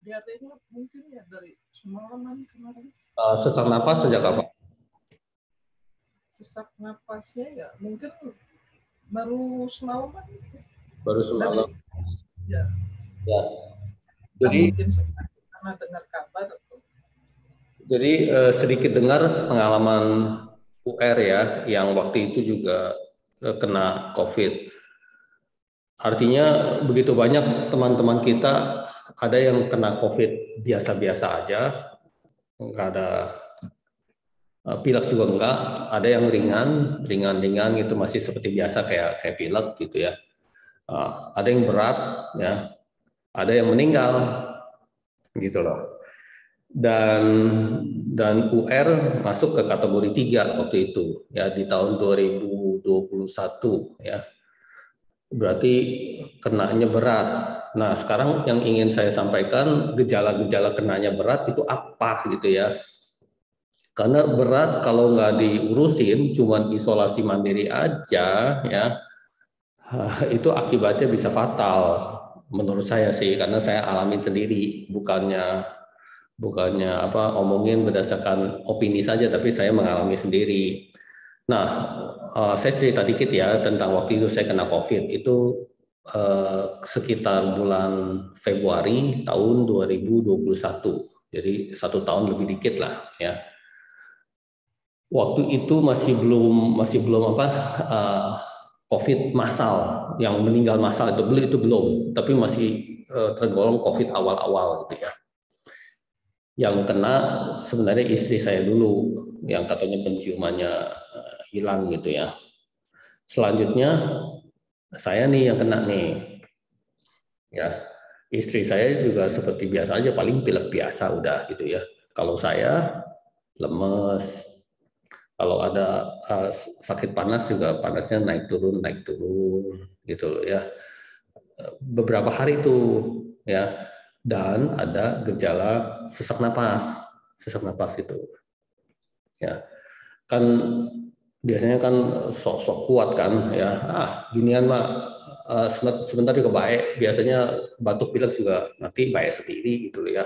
diarenya mungkin ya dari semalaman kemarin. Sesak napas sejak kapan? Sesak napasnya ya mungkin baru semalaman. Baru semalam. Ya. Ya. Jadi mungkin karena dengar kabar. Jadi sedikit dengar pengalaman UR ya, yang waktu itu juga kena COVID. Artinya begitu banyak teman-teman kita, ada yang kena COVID biasa-biasa aja, nggak ada pilek juga enggak, ada yang ringan gitu, masih seperti biasa kayak pilek gitu ya. Ada yang berat ya, ada yang meninggal gitu loh. Dan UR masuk ke kategori 3 waktu itu ya, di tahun 2021 ya. Berarti kenanya berat. Nah, sekarang yang ingin saya sampaikan, gejala-gejala kenanya berat itu apa gitu ya. Karena berat kalau nggak diurusin, cuman isolasi mandiri aja ya, itu akibatnya bisa fatal menurut saya sih, karena saya alamin sendiri, bukannya omongin berdasarkan opini saja, tapi saya mengalami sendiri. Nah, saya cerita dikit ya tentang waktu itu saya kena COVID. Itu sekitar bulan Februari tahun 2021. Jadi 1 tahun lebih dikit lah ya. Waktu itu masih belum COVID massal, yang meninggal massal itu belum, tapi masih tergolong COVID awal-awal gitu ya. Yang kena sebenarnya istri saya dulu, yang katanya penciumannya hilang gitu ya. Selanjutnya saya nih yang kena nih. Ya, istri saya juga seperti biasa aja, paling pilek biasa udah gitu ya. Kalau saya lemes, kalau ada sakit panas juga panasnya naik turun gitu loh ya. Beberapa hari itu ya, dan ada gejala sesak napas itu ya, kan biasanya kan sok-sok kuat kan ya, ginian mah sebentar juga baik, biasanya batuk pilek juga nanti baik sendiri gitu ya,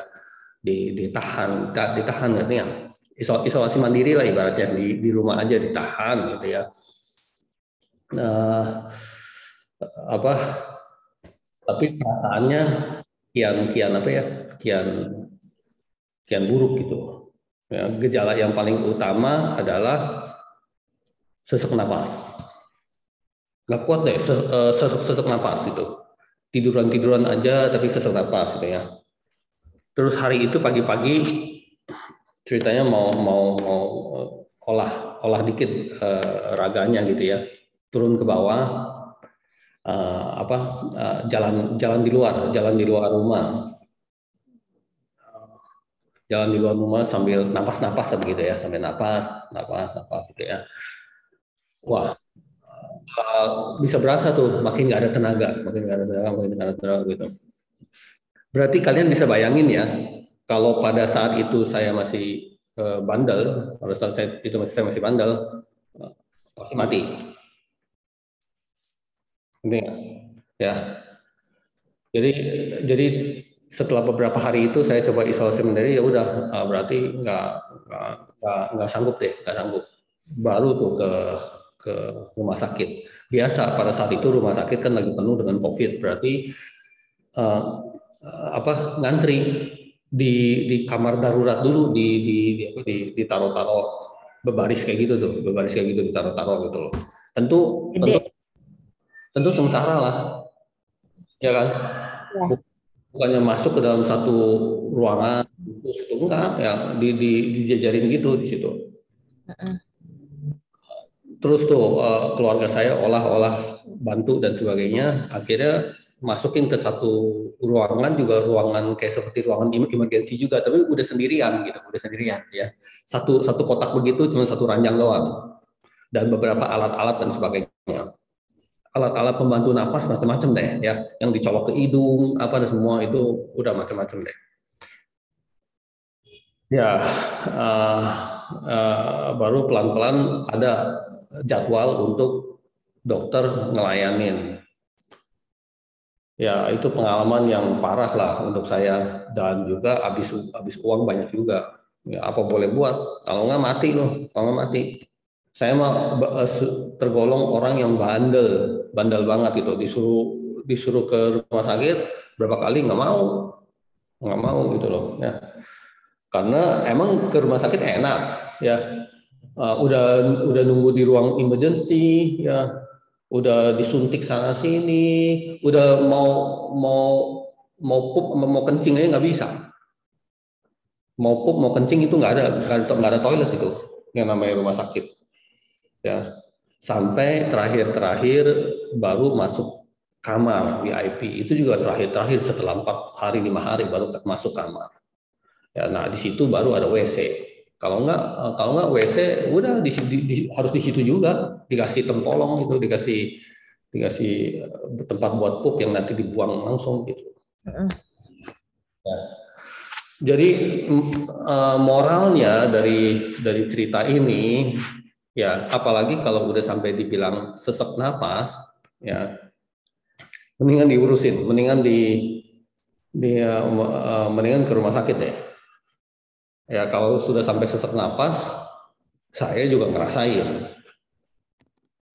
ditahan kan ya, isolasi mandiri lah ibaratnya, di rumah aja ditahan gitu ya. Nah, tapi perasaannya kian buruk gitu ya. Gejala yang paling utama adalah sesak napas, nggak kuat deh, sesak napas itu, tiduran aja tapi sesak napas gitu ya. Terus hari itu pagi-pagi ceritanya mau olah dikit raganya gitu ya, turun ke bawah, jalan di luar rumah, sambil napas begitu ya, sambil napas gitu ya. Wah, bisa berasa tuh makin nggak ada tenaga gitu. Berarti kalian bisa bayangin ya, kalau pada saat itu saya masih bandel, pada saat saya masih bandel, pasti mati. Ini ya. Jadi setelah beberapa hari itu saya coba isolasi mandiri, ya udah, berarti nggak sanggup. Baru tuh ke rumah sakit. Biasa pada saat itu rumah sakit kan lagi penuh dengan COVID, berarti ngantri di kamar darurat dulu, ditaruh berbaris kayak gitu ditaruh gitu loh. Tentu sengsara lah, ya kan? Ya. Bukannya masuk ke dalam satu ruangan itu enggak ya, dijajarin gitu di situ. Terus tuh keluarga saya olah bantu dan sebagainya, akhirnya masukin ke satu ruangan, juga ruangan kayak seperti ruangan emergensi juga, tapi udah sendirian ya. Satu kotak begitu, cuma satu ranjang doang, dan beberapa alat-alat dan sebagainya. Alat-alat pembantu napas macam-macam deh ya, yang dicolok ke hidung dan semua itu udah macam-macam deh. Ya, baru pelan-pelan ada jadwal untuk dokter ngelayanin. Ya itu pengalaman yang parah lah untuk saya, dan juga habis uang banyak juga. Ya, apa boleh buat? Kalau nggak mati loh, kalau nggak mati. Saya mah tergolong orang yang bandel banget gitu. Disuruh ke rumah sakit berapa kali nggak mau gitu loh. Ya, karena emang ke rumah sakit enak, ya. Udah nunggu di ruang emergency, ya. Udah disuntik sana sini, udah mau mau pup mau kencing aja nggak bisa. Mau pup mau kencing itu nggak ada toilet itu yang namanya rumah sakit, ya. Sampai terakhir baru masuk kamar VIP, itu juga terakhir setelah 4 hari 5 hari baru masuk kamar. Ya, nah di situ baru ada WC. Kalau nggak WC udah harus di situ juga, dikasih tempolong gitu, dikasih tempat buat pup yang nanti dibuang langsung gitu. Ya. Jadi moralnya dari cerita ini, ya apalagi kalau udah sampai dibilang sesak napas, ya mendingan diurusin, mendingan ke rumah sakit deh. Ya kalau sudah sampai sesak napas, saya juga ngerasain.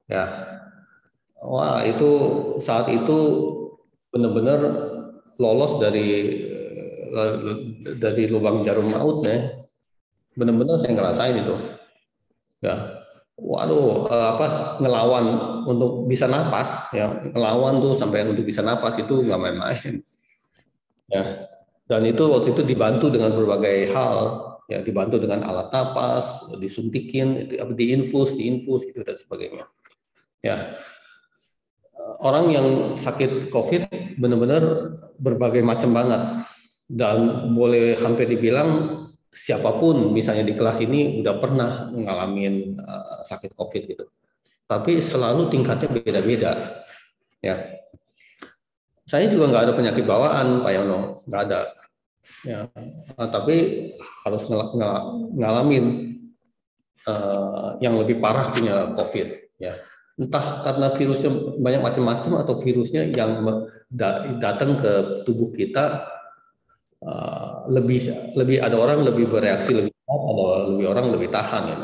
Ya, wah itu saat itu benar-benar lolos dari lubang jarum maut ya. Benar-benar saya ngerasain itu. Ya, waduh, ngelawan untuk bisa napas, ya ngelawan tuh sampai untuk bisa napas itu nggak main-main. Ya, dan itu waktu itu dibantu dengan berbagai hal, ya dibantu dengan alat napas, disuntikin, diinfus gitu dan sebagainya. Ya, orang yang sakit COVID benar-benar berbagai macam banget, dan boleh hampir dibilang siapapun misalnya di kelas ini udah pernah ngalamin sakit COVID gitu. Tapi selalu tingkatnya beda-beda. Ya, saya juga nggak ada penyakit bawaan, Pak Yono, nggak ada. Ya, tapi harus ngalamin yang lebih parah punya COVID. Ya, entah karena virusnya banyak macam-macam atau virusnya yang datang ke tubuh kita lebih ada orang lebih bereaksi lebih cepat, ada lebih orang lebih tahan ya.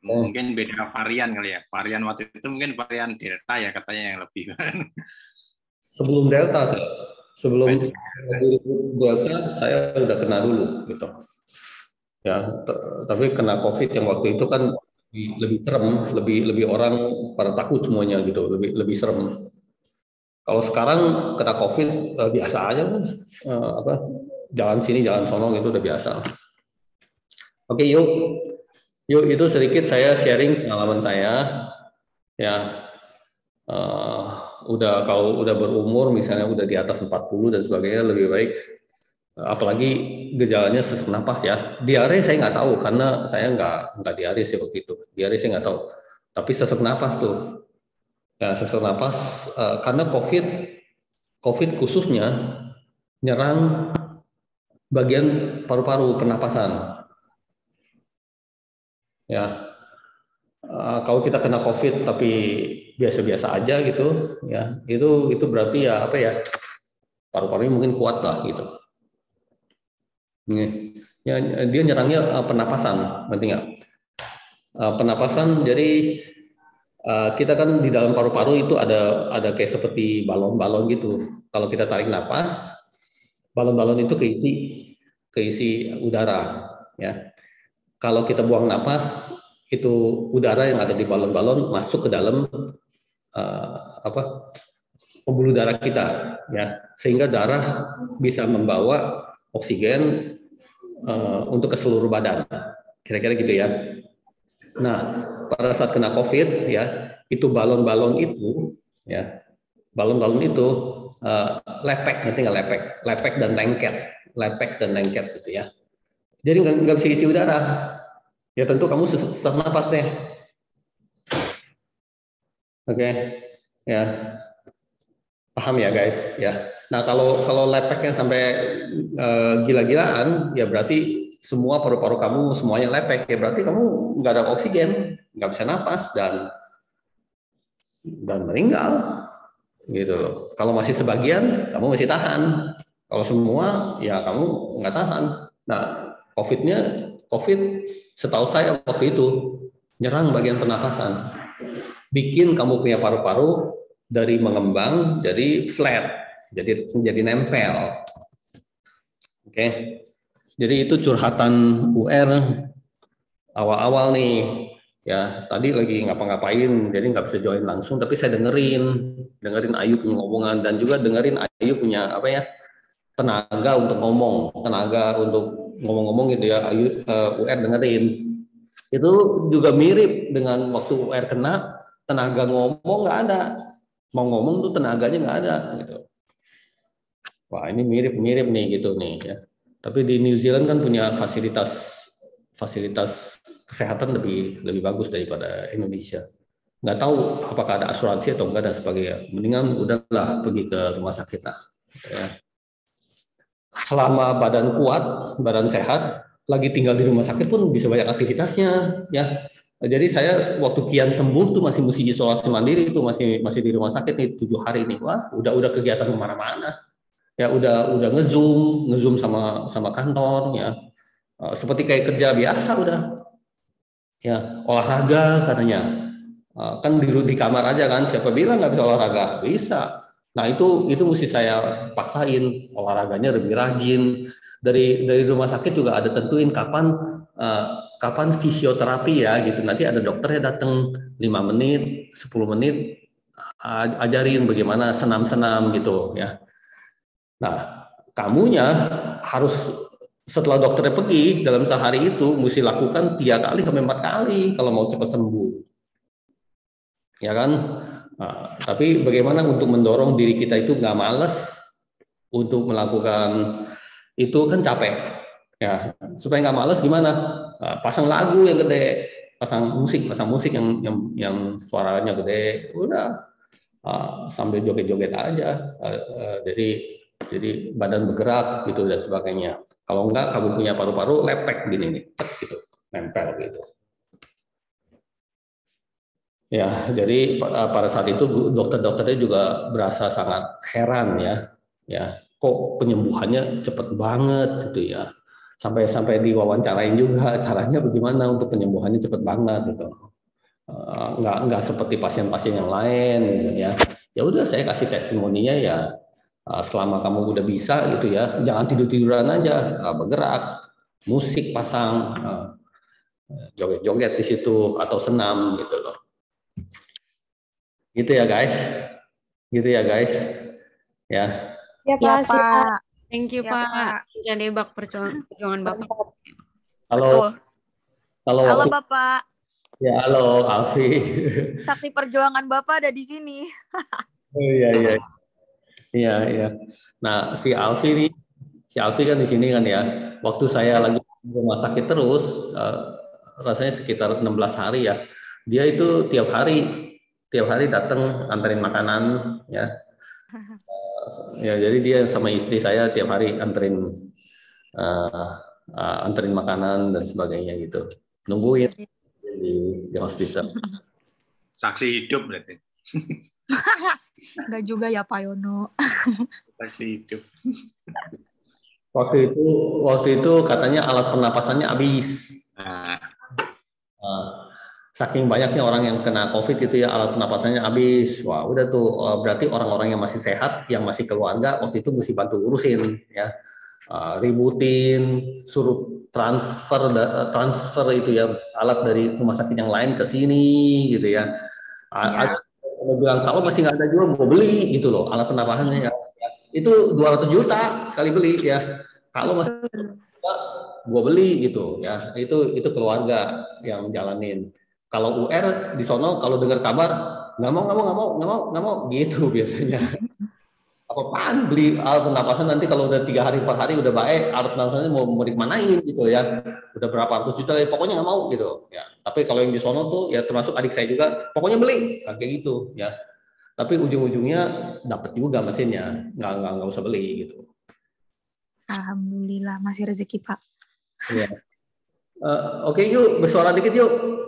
Mungkin beda varian kali ya. Varian waktu itu mungkin varian Delta ya katanya yang lebih. Sebelum Delta sebelum Delta saya udah kena dulu gitu. Ya, tapi kena COVID yang waktu itu kan lebih serem, lebih orang pada takut semuanya gitu, lebih serem. Kalau sekarang kena COVID biasa aja, jalan sini jalan sono gitu udah biasa. Oke, yuk itu sedikit saya sharing pengalaman saya. Ya, kalau udah berumur misalnya udah di atas 40 dan sebagainya lebih baik, apalagi gejalanya sesak napas ya. Diare saya nggak tahu karena saya nggak diare sih waktu itu. Diare saya nggak tahu. Tapi sesak napas tuh, ya sesak napas karena COVID khususnya nyerang bagian paru-paru pernapasan. Ya, kalau kita kena COVID tapi biasa-biasa aja gitu, ya itu berarti ya apa ya, paru-parunya mungkin kuat lah gitu. Ya, dia nyerangnya pernapasan, nanti nggak? Pernapasan, jadi kita kan di dalam paru-paru itu ada kayak seperti balon-balon gitu. Kalau kita tarik napas, balon-balon itu keisi udara, ya. Kalau kita buang napas, itu udara yang ada di balon-balon masuk ke dalam pembuluh darah kita, ya, sehingga darah bisa membawa oksigen untuk ke seluruh badan, kira-kira gitu ya. Nah, pada saat kena COVID, ya, itu balon-balon itu, ya, balon-balon itu lepek, ngerti nggak lepek? Lepek dan lengket gitu ya. Jadi nggak bisa isi udara. Ya tentu kamu sesak napas deh. Oke, ya. Paham ya guys, ya. Nah kalau lepeknya sampai gila-gilaan, ya berarti semua paru-paru kamu semuanya lepek, ya berarti kamu nggak ada oksigen, nggak bisa napas dan meninggal. gitu loh. Kalau masih sebagian, kamu masih tahan. Kalau semua, ya kamu nggak tahan. Nah, COVID setahu saya waktu itu nyerang bagian pernafasan, bikin kamu punya paru-paru dari mengembang jadi flat, jadi nempel. Oke, jadi itu curhatan UR awal-awal nih. Ya, tadi lagi ngapa-ngapain, jadi nggak bisa join langsung, tapi saya dengerin Ayu punya ngomongan, dan juga dengerin Ayu punya apa ya, tenaga untuk ngomong-ngomong gitu ya. Ayu UR dengerin. Itu juga mirip dengan waktu UR kena, tenaga ngomong nggak ada, mau ngomong tuh tenaganya nggak ada gitu. Wah, ini mirip-mirip nih gitu nih ya. Tapi di New Zealand kan punya fasilitas kesehatan lebih bagus daripada Indonesia. Nggak tahu apakah ada asuransi atau enggak dan sebagainya. Mendingan udahlah pergi ke rumah sakit lah. Ya. Selama badan kuat, badan sehat, lagi tinggal di rumah sakit pun bisa banyak aktivitasnya. Ya. Jadi saya waktu Kian sembuh tuh masih mesti isolasi mandiri, itu masih di rumah sakit nih 7 hari nih. Wah, udah kegiatan kemana-mana. Ya udah ngezoom sama kantor ya. Seperti kayak kerja biasa udah. Ya, olahraga katanya. Kan di kamar aja kan, siapa bilang nggak bisa olahraga? Bisa. Nah itu mesti saya paksain olahraganya lebih rajin. Dari rumah sakit juga ada tentuin kapan fisioterapi ya gitu. Nanti ada dokternya datang 5 menit, 10 menit ajarin bagaimana senam-senam gitu ya. Nah, kamunya harus setelah dokternya pergi dalam sehari itu mesti lakukan 3 kali sampai 4 kali kalau mau cepat sembuh. Ya kan? Nah, tapi bagaimana untuk mendorong diri kita itu nggak males untuk melakukan itu, kan capek. Ya, supaya nggak males gimana? Nah, pasang lagu yang gede, pasang musik yang suaranya gede, udah sambil joget-joget aja. Jadi badan bergerak gitu dan sebagainya. Kalau enggak kamu punya paru-paru lepek gini nih, gitu, nempel gitu. Ya, jadi pada saat itu dokter-dokternya juga berasa sangat heran ya, kok penyembuhannya cepat banget gitu ya. Sampai diwawancarain juga caranya bagaimana untuk penyembuhannya cepat banget gitu. Nggak seperti pasien-pasien yang lain gitu ya. Ya udah saya kasih testimoninya ya, selama kamu udah bisa gitu ya, jangan tidur-tiduran aja, bergerak, musik pasang, joget-joget di situ atau senam gitu loh. Gitu ya guys. Ya. Ya Pak, siap. Thank you Ya, Pak. Ya Debak perjuangan Bapak. Halo. Halo Bapak. Ya halo Alfi. Saksi perjuangan Bapak ada di sini. Oh iya. Nah si Alfi kan di sini kan ya. Waktu saya lagi di rumah sakit terus, rasanya sekitar 16 hari ya. Dia itu tiap hari datang anterin makanan ya. Ya jadi dia sama istri saya tiap hari anterin makanan dan sebagainya gitu. Nungguin di hospital. Saksi hidup berarti. Enggak juga ya Pak Yono. Saksi hidup. Waktu itu katanya alat pernapasannya habis. Saking banyaknya orang yang kena COVID itu ya, alat pernapasannya habis. Wah udah tuh, berarti orang-orang yang masih sehat, yang masih keluarga waktu itu mesti bantu urusin ya. Ributin, suruh transfer itu ya, alat dari rumah sakit yang lain ke sini gitu ya. Ada yang bilang kalau masih nggak ada juga mau beli gitu loh, alat pernapasannya ya. Itu 200 juta sekali beli ya. Kalau masih gua beli gitu ya. Itu keluarga yang jalanin. Kalau UR di sono kalau dengar kabar nggak mau gitu biasanya. Apaan beli alat pernapasan nanti kalau udah 3 hari 4 hari udah baik, alat pernapasannya mau dikemanain gitu ya. Udah berapa ratus juta pokoknya nggak mau gitu ya. Tapi kalau yang di sono tuh ya termasuk adik saya juga, pokoknya beli kayak gitu ya. Tapi ujung-ujungnya dapat juga mesinnya, nggak usah beli gitu. Alhamdulillah masih rezeki Pak. Ya. Oke yuk bersuara dikit yuk.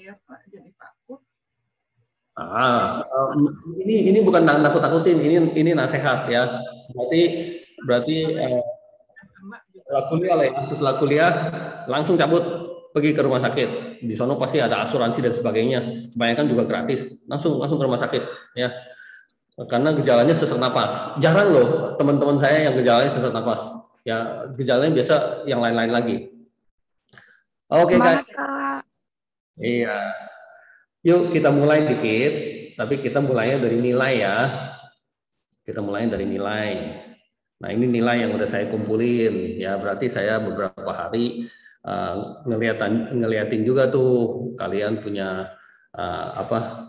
Iya Pak, jadi takut. Ini bukan nakut-nakutin, ini nasihat ya. Berarti setelah kuliah langsung cabut pergi ke rumah sakit. Di sana pasti ada asuransi dan sebagainya. Kebanyakan juga gratis. Langsung ke rumah sakit ya. Karena gejalanya sesak napas. Jarang loh teman-teman saya yang gejalanya sesak napas. Ya, gejalanya biasa yang lain-lain lagi. Oke, guys. Iya. Yuk kita mulai dikit, tapi kita mulainya dari nilai ya. Kita mulai dari nilai. Nah, ini nilai yang udah saya kumpulin ya, berarti saya beberapa hari ngeliatin juga tuh kalian punya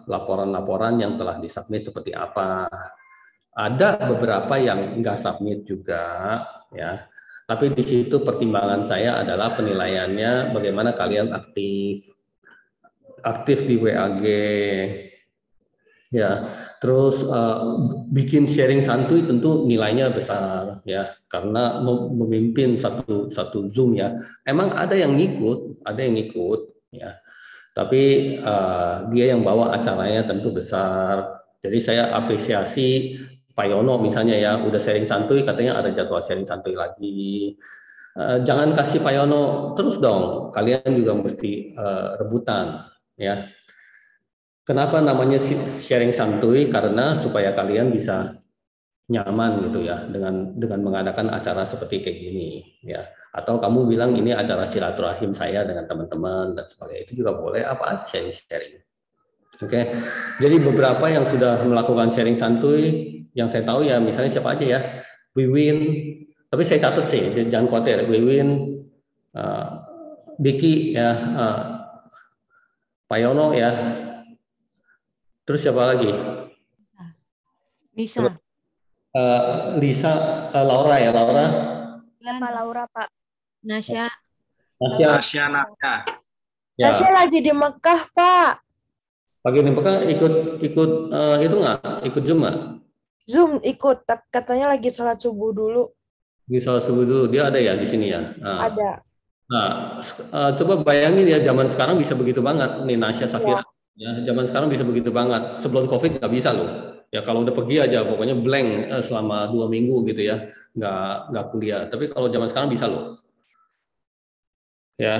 laporan-laporan yang telah disubmit seperti apa. Ada beberapa yang nggak submit juga ya. Tapi di situ pertimbangan saya adalah penilaiannya bagaimana kalian aktif di WAG ya. Terus bikin sharing santuy tentu nilainya besar ya, karena memimpin satu Zoom ya. Emang ada yang ngikut ya. Tapi dia yang bawa acaranya tentu besar. Jadi saya apresiasi Pak Yono misalnya ya, udah sharing santuy, katanya ada jadwal sharing santuy lagi. Jangan kasih Pak Yono terus dong, kalian juga mesti rebutan ya. Kenapa namanya sharing santuy? Karena supaya kalian bisa nyaman gitu ya dengan mengadakan acara seperti kayak gini ya. Atau kamu bilang ini acara silaturahim saya dengan teman-teman dan sebagainya, itu juga boleh, apa aja sharing. Oke. Jadi beberapa yang sudah melakukan sharing santuy yang saya tahu ya, misalnya siapa aja ya, Wiwin, tapi saya catat sih, jangan khawatir, Wiwin, Biki ya, Pak Yono ya, terus siapa lagi? Lisa. Lisa, Laura ya, Laura. Pak Laura, Pak. Nasya. Ya. Nasya lagi di Mekah, Pak. Pagi di Mekah ikut itu nggak? Ikut Zoom nggak? Zoom ikut, tapi katanya lagi sholat subuh dulu. Di sholat subuh dulu, dia ada ya di sini ya? Nah. Ada. Nah, coba bayangin ya, zaman sekarang bisa begitu banget nih Nasya Safira. Ya, zaman sekarang bisa begitu banget. Sebelum COVID nggak bisa loh. Ya kalau udah pergi aja, pokoknya blank selama 2 minggu gitu ya, nggak kuliah. Tapi kalau zaman sekarang bisa loh. Ya,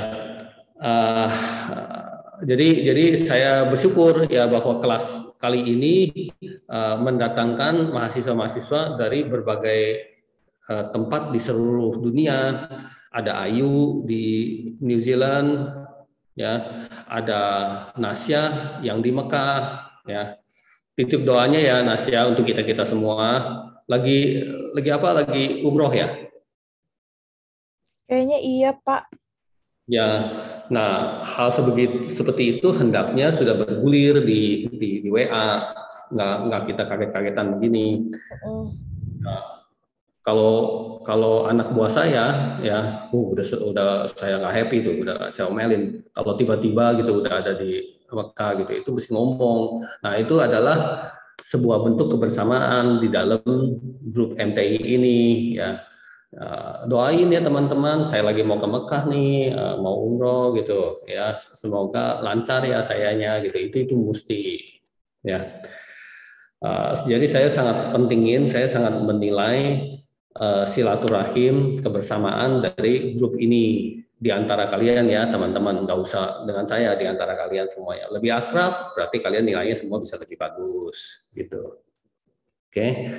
jadi saya bersyukur ya bahwa kelas kali ini mendatangkan mahasiswa-mahasiswa dari berbagai tempat di seluruh dunia. Ada Ayu di New Zealand, ya, ada Nasya yang di Mekah, ya. Titip doanya ya Nasya untuk kita semua. Lagi apa? Lagi umroh ya? Kayaknya iya, Pak. Ya, nah hal seperti itu hendaknya sudah bergulir di WA, nggak kita kaget-kagetan begini. Nah, kalau anak buah saya ya, udah saya nggak happy tuh, udah saya omelin. Kalau tiba-tiba gitu udah ada di Mekah gitu, itu mesti ngomong. Nah itu adalah sebuah bentuk kebersamaan di dalam grup MTI ini ya. Doain ya teman-teman, saya lagi mau ke Mekah nih, mau umroh gitu ya, semoga lancar ya sayanya gitu, itu mesti ya. Jadi saya sangat pentingin, saya sangat menilai silaturahim kebersamaan dari grup ini di antara kalian ya teman-teman, nggak usah dengan saya, di antara kalian semuanya lebih akrab, berarti kalian nilainya semua bisa lebih bagus gitu. Oke.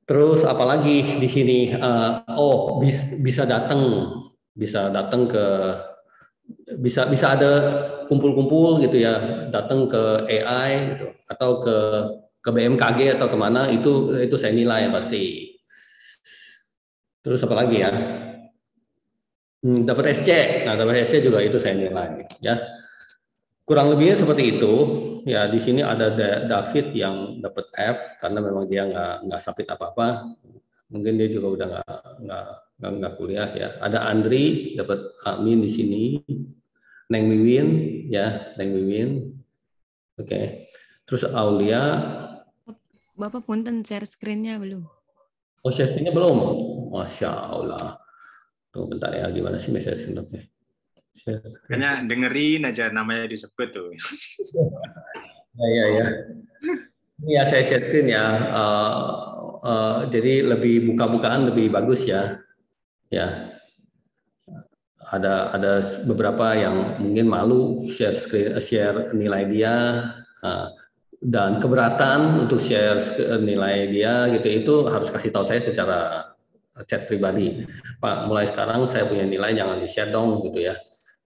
Terus apalagi di sini, bisa datang ke, bisa ada kumpul-kumpul gitu ya, datang ke AI gitu, atau ke BMKG atau kemana, itu saya nilai pasti. Terus apa lagi ya? Dapat SC, nah dapat SC juga itu saya nilai ya. Kurang lebihnya seperti itu ya. Di sini ada David yang dapat F karena memang dia nggak submit apa-apa. Mungkin dia juga udah nggak kuliah ya. Ada Andri dapat Amin di sini. Neng Wiwin ya, Neng Wiwin. Oke. Terus Aulia. Bapak punten share screen-nya belum? Oh, share screen-nya belum. Masya Allah. Tunggu bentar ya, gimana sih share screen-nya? Kayaknya dengerin aja namanya disebut tuh. Ya. Ini ya saya share screen ya. Jadi lebih buka-bukaan lebih bagus ya. Ya. Ada beberapa yang mungkin malu share screen, share nilai dia, dan keberatan untuk share nilai dia gitu, itu harus kasih tahu saya secara chat pribadi. Pak, mulai sekarang saya punya nilai, jangan di share dong gitu ya.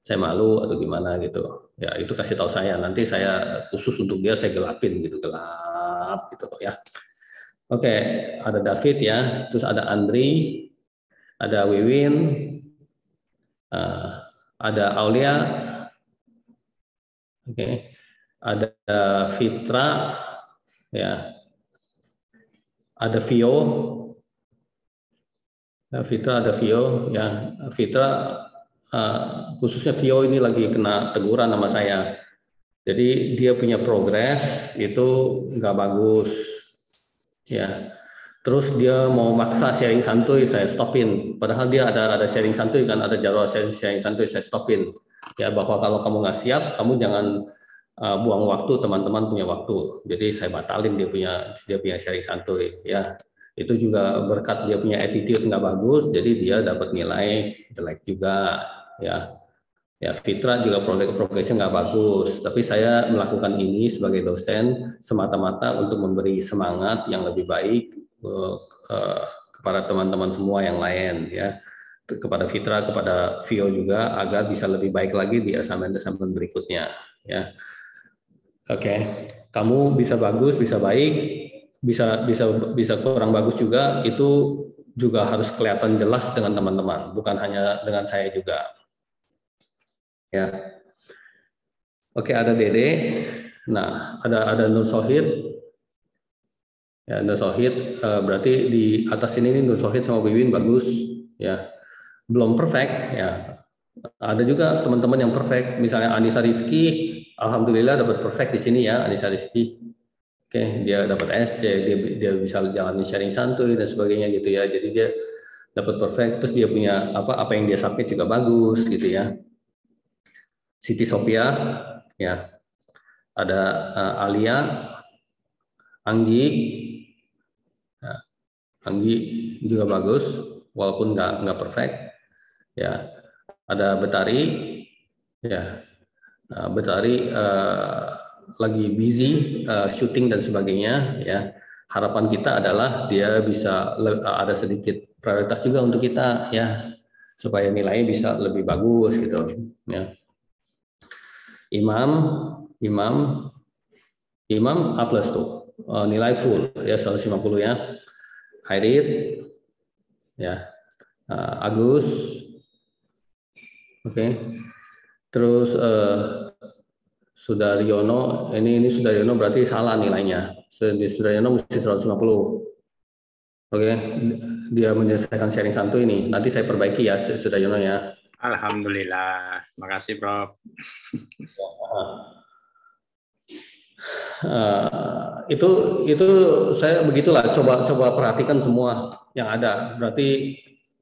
Saya malu atau gimana gitu. Ya itu kasih tahu saya. Nanti saya khusus untuk dia saya gelapin gitu, gelap gitu ya. Oke, ada David ya, terus ada Andri, ada Wiwin, ada Aulia, oke, ada Fitra, ya, ada Vio, ya, Fitra ada Vio, ya, Fitra khususnya Vio ini lagi kena teguran sama saya. Jadi dia punya progres itu nggak bagus, ya. Terus dia mau maksa sharing santuy, saya stopin. Padahal dia ada sharing santuy kan, ada jadwal sharing santuy, saya stopin. Ya bahwa kalau kamu nggak siap, kamu jangan buang waktu, teman-teman punya waktu. Jadi saya batalin dia punya sharing santuy. Ya itu juga berkat dia punya attitude nggak bagus, jadi dia dapat nilai jelek juga. Ya Fitra juga progresnya nggak bagus, tapi saya melakukan ini sebagai dosen semata-mata untuk memberi semangat yang lebih baik kepada teman-teman semua yang lain, ya, kepada Fitra, kepada Vio juga, agar bisa lebih baik lagi di assignment berikutnya, ya. Oke, kamu bisa bagus, bisa baik, bisa kurang bagus juga, itu juga harus kelihatan jelas dengan teman-teman, bukan hanya dengan saya juga. Ya, oke, ada Dede, nah ada Nur Sohid, ya Nur Sohid, berarti di atas ini Nur Sohid sama Wiwin bagus, ya, belum perfect, ya, ada juga teman-teman yang perfect, misalnya Anissa Rizky, alhamdulillah dapat perfect di sini ya, Anissa Rizky, oke, dia dapat SC, dia bisa jalani sharing santuy dan sebagainya gitu ya, jadi dia dapat perfect, terus dia punya apa yang dia submit juga bagus gitu ya. Siti Sophia, ya, ada Alia, Anggi, ya, Anggi juga bagus, walaupun nggak perfect, ya, ada Betari, ya, Betari lagi busy syuting dan sebagainya, ya, harapan kita adalah dia bisa ada sedikit prioritas juga untuk kita, ya, supaya nilainya bisa lebih bagus gitu, ya. Imam A+ tuh, nilai full ya 150 ya. Hairid, ya, Agus, oke. Terus Sudaryono, ini Sudaryono berarti salah nilainya. Sudaryono mesti 150. Oke, dia menyelesaikan sharing santuy ini. Nanti saya perbaiki ya Sudaryono ya. Alhamdulillah, makasih Prof. Itu saya begitulah, coba perhatikan semua yang ada. Berarti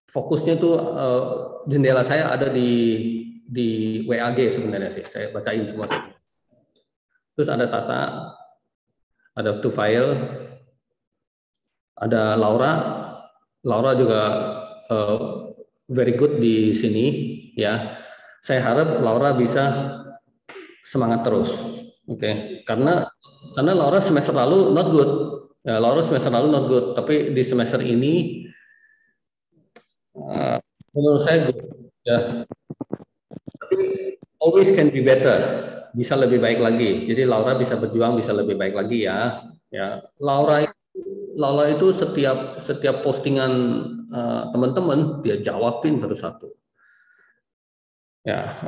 fokusnya tuh jendela saya ada di WAG sebenarnya sih. Saya bacain semua. Terus ada Tata, ada Tufail, ada Laura juga very good di sini ya. Saya harap Laura bisa semangat terus, oke? Karena Laura semester lalu not good, ya, tapi di semester ini menurut saya good, ya. Tapi always can be better, bisa lebih baik lagi. Jadi Laura bisa berjuang, bisa lebih baik lagi ya. Ya, Laura itu setiap postingan teman-teman dia jawabin satu-satu. Ya,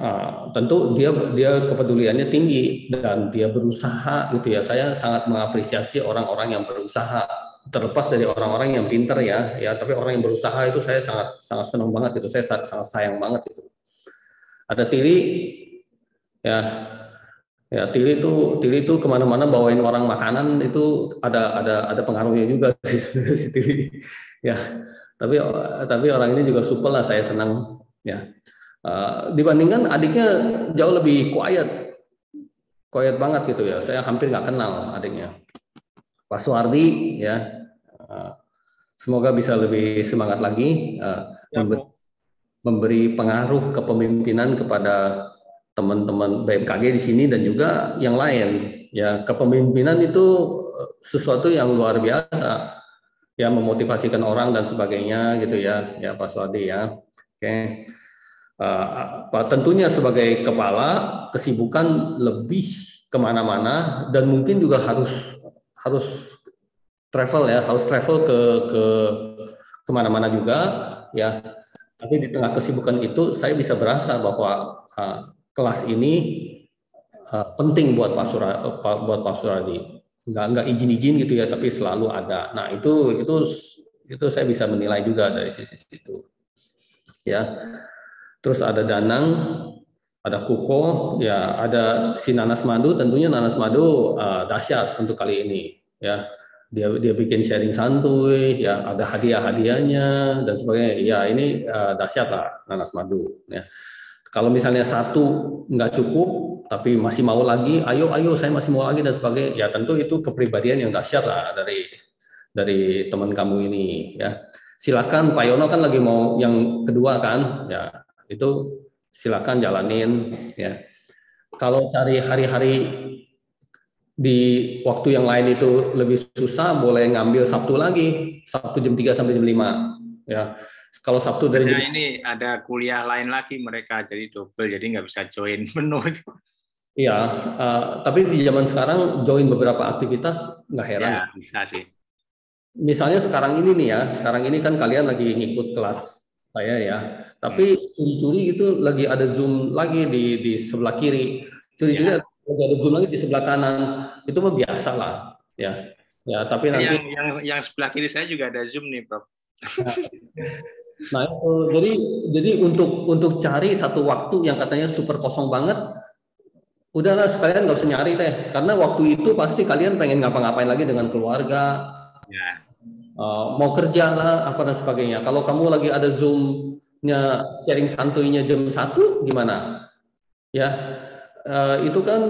tentu dia kepeduliannya tinggi dan dia berusaha gitu ya. Saya sangat mengapresiasi orang-orang yang berusaha, terlepas dari orang-orang yang pintar ya, tapi orang yang berusaha itu saya sangat senang banget gitu. Saya sangat sayang banget gitu. Ada Tili, ya Tili itu kemana-mana bawain orang makanan itu ada pengaruhnya juga sih si Tili. Ya, tapi orang ini juga super lah, saya senang ya. Dibandingkan adiknya jauh lebih quiet, quiet banget gitu ya. Saya hampir nggak kenal adiknya. Pak Suwardi ya, semoga bisa lebih semangat lagi memberi pengaruh kepemimpinan kepada teman-teman BMKG di sini dan juga yang lain. Ya, kepemimpinan itu sesuatu yang luar biasa, ya, memotivasikan orang dan sebagainya gitu ya, Pak Suwardi ya. Oke. Tentunya sebagai kepala kesibukan lebih kemana-mana dan mungkin juga harus travel ya, harus travel ke kemana-mana juga ya. Tapi di tengah kesibukan itu saya bisa berasa bahwa kelas ini penting buat Pak Suradi. Nggak izin-izin gitu ya, tapi selalu ada. Nah itu saya bisa menilai juga dari sisi itu ya. Terus ada Danang, ada Kuko, ya ada si Nanas Madu. Tentunya Nanas Madu dahsyat untuk kali ini, ya. Dia bikin sharing santuy, ya ada hadiah-hadiahnya dan sebagainya. Ya ini dahsyat lah Nanas Madu. Ya. Kalau misalnya satu nggak cukup, tapi masih mau lagi, ayo saya masih mau lagi dan sebagainya. Ya tentu itu kepribadian yang dahsyat lah dari teman kamu ini. Ya silakan Pak Yono kan lagi mau yang kedua kan, ya. Itu silakan jalanin ya. Kalau cari hari-hari di waktu yang lain itu lebih susah, boleh ngambil Sabtu lagi, Sabtu jam 3 sampai jam 5 ya. Kalau Sabtu dari jam ini ada kuliah lain lagi mereka jadi double, jadi nggak bisa join penuh itu. Iya, tapi di zaman sekarang join beberapa aktivitas nggak heran. Ya, bisa sih. Misalnya sekarang ini nih ya, sekarang ini kan kalian lagi ngikut kelas saya ya. Tapi curi-curi itu lagi ada Zoom lagi di sebelah kiri. Curi-curi lagi ada Zoom lagi di sebelah kanan. Itu mah biasa lah, ya. Ya, tapi nanti yang sebelah kiri saya juga ada Zoom nih, Prof. Nah, jadi untuk cari satu waktu yang katanya super kosong banget, udahlah sekalian nggak usah nyari deh. Karena waktu itu pasti kalian pengen ngapa-ngapain lagi dengan keluarga. Ya. Mau kerja lah, apa dan sebagainya. Kalau kamu lagi ada Zoom-nya sharing santuinya jam 1, gimana? Ya, itu kan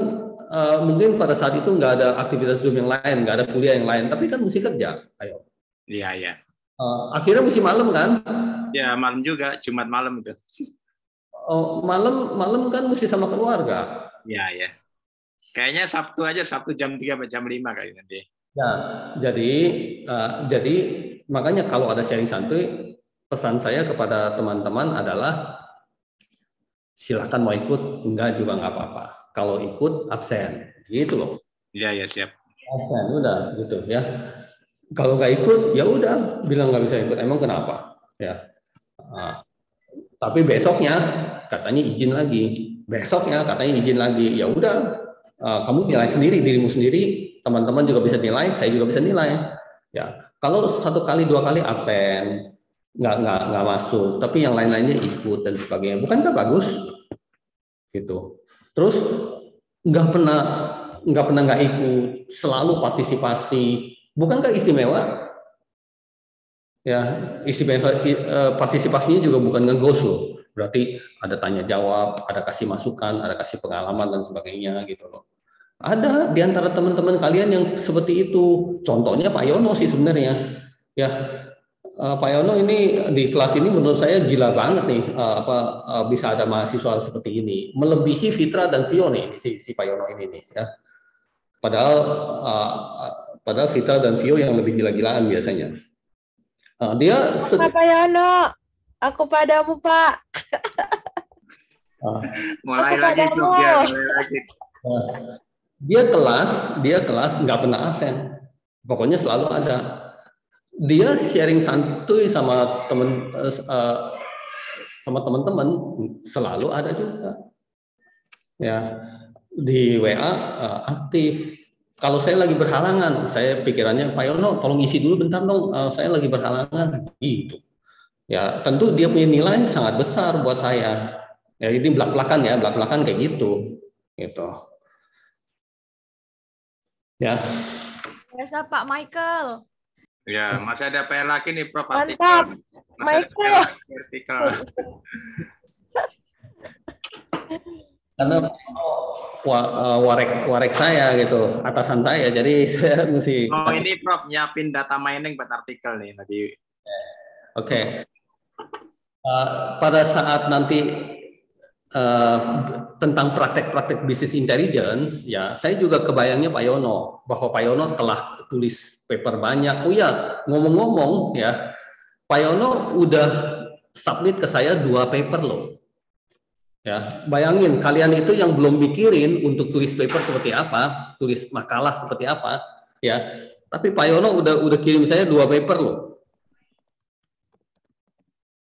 mungkin pada saat itu nggak ada aktivitas Zoom yang lain, nggak ada kuliah yang lain, tapi kan mesti kerja. Ayo. Iya. Akhirnya mesti malam kan? Ya, malam juga, Jumat malam itu. Malam kan mesti sama keluarga. Iya. Kayaknya Sabtu aja, Sabtu jam 3 sampai jam 5 kayaknya nanti. Ya, jadi makanya kalau ada sharing santuy, pesan saya kepada teman-teman adalah silakan mau ikut, enggak juga nggak apa-apa. Kalau ikut absen, gitu loh. Iya, siap. Absen udah gitu ya. Kalau nggak ikut, ya udah bilang nggak bisa ikut. Emang kenapa? Ya. Tapi besoknya katanya izin lagi. Besoknya katanya izin lagi. Ya udah, kamu nilai sendiri dirimu sendiri. Teman-teman juga bisa nilai, saya juga bisa nilai. Ya, kalau 1 kali 2 kali absen, nggak masuk, tapi yang lain-lainnya ikut dan sebagainya, bukankah bagus? Gitu. Terus nggak pernah nggak ikut, selalu partisipasi, bukankah istimewa? Ya, partisipasinya juga bukan nge-ghost loh. Berarti ada tanya jawab, ada kasih masukan, ada kasih pengalaman dan sebagainya gitu loh. Ada di antara teman-teman kalian yang seperti itu. Contohnya Pak Yono sih sebenarnya. Ya, Pak Yono ini di kelas ini menurut saya gila banget nih. Bisa ada mahasiswa seperti ini, melebihi Fitra dan Vio nih si Pak Yono ini nih. Ya, padahal Fitra dan Vio yang lebih gila-gilaan biasanya. Dia Pak Yono, aku padamu Pak. Mulai lagi. Dia kelas nggak pernah absen, pokoknya selalu ada. Dia sharing santuy sama teman-teman selalu ada juga. Ya, di WA aktif. Kalau saya lagi berhalangan, saya pikirannya Pak Yono, tolong isi dulu bentar dong, saya lagi berhalangan. Gitu. Ya, tentu dia punya nilai sangat besar buat saya. Ya, ini belak-belakan kayak gitu. Ya. Biasa Pak Michael. Ya, masih ada PR lagi nih, Prof. Mantap, Michael. Artikel. Karena warek saya gitu, atasan saya. Jadi saya mesti. Oh ini Prof nyiapin data mining buat artikel nih tadi. Oke. Pada saat nanti tentang praktek-praktek bisnis intelligence, ya saya juga kebayangnya Pak Yono, bahwa Pak Yono telah tulis paper banyak. Oh ya, ngomong-ngomong ya, Pak Yono udah submit ke saya 2 paper loh. Ya, bayangin kalian itu yang belum mikirin untuk tulis paper seperti apa, tulis makalah seperti apa, ya. Tapi Pak Yono udah kirim saya 2 paper loh.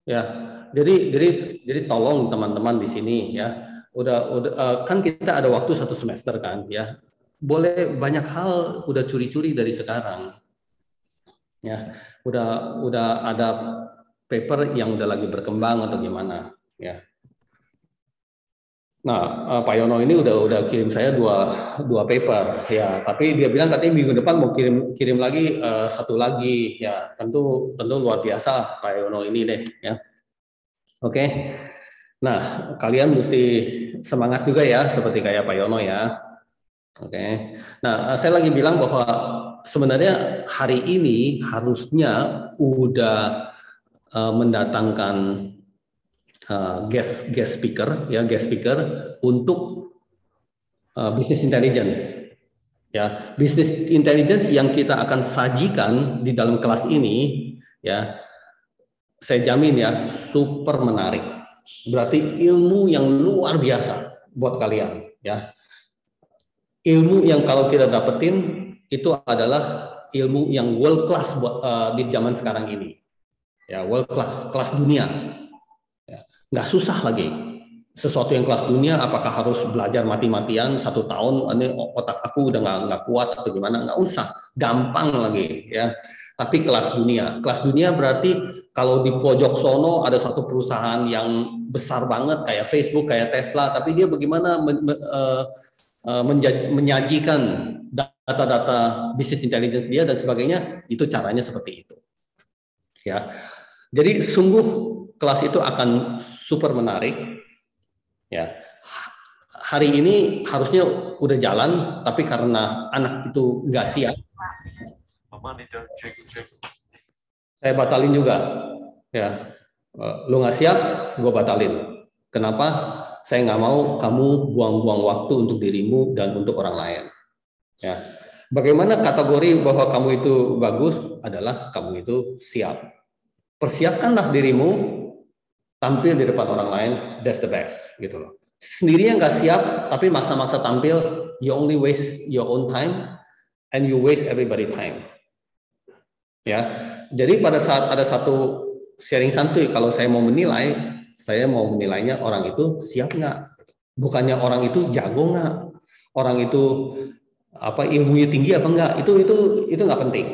Ya, jadi tolong teman-teman di sini ya. Udah kan kita ada waktu 1 semester kan, ya. Boleh banyak hal udah curi-curi dari sekarang. Ya, udah ada paper yang udah lagi berkembang atau gimana, ya. Nah, Pak Yono ini udah kirim saya dua paper, ya. Tapi dia bilang katanya minggu depan mau kirim lagi 1 lagi, ya. Tentu luar biasa Pak Yono ini deh, ya. Oke. Nah, kalian mesti semangat juga ya, seperti kayak Pak Yono ya. Oke. Nah, saya lagi bilang bahwa sebenarnya hari ini harusnya udah mendatangkan guest speaker untuk business intelligence, ya. Business intelligence yang kita akan sajikan di dalam kelas ini, ya, saya jamin ya super menarik. Berarti ilmu yang luar biasa buat kalian, ya. Ilmu yang kalau kita dapetin itu adalah ilmu yang world class di zaman sekarang ini, ya, world class, kelas dunia. Nggak susah lagi. Sesuatu yang kelas dunia, apakah harus belajar mati-matian 1 tahun? Ini otak aku udah nggak kuat atau gimana? Nggak usah, gampang lagi ya. Tapi kelas dunia berarti kalau di pojok sono ada satu perusahaan yang besar banget kayak Facebook, kayak Tesla, tapi dia bagaimana menyajikan data-data bisnis intelligence dia dan sebagainya, itu caranya seperti itu. Ya, jadi sungguh kelas itu akan super menarik, ya. Hari ini harusnya udah jalan, tapi karena anak itu nggak siap, saya batalin juga, ya. Lu nggak siap, gue batalin. Kenapa? Saya nggak mau kamu buang-buang waktu untuk dirimu dan untuk orang lain, ya. Bagaimana kategori bahwa kamu itu bagus adalah kamu itu siap. Persiapkanlah dirimu tampil di depan orang lain, that's the best, gitu loh. Sendiri yang nggak siap, tapi maksa-maksa tampil, you only waste your own time, and you waste everybody time. Ya, jadi pada saat ada satu sharing santuy, kalau saya mau menilainya orang itu siap nggak, bukannya orang itu jago nggak, orang itu ilmunya tinggi apa enggak, itu nggak penting,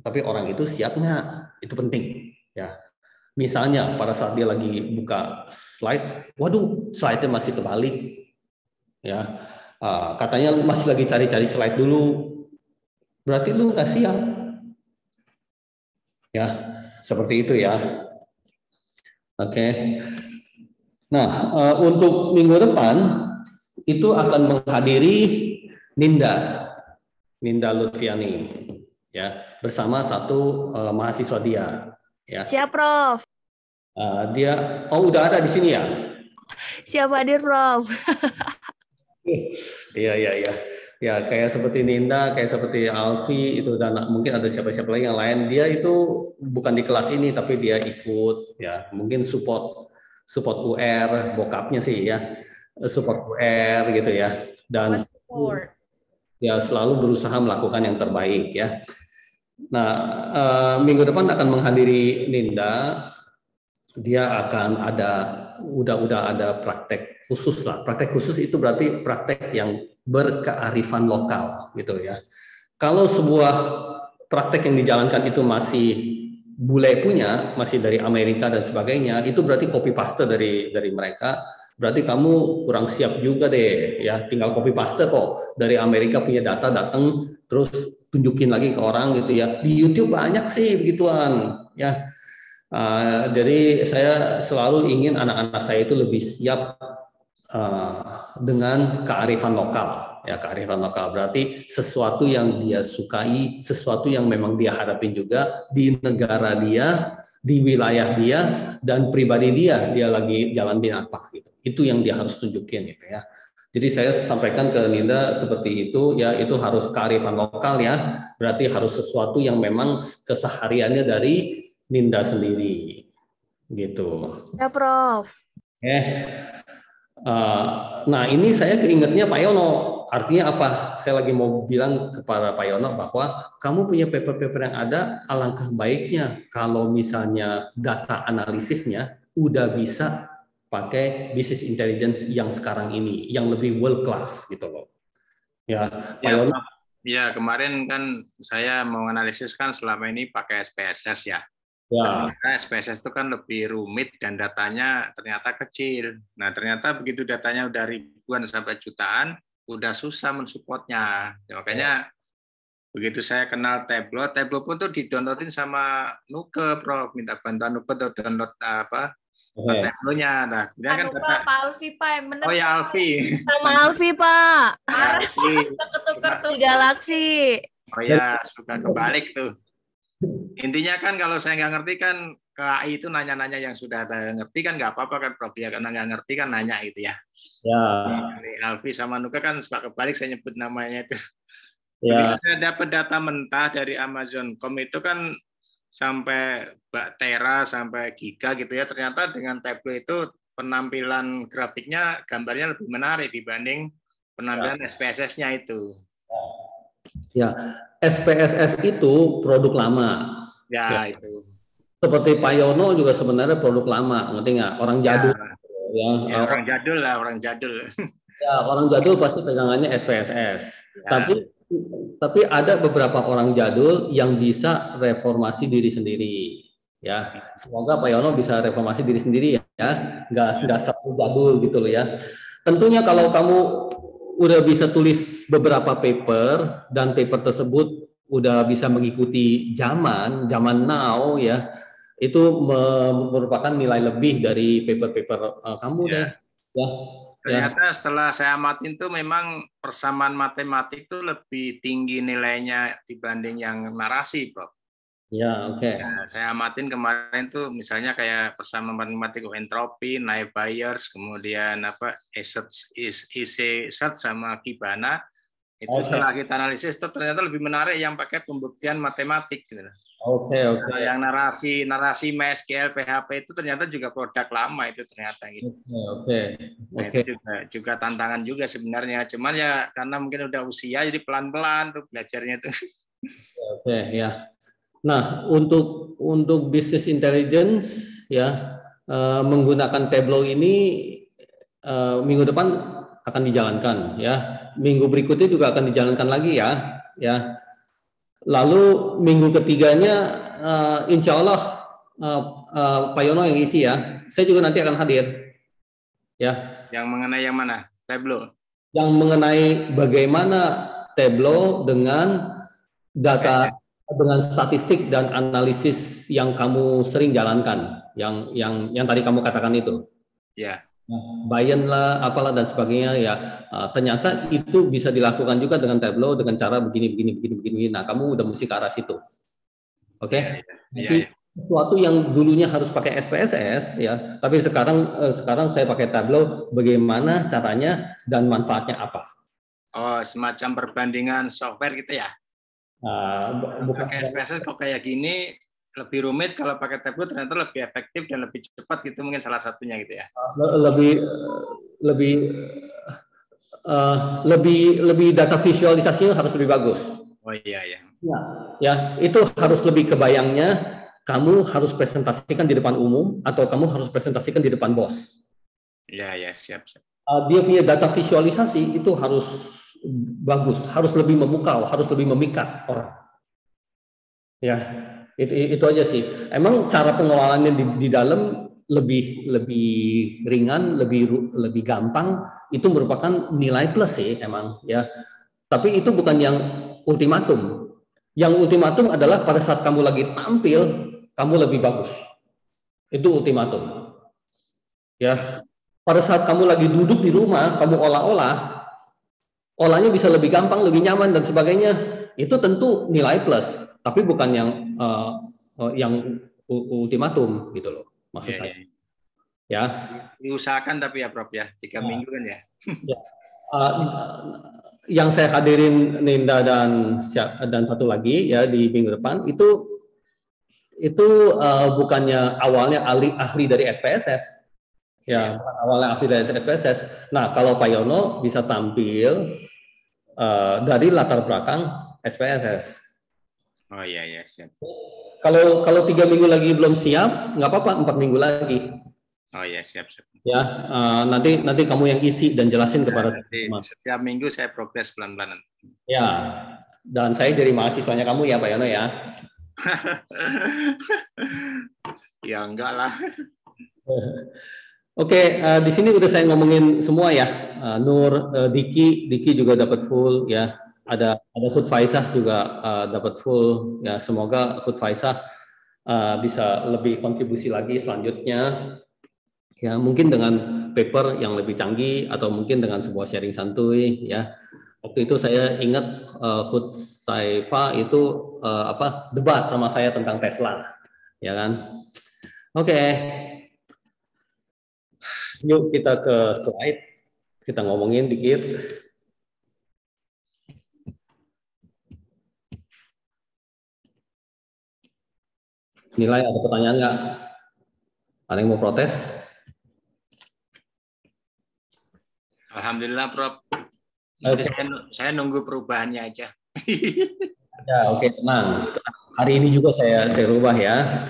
tapi orang itu siap nggak, itu penting, ya. Misalnya pada saat dia lagi buka slide, waduh, slide-nya masih kebalik, ya, katanya masih lagi cari-cari slide dulu, berarti lu nggak siap, ya, seperti itu ya. Oke. Nah, untuk minggu depan itu akan menghadiri Ninda Lutfiani, ya, bersama satu mahasiswa dia. Ya. Siap, Prof. Dia, udah ada di sini ya? Siap hadir, Prof. Iya. Ya, kayak seperti Ninda, kayak seperti Alfi itu, dan mungkin ada siapa-siapa lagi yang lain. Dia itu bukan di kelas ini, tapi dia ikut, ya, mungkin support UR, bokapnya sih ya, support UR gitu ya, dan ya selalu berusaha melakukan yang terbaik ya. Nah, minggu depan akan menghadiri Ninda. Dia akan udah ada praktek khusus lah. Praktek khusus itu berarti praktek yang berkearifan lokal gitu ya. Kalau sebuah praktek yang dijalankan itu masih bule punya, masih dari Amerika dan sebagainya, itu berarti copy paste dari mereka. Berarti kamu kurang siap juga deh ya. Tinggal copy paste kok, dari Amerika punya data, datang terus tunjukin lagi ke orang gitu ya. Di YouTube banyak sih begituan ya. Jadi saya selalu ingin anak-anak saya itu lebih siap dengan kearifan lokal. Ya, kearifan lokal berarti sesuatu yang dia sukai, sesuatu yang memang dia hadapin juga di negara dia, di wilayah dia, dan pribadi dia lagi jalanin apa gitu. Itu yang dia harus tunjukin gitu ya. Jadi saya sampaikan ke Ninda seperti itu ya, itu harus kearifan lokal ya. Berarti harus sesuatu yang memang kesehariannya dari Ninda sendiri gitu. Ya, Prof. Nah ini saya keingetnya Pak Yono. Artinya apa? Saya lagi mau bilang kepada Pak Yono bahwa kamu punya paper-paper yang ada, alangkah baiknya kalau misalnya data analisisnya udah bisa pakai business intelligence yang sekarang ini, yang lebih world class gitu loh. Ya, Pak Yono. Ya, kemarin kan saya mau analisis kan selama ini pakai SPSS ya. Ya. SPSS itu kan lebih rumit dan datanya ternyata kecil. Nah, ternyata begitu datanya udah ribuan sampai jutaan, udah susah mensupportnya. Ya, makanya begitu saya kenal Tableau pun tuh di-downloadin sama Nuke, Prof. Minta bantuan Nuke untuk download Tableau-nya. Nah, kemudian kan Nuke, Pak Alfi, Pak, yang bener. Oh ya, Alfi. Sama Alfi, Pak. Ketukar tuh. Galaksi. Oh ya, suka kebalik tuh. Intinya kan kalau saya nggak ngerti kan ke AI itu nanya-nanya yang sudah ada ngerti kan nggak apa-apa kan Prof ya, karena nggak ngerti kan nanya gitu ya. Ya. Alfi sama Nuka kan suka kebalik saya nyebut namanya itu. Ya. Saya dapat data mentah dari Amazon.com itu kan sampai tera sampai giga gitu ya. Ternyata dengan Tableau itu penampilan grafiknya gambarnya lebih menarik dibanding penampilan SPSS-nya itu. Ya, SPSS itu produk lama. Ya, itu. Seperti Pak Yono juga sebenarnya produk lama, ngerti nggak? Orang jadul. Ya, orang jadul lah, orang jadul. Ya, orang jadul pasti pegangannya SPSS. Ya. Tapi ada beberapa orang jadul yang bisa reformasi diri sendiri. Ya, semoga Pak Yono bisa reformasi diri sendiri ya, nggak satu jadul gitu loh ya. Tentunya kalau kamu udah bisa tulis beberapa paper dan paper tersebut udah bisa mengikuti zaman now ya, itu merupakan nilai lebih dari paper-paper kamu deh. Ya. Ternyata setelah saya amatin tuh memang persamaan matematik tuh lebih tinggi nilainya dibanding yang narasi, Prof. Ya, oke. Ya, saya amatin kemarin tuh misalnya kayak persamaan matematik entropi, Naib Bayers, kemudian EC search sama Kibana. Itu setelah kita analisis itu ternyata lebih menarik yang pakai pembuktian matematik gitu. Oke. Yang narasi MySQL, PHP itu ternyata juga produk lama itu ternyata gitu. Nah, itu juga tantangan juga sebenarnya. Cuman ya karena mungkin udah usia jadi pelan-pelan tuh belajarnya tuh. Oke, ya. Nah, untuk business intelligence ya menggunakan Tableau ini minggu depan akan dijalankan ya. Minggu berikutnya juga akan dijalankan lagi ya. Lalu minggu ketiganya insya Allah Pak Yono yang isi ya. Saya juga nanti akan hadir. Ya. Yang mengenai yang mana? Tableau. Yang mengenai bagaimana Tableau dengan data dengan statistik dan analisis yang kamu sering jalankan, yang tadi kamu katakan itu. Ya. Bayern lah, apalah dan sebagainya ya. Ternyata itu bisa dilakukan juga dengan Tableau dengan cara begini. Nah, kamu udah mesti ke arah situ. Oke? Jadi sesuatu yang dulunya harus pakai SPSS ya, tapi sekarang saya pakai Tableau, bagaimana caranya dan manfaatnya apa? Oh, semacam perbandingan software gitu ya. Bukan pakai SPSS kok kayak gini lebih rumit, kalau pakai Tableau ternyata lebih efektif dan lebih cepat gitu, mungkin salah satunya gitu ya. Lebih data visualisasinya harus lebih bagus. Oh iya. Ya, itu harus lebih kebayangnya. Kamu harus presentasikan di depan umum atau kamu harus presentasikan di depan bos. Iya, siap. Dia punya data visualisasi itu harus bagus, harus lebih memukau, harus lebih memikat orang. Ya, itu aja sih. Emang cara pengelolaannya di dalam lebih ringan, lebih gampang. Itu merupakan nilai plus sih emang ya. Tapi itu bukan yang ultimatum. Yang ultimatum adalah pada saat kamu lagi tampil, kamu lebih bagus. Itu ultimatum. Ya. pada saat kamu lagi duduk di rumah, kamu olah-olah, olahnya bisa lebih gampang, lebih nyaman dan sebagainya. Itu tentu nilai plus, tapi bukan yang ultimatum gitu loh, maksud saya. Ya. Diusahakan tapi ya Prof ya, 3 minggu kan ya. Ya. Yang saya hadirin Ninda dan satu lagi ya di minggu depan itu bukannya awalnya ahli dari SPSS. Ya, bukan awalnya ahli dari SPSS. Nah, kalau Pak Yono bisa tampil dari latar belakang SPSS. Oh iya ya, siap. Kalau 3 minggu lagi belum siap, nggak apa-apa, 4 minggu lagi. Oh iya, siap. Ya, nanti kamu yang isi dan jelasin kepada teman. Setiap minggu saya progres pelan-pelan. Ya, dan saya jadi mahasiswanya kamu ya Pak Yono ya. Ya enggak lah. Oke, di sini udah saya ngomongin semua ya. Nur, Diki juga dapat full ya. Ada Food Faisah juga dapat full ya. Semoga Food Faisah bisa lebih kontribusi lagi selanjutnya. Ya, mungkin dengan paper yang lebih canggih atau mungkin dengan sebuah sharing santuy ya. Waktu itu saya ingat Food Saifa itu debat sama saya tentang Tesla, ya kan? Oke. Yuk kita ke slide, kita ngomongin dikit. Nilai ada pertanyaan nggak? Ada yang mau protes? Alhamdulillah Prof. Nanti saya nunggu perubahannya aja. Ya oke, tenang. Hari ini juga saya rubah ya.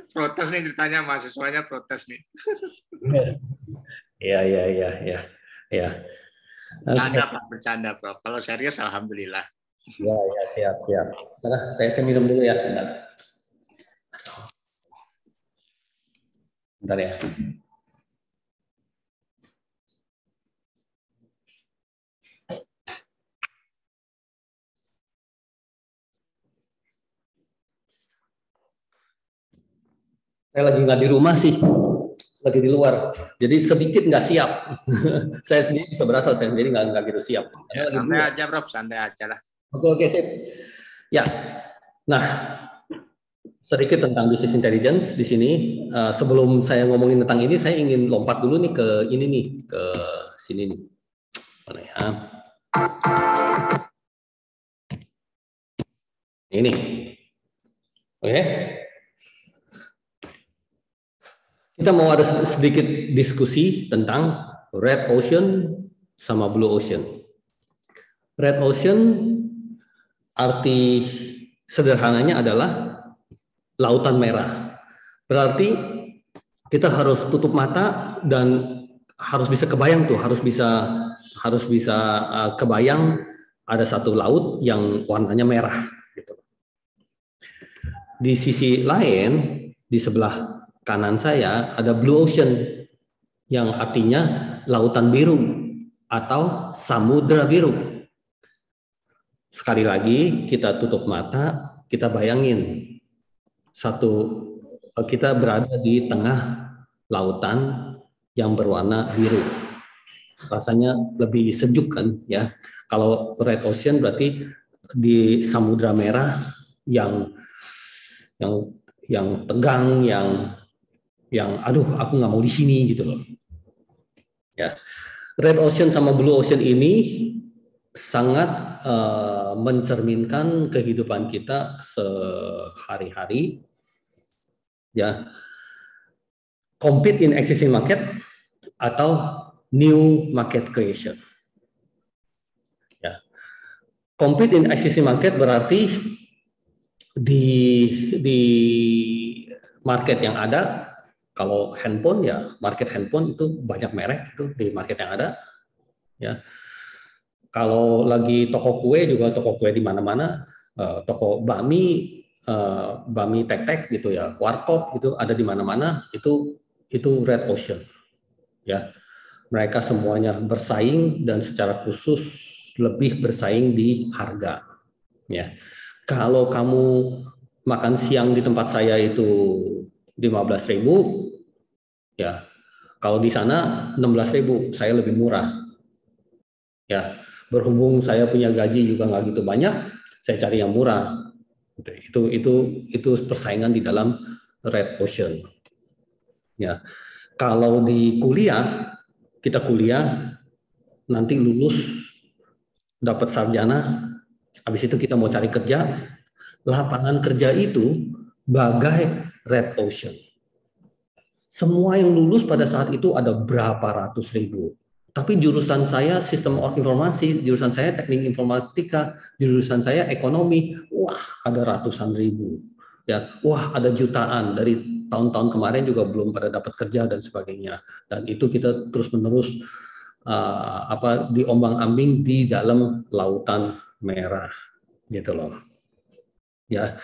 Protes nih ceritanya, mahasiswanya protes nih. Iya. Bercanda Prof. Kalau serius alhamdulillah. Ya, siap. Nah, saya minum dulu ya. Bentar ya. Saya lagi nggak di rumah sih, lagi di luar. Jadi sedikit nggak siap. Saya sendiri bisa berasa saya sendiri nggak gitu siap. Ya, santai aja, Prof. Santai aja lah. Oke, sip. Ya, nah sedikit tentang business intelligence di sini. Sebelum saya ngomongin tentang ini, saya ingin lompat dulu nih ke ini nih, ke sini nih. Mana ya? Ini, oke. Kita mau ada sedikit diskusi tentang Red Ocean sama Blue Ocean. Red Ocean arti sederhananya adalah lautan merah. Berarti kita harus tutup mata dan harus bisa kebayang tuh, harus bisa kebayang ada satu laut yang warnanya merah gitu. Di sisi lain, di sebelah kanan saya ada Blue Ocean yang artinya lautan biru atau samudra biru. Sekali lagi kita tutup mata, kita bayangin kita berada di tengah lautan yang berwarna biru. Rasanya lebih sejuk kan ya. Kalau Red Ocean berarti di samudra merah yang tegang, yang aduh aku nggak mau di sini gitu loh. Ya, Red Ocean sama Blue Ocean ini sangat mencerminkan kehidupan kita sehari-hari. Ya, compete in existing market atau new market creation. Ya, compete in existing market berarti di market yang ada. Kalau handphone ya market handphone itu banyak merek itu di market yang ada ya. Kalau lagi toko kue juga toko kue di mana-mana, toko bami tek-tek gitu ya, warkop gitu ada di mana-mana, itu Red Ocean ya. Mereka semuanya bersaing dan secara khusus lebih bersaing di harga ya. Kalau kamu makan siang di tempat saya itu 15.000 ya, Kalau di sana 16.000, saya lebih murah. Ya, berhubung saya punya gaji juga nggak gitu banyak, saya cari yang murah. Itu persaingan di dalam red ocean. Ya, kalau di kuliah, kita kuliah nanti lulus dapat sarjana, habis itu kita mau cari kerja, lapangan kerja itu bagai red ocean. Semua yang lulus pada saat itu ada berapa ratus ribu. Tapi jurusan saya sistem informasi, jurusan saya teknik informatika, jurusan saya ekonomi, wah ada ratusan ribu. Ya, wah ada jutaan. Dari tahun-tahun kemarin juga belum pada dapat kerja dan sebagainya. Dan itu kita terus-menerus diombang-ambing di dalam lautan merah, gitu loh. Ya.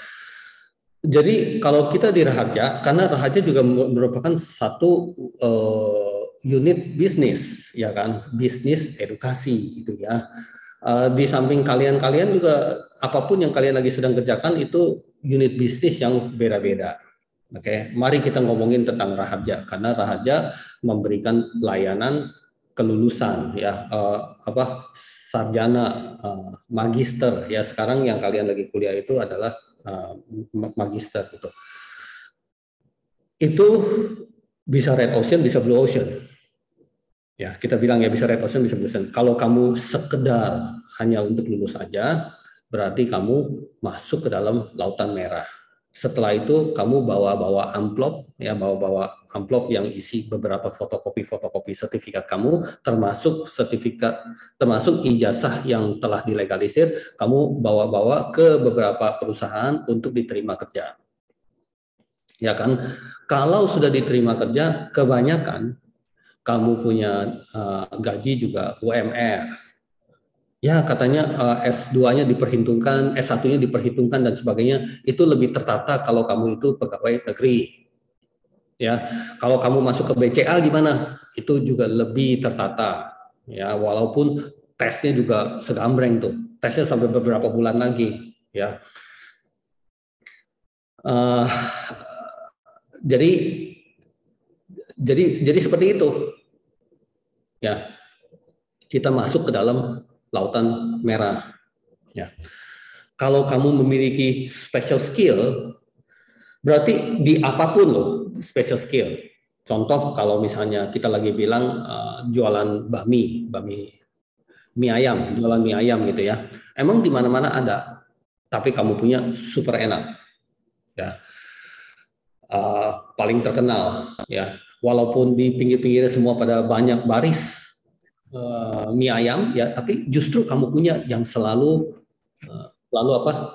Jadi kalau kita di Raharja, karena Raharja juga merupakan satu unit bisnis, ya kan, bisnis edukasi gitu ya. Di samping kalian juga apapun yang kalian lagi sedang kerjakan itu unit bisnis yang beda-beda. Oke, mari kita ngomongin tentang Raharja karena Raharja memberikan layanan kelulusan ya sarjana, magister ya. Sekarang yang kalian lagi kuliah itu adalah magister gitu. Itu bisa red ocean, bisa blue ocean. Ya, kita bilang ya bisa red ocean, bisa blue ocean. Kalau kamu sekedar hanya untuk lulus aja, berarti kamu masuk ke dalam lautan merah. Setelah itu kamu bawa amplop, ya bawa amplop yang isi beberapa fotokopi sertifikat kamu, termasuk ijazah yang telah dilegalisir, kamu bawa ke beberapa perusahaan untuk diterima kerja. Ya kan? Kalau sudah diterima kerja, kebanyakan kamu punya gaji juga UMR. Ya katanya S2-nya diperhitungkan, S1-nya diperhitungkan dan sebagainya, itu lebih tertata kalau kamu itu pegawai negeri. Ya, kalau kamu masuk ke BCA gimana? Itu juga lebih tertata. Ya, walaupun tesnya juga segambreng tuh. Tesnya sampai beberapa bulan lagi, ya. Jadi seperti itu. Ya. Kita masuk ke dalam lautan merah. Ya. Kalau kamu memiliki special skill, berarti di apapun loh special skill. Contoh kalau misalnya kita lagi bilang jualan mie ayam, jualan mie ayam gitu ya. Emang di mana-mana ada, tapi kamu punya super enak. Ya. Paling terkenal ya. Walaupun di pinggir-pinggirnya semua pada banyak baris mie ayam ya, tapi justru kamu punya yang selalu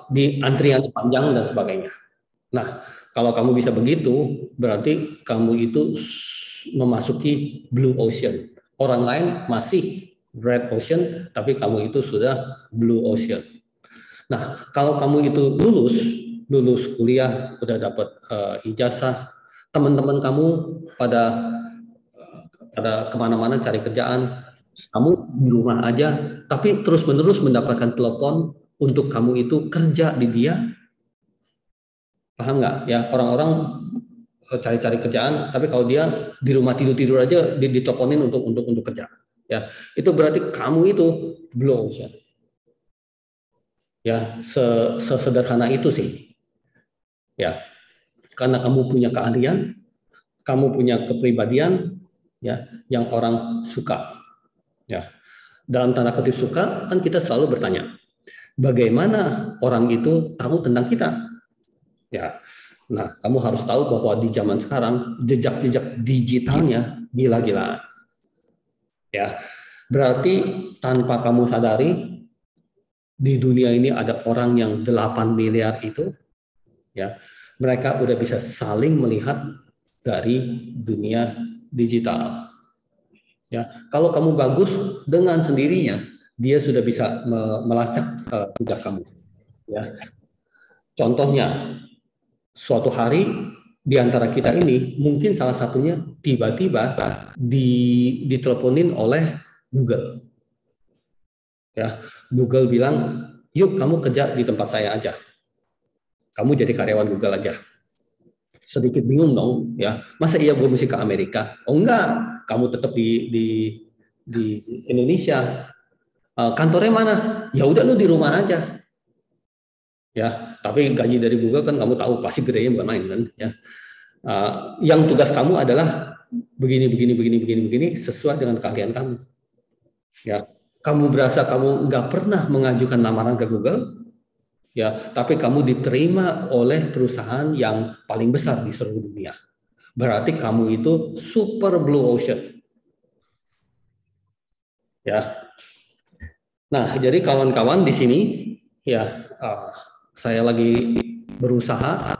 di antrian panjang dan sebagainya. Nah, kalau kamu bisa begitu, berarti kamu itu memasuki blue ocean. Orang lain masih red ocean, tapi kamu itu sudah blue ocean. Nah, kalau kamu itu lulus kuliah, udah dapat ijazah, teman-teman kamu pada kemana-mana cari kerjaan, kamu di rumah aja, tapi terus-menerus mendapatkan telepon untuk kamu itu kerja di dia. Paham nggak? Ya, orang-orang cari-cari kerjaan, tapi kalau dia di rumah tidur-tidur aja, diteleponin untuk kerja. Ya, itu berarti kamu itu blue ocean. Ya, sesederhana itu sih. Ya, karena kamu punya keahlian, kamu punya kepribadian, ya, yang orang suka. Ya, dalam tanda kutip suka kan kita selalu bertanya, bagaimana orang itu tahu tentang kita? Ya, nah kamu harus tahu bahwa di zaman sekarang jejak-jejak digitalnya gila-gilaan. Ya, berarti tanpa kamu sadari di dunia ini ada orang yang 8 miliar itu, ya, mereka udah bisa saling melihat dari dunia digital. Ya, kalau kamu bagus dengan sendirinya, dia sudah bisa melacak jejak kamu. Ya, contohnya, suatu hari di antara kita ini mungkin salah satunya tiba-tiba diteleponin oleh Google. Ya, Google bilang, yuk kamu kerja di tempat saya aja. Kamu jadi karyawan Google aja. sedikit bingung dong, ya. Masa iya gue mesti ke Amerika? Oh enggak, kamu tetap di Indonesia. Kantornya mana? Ya udah lu di rumah aja. Ya, tapi gaji dari Google kan kamu tahu pasti gedenya bukan main kan, ya. Yang tugas kamu adalah begini sesuai dengan keahlian kamu. Ya, kamu berasa kamu nggak pernah mengajukan lamaran ke Google, ya, tapi kamu diterima oleh perusahaan yang paling besar di seluruh dunia. Berarti kamu itu super blue ocean. Ya. Nah, jadi kawan-kawan di sini, ya, saya lagi berusaha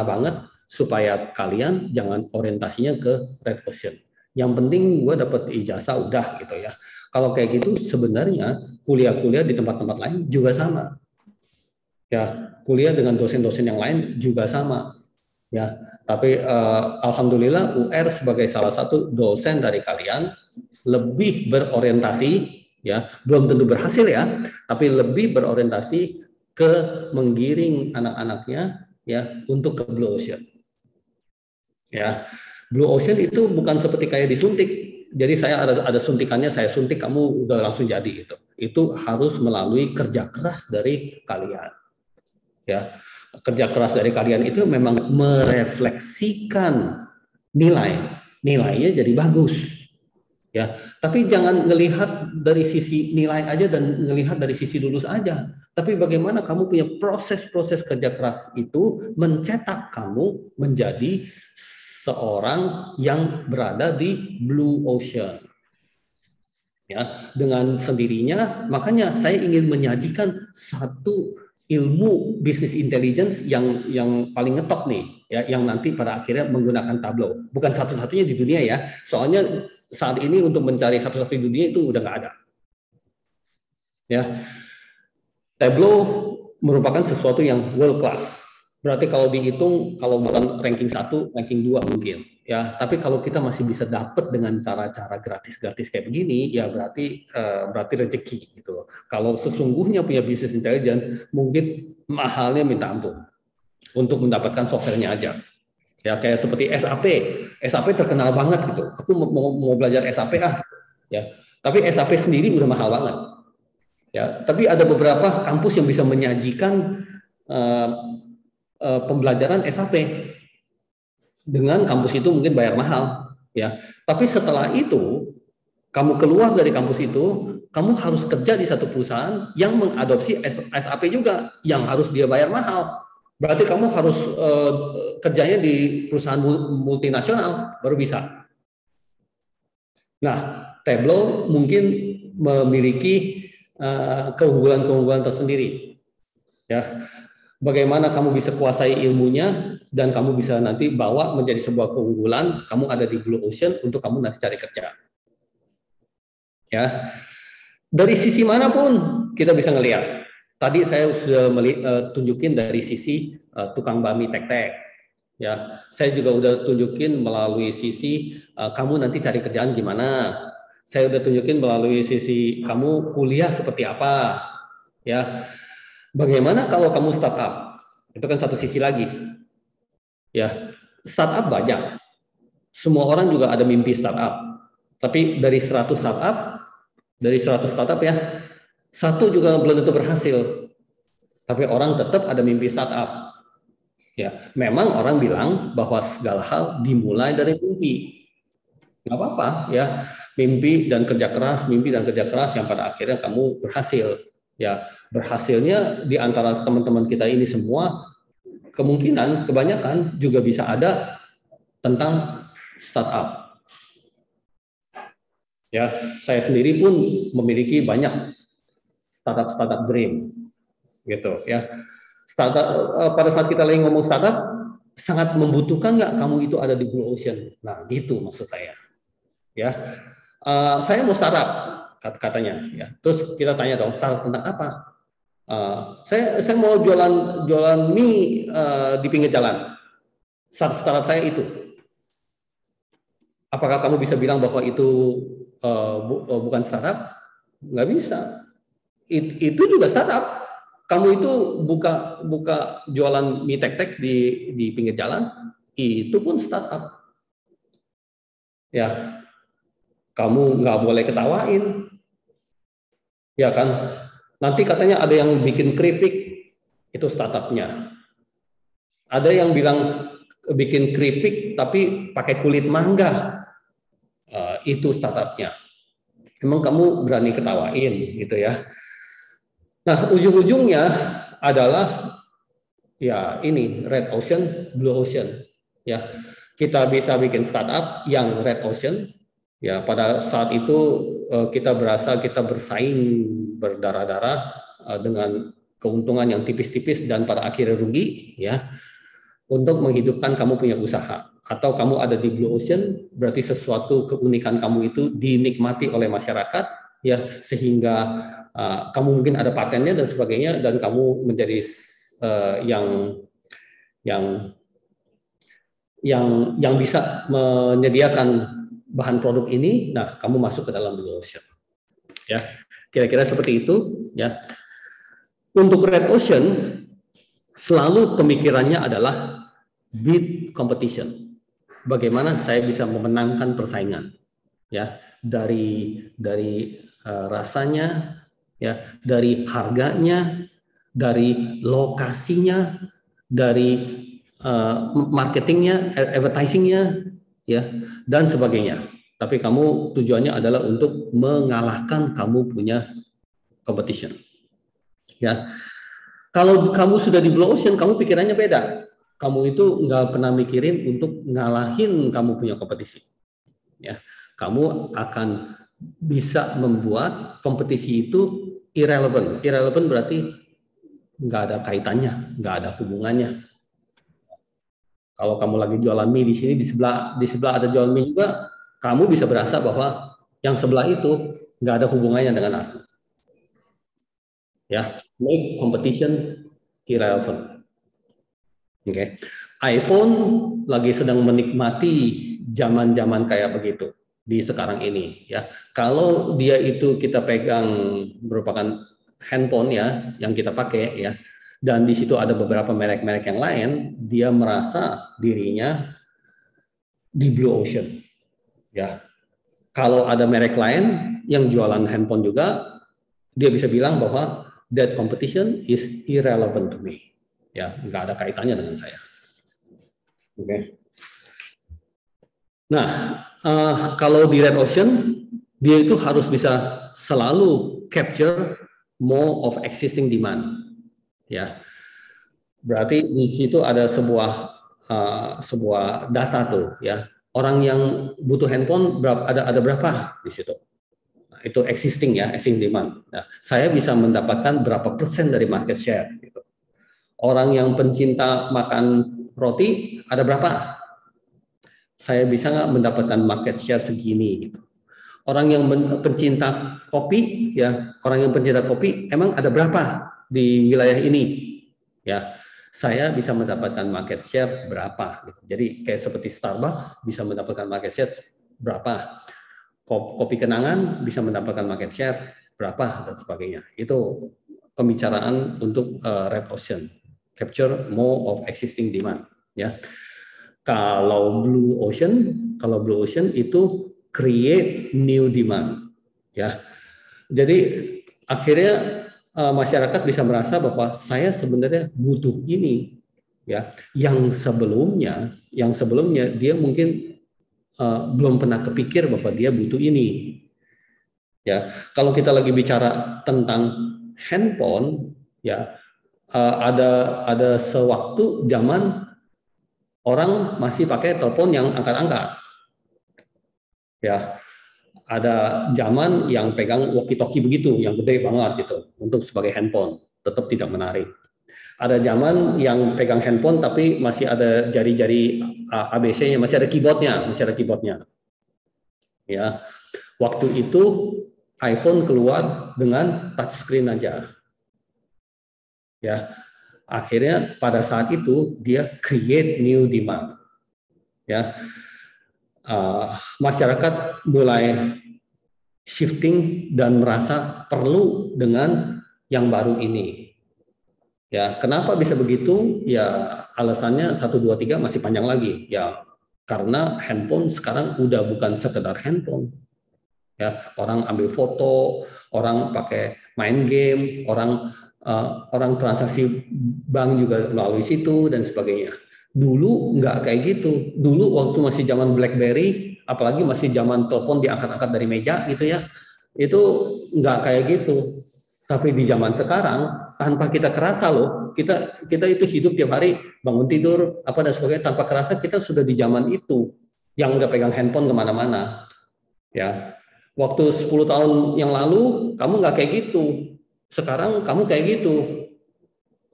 banget supaya kalian jangan orientasinya ke red ocean. Yang penting gue dapat ijazah udah gitu ya. Kalau kayak gitu sebenarnya kuliah-kuliah di tempat-tempat lain juga sama. Ya, kuliah dengan dosen-dosen yang lain juga sama. Ya, tapi alhamdulillah UR sebagai salah satu dosen dari kalian lebih berorientasi, ya, belum tentu berhasil ya, tapi lebih berorientasi ke menggiring anak-anaknya ya untuk ke blue ocean. Ya, blue ocean itu bukan seperti kayak disuntik. Jadi saya ada suntikannya, saya suntik kamu udah langsung jadi itu. Itu harus melalui kerja keras dari kalian. Ya, kerja keras dari kalian itu memang merefleksikan nilainya jadi bagus. Ya, tapi jangan ngelihat dari sisi nilai aja dan ngelihat dari sisi lulus aja. Tapi bagaimana kamu punya proses-proses kerja keras itu mencetak kamu menjadi seorang yang berada di blue ocean. Ya, dengan sendirinya, makanya saya ingin menyajikan satu ilmu bisnis intelligence yang paling ngetop nih, ya, yang nanti pada akhirnya menggunakan Tableau. Bukan satu-satunya di dunia ya, soalnya saat ini untuk mencari satu-satunya di dunia itu udah nggak ada. Ya, Tableau merupakan sesuatu yang world class. Berarti kalau dihitung, kalau bukan ranking 1, ranking 2 mungkin. Ya, tapi kalau kita masih bisa dapat dengan cara-cara gratis-gratis kayak begini, ya berarti rezeki gitu loh. Kalau sesungguhnya punya business intelligence, mungkin mahalnya minta ampun untuk mendapatkan softwarenya aja. Ya, kayak seperti SAP. SAP terkenal banget gitu. Aku mau belajar SAP ya. Tapi SAP sendiri udah mahal banget. Ya, tapi ada beberapa kampus yang bisa menyajikan pembelajaran SAP dengan kampus itu mungkin bayar mahal, ya. Tapi setelah itu kamu keluar dari kampus itu, kamu harus kerja di satu perusahaan yang mengadopsi SAP juga, yang harus dia bayar mahal. Berarti kamu harus kerjanya di perusahaan multinasional baru bisa. Nah, Tableau mungkin memiliki keunggulan-keunggulan tersendiri, ya. Bagaimana kamu bisa kuasai ilmunya dan kamu bisa nanti bawa menjadi sebuah keunggulan, kamu ada di blue ocean untuk kamu nanti cari kerja. Ya. Dari sisi manapun kita bisa ngelihat. Tadi saya sudah tunjukin dari sisi tukang bakmi tek-tek. Ya, saya juga udah tunjukin melalui sisi kamu nanti cari kerjaan gimana. Saya udah tunjukin melalui sisi kamu kuliah seperti apa. Ya. Bagaimana kalau kamu startup? Itu kan satu sisi lagi. Ya, startup banyak. Semua orang juga ada mimpi startup. Tapi dari 100 startup ya, satu juga belum tentu berhasil. Tapi orang tetap ada mimpi startup. Ya, memang orang bilang bahwa segala hal dimulai dari mimpi. Nggak apa-apa ya, mimpi dan kerja keras yang pada akhirnya kamu berhasil. Ya, berhasilnya di antara teman-teman kita ini semua kemungkinan kebanyakan juga bisa ada tentang startup. Ya, saya sendiri pun memiliki banyak startup dream, gitu ya. Startup pada saat kita lagi ngomong startup sangat membutuhkan nggak kamu itu ada di blue ocean. Nah, gitu maksud saya. Ya, saya mau startup. Katanya ya, terus kita tanya dong, startup tentang apa? Saya mau jualan mie di pinggir jalan. Startup saya itu. Apakah kamu bisa bilang bahwa itu bukan startup? Nggak bisa. Itu juga startup. Kamu itu buka jualan mie tek-tek di pinggir jalan, itu pun startup. Ya, kamu nggak boleh ketawain, ya kan? Nanti katanya ada yang bikin keripik, itu startupnya. Ada yang bilang bikin keripik tapi pakai kulit mangga, itu startupnya. Emang kamu berani ketawain, gitu ya? Nah, ujung-ujungnya adalah ya ini red ocean, blue ocean, ya. Kita bisa bikin startup yang red ocean, ya pada saat itu kita berasa kita bersaing berdarah-darah dengan keuntungan yang tipis-tipis dan pada akhirnya rugi, ya, untuk menghidupkan kamu punya usaha. Atau kamu ada di blue ocean, berarti sesuatu keunikan kamu itu dinikmati oleh masyarakat, ya, sehingga kamu mungkin ada patennya dan sebagainya, dan kamu menjadi yang bisa menyediakan bahan produk ini. Nah, kamu masuk ke dalam blue ocean, ya, kira-kira seperti itu, ya. Untuk red ocean selalu pemikirannya adalah beat competition, bagaimana saya bisa memenangkan persaingan, ya, dari rasanya, ya, dari harganya, dari lokasinya, dari marketingnya, advertisingnya, ya, dan sebagainya. Tapi kamu tujuannya adalah untuk mengalahkan kamu punya competition, ya. Kalau kamu sudah di blue ocean, kamu pikirannya beda. Kamu itu nggak pernah mikirin untuk ngalahin kamu punya kompetisi, ya. Kamu akan bisa membuat kompetisi itu irrelevant. Irrelevant berarti nggak ada kaitannya, nggak ada hubungannya. Kalau kamu lagi jualan mie di sini, di sebelah ada jualan mie juga, kamu bisa berasa bahwa yang sebelah itu nggak ada hubungannya dengan aku. Ya, make competition irrelevant. Oke. iPhone lagi sedang menikmati zaman-zaman kayak begitu di sekarang ini, ya. Kalau dia itu kita pegang merupakan handphone, ya, yang kita pakai, ya, dan di situ ada beberapa merek-merek yang lain, dia merasa dirinya di blue ocean, ya. Kalau ada merek lain yang jualan handphone juga, dia bisa bilang bahwa that competition is irrelevant to me, ya, nggak ada kaitannya dengan saya. Oke. Nah, kalau di red ocean, dia itu harus bisa selalu capture more of existing demand, ya. Berarti di situ ada sebuah data tuh, ya. Orang yang butuh handphone ada berapa di situ? Nah, itu existing, ya, existing demand. Nah, saya bisa mendapatkan berapa persen dari market share, gitu. Orang yang pencinta makan roti ada berapa? Saya bisa nggak mendapatkan market share segini, gitu. Orang yang pencinta kopi, ya, orang yang pencinta kopi emang ada berapa di wilayah ini, ya. Saya bisa mendapatkan market share berapa, gitu. Jadi kayak seperti Starbucks bisa mendapatkan market share berapa, kopi kenangan bisa mendapatkan market share berapa, dan sebagainya. Itu pembicaraan untuk red ocean, capture more of existing demand, ya. Kalau blue ocean itu create new demand, ya. Jadi akhirnya masyarakat bisa merasa bahwa saya sebenarnya butuh ini, ya. Yang sebelumnya dia mungkin belum pernah kepikir bahwa dia butuh ini, ya. Kalau kita lagi bicara tentang handphone, ya, ada sewaktu zaman orang masih pakai telepon yang angkat-angkat, ya. Ada zaman yang pegang walkie-talkie begitu, yang gede banget gitu, untuk sebagai handphone, tetap tidak menarik. Ada zaman yang pegang handphone tapi masih ada jari-jari ABC-nya, masih ada keyboardnya, ya. Waktu itu iPhone keluar dengan touchscreen aja, ya. Akhirnya pada saat itu dia create new demand, ya. Masyarakat mulai shifting dan merasa perlu dengan yang baru ini, Ya, kenapa bisa begitu? Ya, alasannya 1, 2, 3 masih panjang lagi. Ya, karena handphone sekarang udah bukan sekedar handphone. Ya, orang ambil foto, orang pakai main game, orang transaksi bank juga melalui situ dan sebagainya. Dulu nggak kayak gitu. Dulu waktu masih zaman BlackBerry, apalagi masih zaman telepon diangkat-angkat dari meja gitu ya, itu nggak kayak gitu. Tapi di zaman sekarang tanpa kita kerasa loh, kita itu hidup tiap hari, bangun tidur apa dan sebagainya, tanpa kerasa kita sudah di zaman itu yang udah pegang handphone kemana-mana. Ya, waktu 10 tahun yang lalu kamu nggak kayak gitu, sekarang kamu kayak gitu.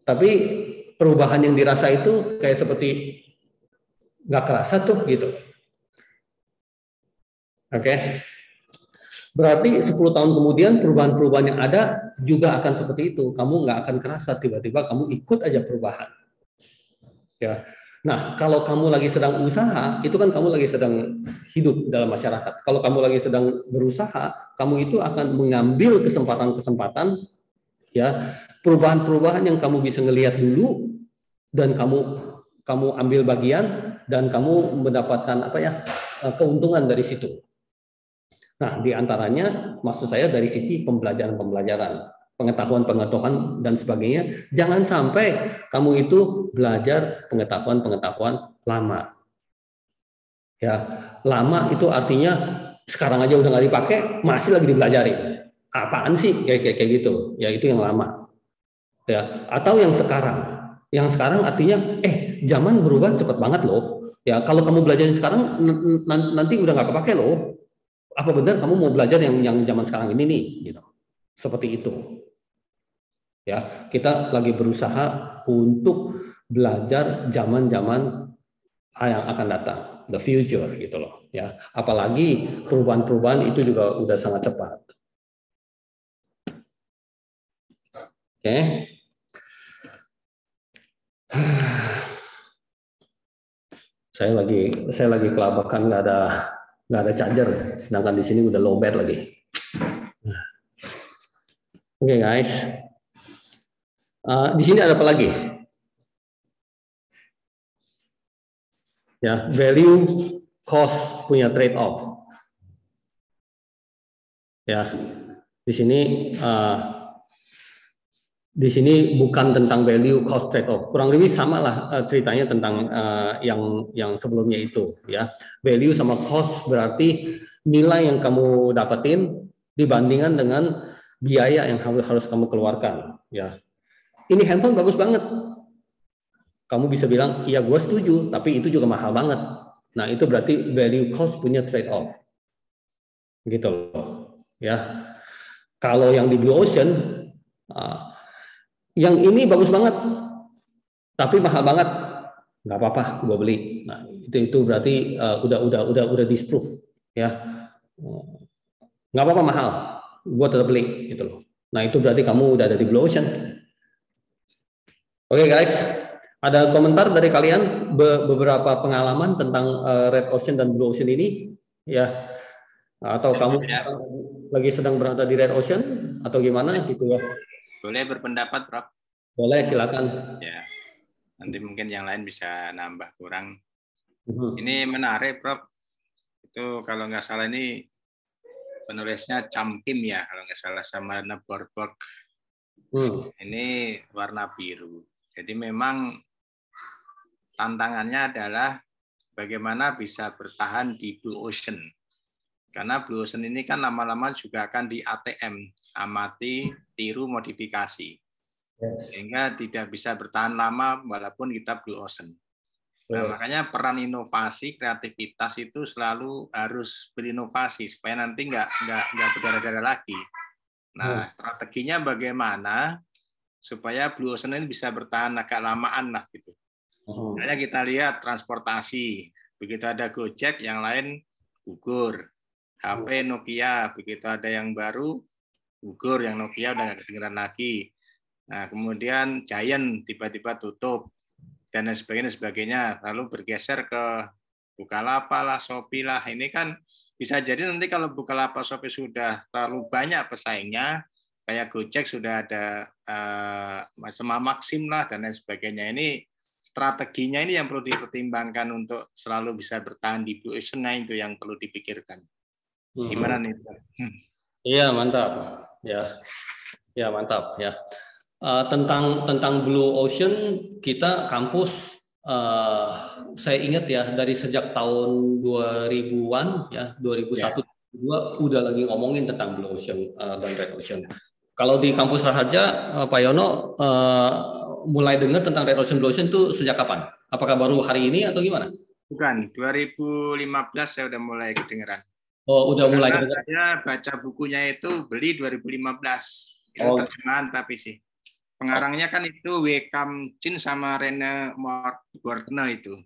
Tapi perubahan yang dirasa itu kayak seperti nggak kerasa tuh gitu. Oke. Berarti 10 tahun kemudian perubahan-perubahan yang ada juga akan seperti itu. Kamu nggak akan kerasa, tiba-tiba kamu ikut aja perubahan. Ya. Nah, kalau kamu lagi sedang usaha, itu kan kamu lagi sedang hidup dalam masyarakat. Kalau kamu lagi sedang berusaha, kamu itu akan mengambil kesempatan-kesempatan, ya, perubahan-perubahan yang kamu bisa ngelihat dulu dan kamu ambil bagian dan kamu mendapatkan keuntungan dari situ. Nah, diantaranya maksud saya dari sisi pembelajaran, pengetahuan dan sebagainya. Jangan sampai kamu itu belajar pengetahuan lama. Ya, lama itu artinya sekarang aja udah nggak dipakai, masih lagi dipelajarin. Apaan sih kayak gitu? Ya itu yang lama. Ya, atau yang sekarang. Yang sekarang artinya zaman berubah cepat banget loh. Ya, kalau kamu belajar sekarang nanti udah nggak kepake loh. Apa benar kamu mau belajar yang zaman sekarang ini nih, gitu. Seperti itu. Ya, kita lagi berusaha untuk belajar zaman-zaman yang akan datang, the future gitu loh, ya. Apalagi perubahan-perubahan itu juga udah sangat cepat. Oke. Saya lagi kelabakan nggak ada charger, sedangkan di sini udah lowbat lagi. Oke, guys, di sini ada apa lagi? Ya, value cost punya trade off. Ya, di sini bukan tentang value cost trade off, kurang lebih sama lah ceritanya tentang yang sebelumnya itu, ya. Value sama cost berarti nilai yang kamu dapetin dibandingkan dengan biaya yang harus kamu keluarkan, ya. Ini handphone bagus banget, kamu bisa bilang iya gue setuju, tapi itu juga mahal banget. Nah itu berarti value cost punya trade off, gitu loh, ya. Kalau yang di Blue Ocean, yang ini bagus banget, tapi mahal banget, nggak apa-apa, gue beli. Nah itu berarti udah disprove, ya. Nggak apa-apa mahal, gue tetap beli, gitu loh. Nah itu berarti kamu udah ada di Blue Ocean. Oke, guys, ada komentar dari kalian beberapa pengalaman tentang Red Ocean dan Blue Ocean ini, ya? Atau kamu lagi sedang berada di Red Ocean atau gimana gitu ya? Boleh berpendapat, Prof? Boleh, silakan. Ya, nanti mungkin yang lain bisa nambah kurang. Ini menarik, Prof. Itu kalau nggak salah ini penulisnya Cham Kim ya, kalau nggak salah, sama Neborborg. Ini warna biru. Jadi memang tantangannya adalah bagaimana bisa bertahan di Blue Ocean. Karena Blue Ocean ini kan lama-lama juga akan di ATM, amati, tiru, modifikasi. Sehingga tidak bisa bertahan lama walaupun kita Blue Ocean. Nah, makanya peran inovasi, kreativitas itu selalu harus berinovasi supaya nanti nggak berdarah-darah lagi. Nah, strateginya bagaimana supaya Blue Ocean ini bisa bertahan agak lamaan lah gitu. Makanya kita lihat transportasi, begitu ada Gojek, yang lain gugur. HP Nokia, begitu ada yang baru gugur, yang Nokia udah nggak kedengeran lagi. Nah, kemudian Giant tiba-tiba tutup dan sebagainya, lalu bergeser ke Bukalapak lah, Shopee lah. Ini kan bisa jadi nanti kalau Bukalapak, Shopee sudah terlalu banyak pesaingnya, kayak Gojek sudah ada sama Maxim lah dan lain sebagainya. Ini strateginya ini yang perlu dipertimbangkan untuk selalu bisa bertahan di Blue Ocean. Nah, itu yang perlu dipikirkan. Gimana nih? Iya, mantap. Ya mantap ya. Tentang Blue Ocean, kita kampus saya ingat ya dari sejak tahun 2000-an ya, 2001 2002 udah lagi ngomongin tentang Blue Ocean dan Red Ocean. Kalau di kampus Raharja, Pak Yono mulai dengar tentang Red Ocean Blue Ocean itu sejak kapan? Apakah baru hari ini atau gimana? Bukan, 2015 saya udah mulai kedengeran. Oh, udah mulai Karena kedengeran. saya baca bukunya itu beli 2015. Itu terjemahan tapi sih. Pengarangnya kan itu W. Kam Chin sama Rene Gordner itu.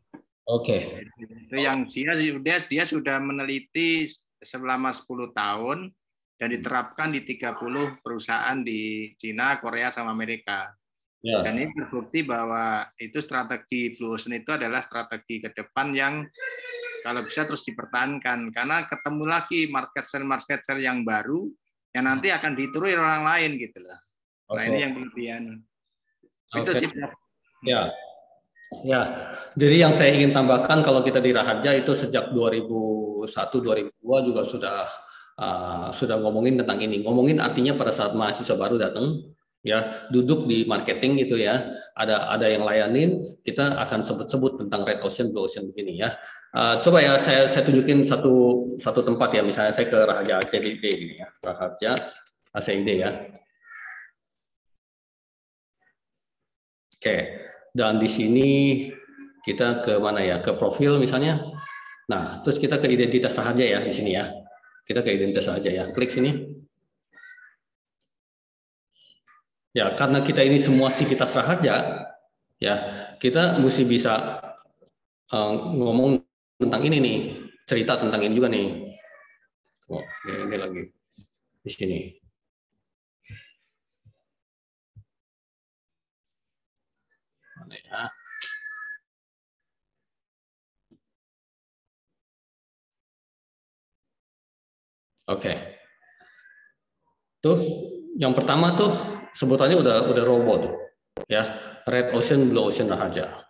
Oke. Itu yang dia sudah meneliti selama 10 tahun dan diterapkan di 30 perusahaan di Cina, Korea, sama Amerika. Ya. Dan ini terbukti bahwa itu strategi Blue Ocean itu adalah strategi ke depan yang kalau bisa terus dipertahankan. Karena ketemu lagi market share yang baru yang nanti akan diturunkan orang lain gitu loh. Nah, ini yang kemudian itu sih. Ya, jadi yang saya ingin tambahkan kalau kita di Raharja itu sejak 2001-2002 juga sudah ngomongin tentang ini. Ngomongin artinya pada saat mahasiswa baru datang, ya duduk di marketing gitu ya, ada yang layanin, kita akan sebut-sebut tentang Red Ocean, Blue Ocean begini ya. Coba ya saya tunjukin satu tempat ya, misalnya saya ke Raharja ACID ini ya, Raharja ACID ya. Oke. Dan di sini kita ke mana ya? Ke profil misalnya. Nah, terus kita ke identitas Raharja ya di sini ya. Kita ke identitas Raharja ya. Klik sini. Ya, karena kita ini semua sivitas Raharja, ya kita mesti bisa ngomong tentang ini nih, cerita tentang ini juga nih. Oh, ini lagi di sini. Ya. Oke. Tuh, yang pertama tuh sebutannya udah robot ya, Red Ocean, Blue Ocean Raharja.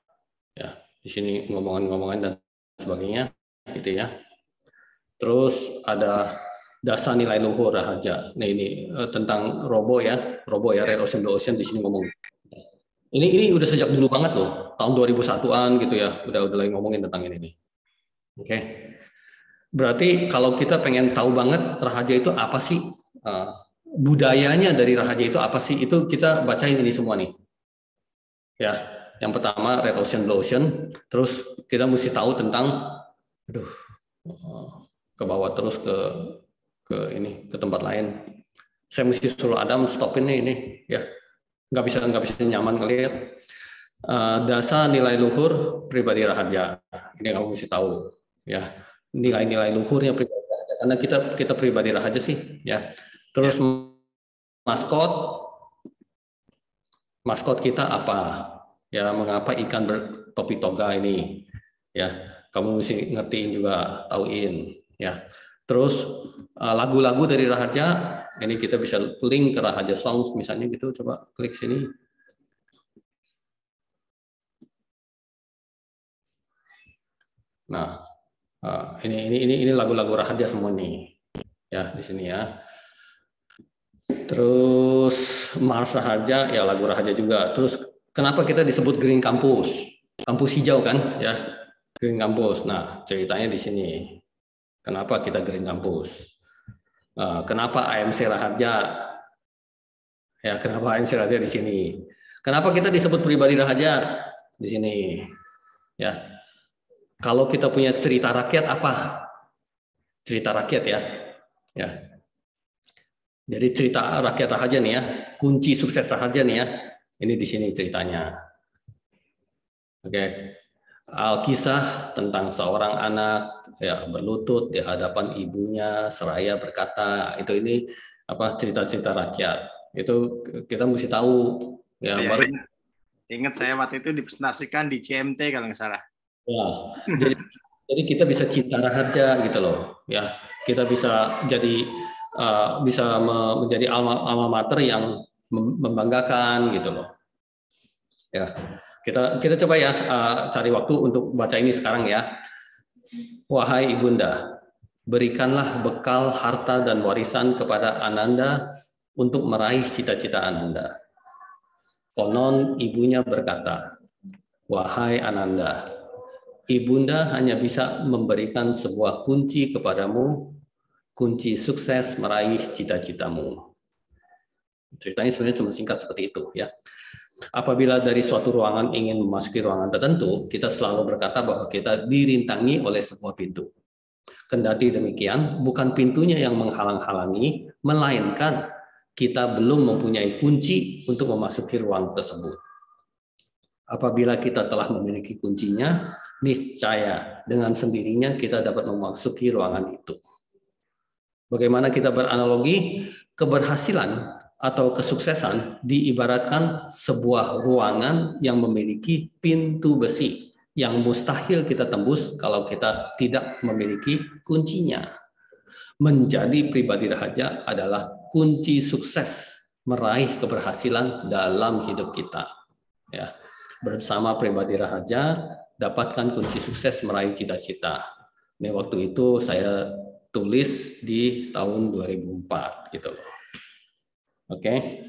Ya, di sini ngomongan dan sebagainya gitu ya. Terus ada dasar nilai luhur Raharja. Nah, ini tentang robo ya, Red Ocean, Blue Ocean di sini ngomong. Ini udah sejak dulu banget loh, tahun 2001-an gitu ya, udah lagi ngomongin tentang ini nih. Oke. Berarti kalau kita pengen tahu banget Raharja itu apa sih, budayanya dari Raharja itu apa sih, itu kita bacain ini semua nih. Ya, yang pertama Red Ocean, Blue Ocean, terus kita mesti tahu tentang, ke bawah terus ke tempat lain. Saya mesti suruh Adam stopin ini ya. Nggak bisa nyaman ngelihat. Dasar nilai luhur pribadi Raharja. Ini kamu mesti tahu ya, nilai-nilai luhurnya pribadi Raharja, karena kita pribadi Raharja sih ya. Terus maskot kita apa ya, mengapa ikan bertopi toga ini ya, kamu mesti ngertiin juga, tauin ya. Terus lagu-lagu dari Raharja, ini kita bisa link ke Raharja Songs misalnya gitu, coba klik sini. Nah, ini lagu-lagu Raharja semua nih. Ya, di sini ya. Terus Mars Raharja, ya lagu Raharja juga. Terus kenapa kita disebut Green Campus? Kampus hijau kan, ya. Green Campus. Nah, ceritanya di sini. Kenapa kita Green Campus? Kenapa AMC Raharja? Ya, kenapa AMC Raharja di sini? Kenapa kita disebut pribadi Raharja di sini? Ya, kalau kita punya cerita rakyat apa? Cerita rakyat ya, ya. Jadi cerita rakyat Raharja nih ya, kunci sukses Raharja nih ya. Ini di sini ceritanya. Oke. Alkisah tentang seorang anak ya berlutut di hadapan ibunya seraya berkata, ini apa, cerita-cerita rakyat. Itu kita mesti tahu ya, baru ingat saya waktu itu dipresentasikan di CMT kalau nggak salah. Ya. Jadi kita bisa cinta Raharja gitu loh ya. Kita bisa jadi menjadi alma mater yang membanggakan gitu loh. Ya, kita coba ya cari waktu untuk baca ini sekarang ya. Wahai ibunda, berikanlah bekal harta dan warisan kepada Ananda untuk meraih cita-cita Ananda. Konon ibunya berkata, wahai Ananda, ibunda hanya bisa memberikan sebuah kunci kepadamu, kunci sukses meraih cita-citamu. Ceritanya sebenarnya cuma singkat seperti itu ya. Apabila dari suatu ruangan ingin memasuki ruangan tertentu, kita selalu berkata bahwa kita dirintangi oleh sebuah pintu. Kendati demikian, bukan pintunya yang menghalang-halangi, melainkan kita belum mempunyai kunci untuk memasuki ruang tersebut. Apabila kita telah memiliki kuncinya, niscaya dengan sendirinya kita dapat memasuki ruangan itu. Bagaimana kita beranalogi? Keberhasilan atau kesuksesan diibaratkan sebuah ruangan yang memiliki pintu besi yang mustahil kita tembus kalau kita tidak memiliki kuncinya. Menjadi pribadi rahaja adalah kunci sukses meraih keberhasilan dalam hidup kita. Ya, bersama pribadi rahaja dapatkan kunci sukses meraih cita-cita. Ini waktu itu saya tulis di tahun 2004 gitu loh. Oke.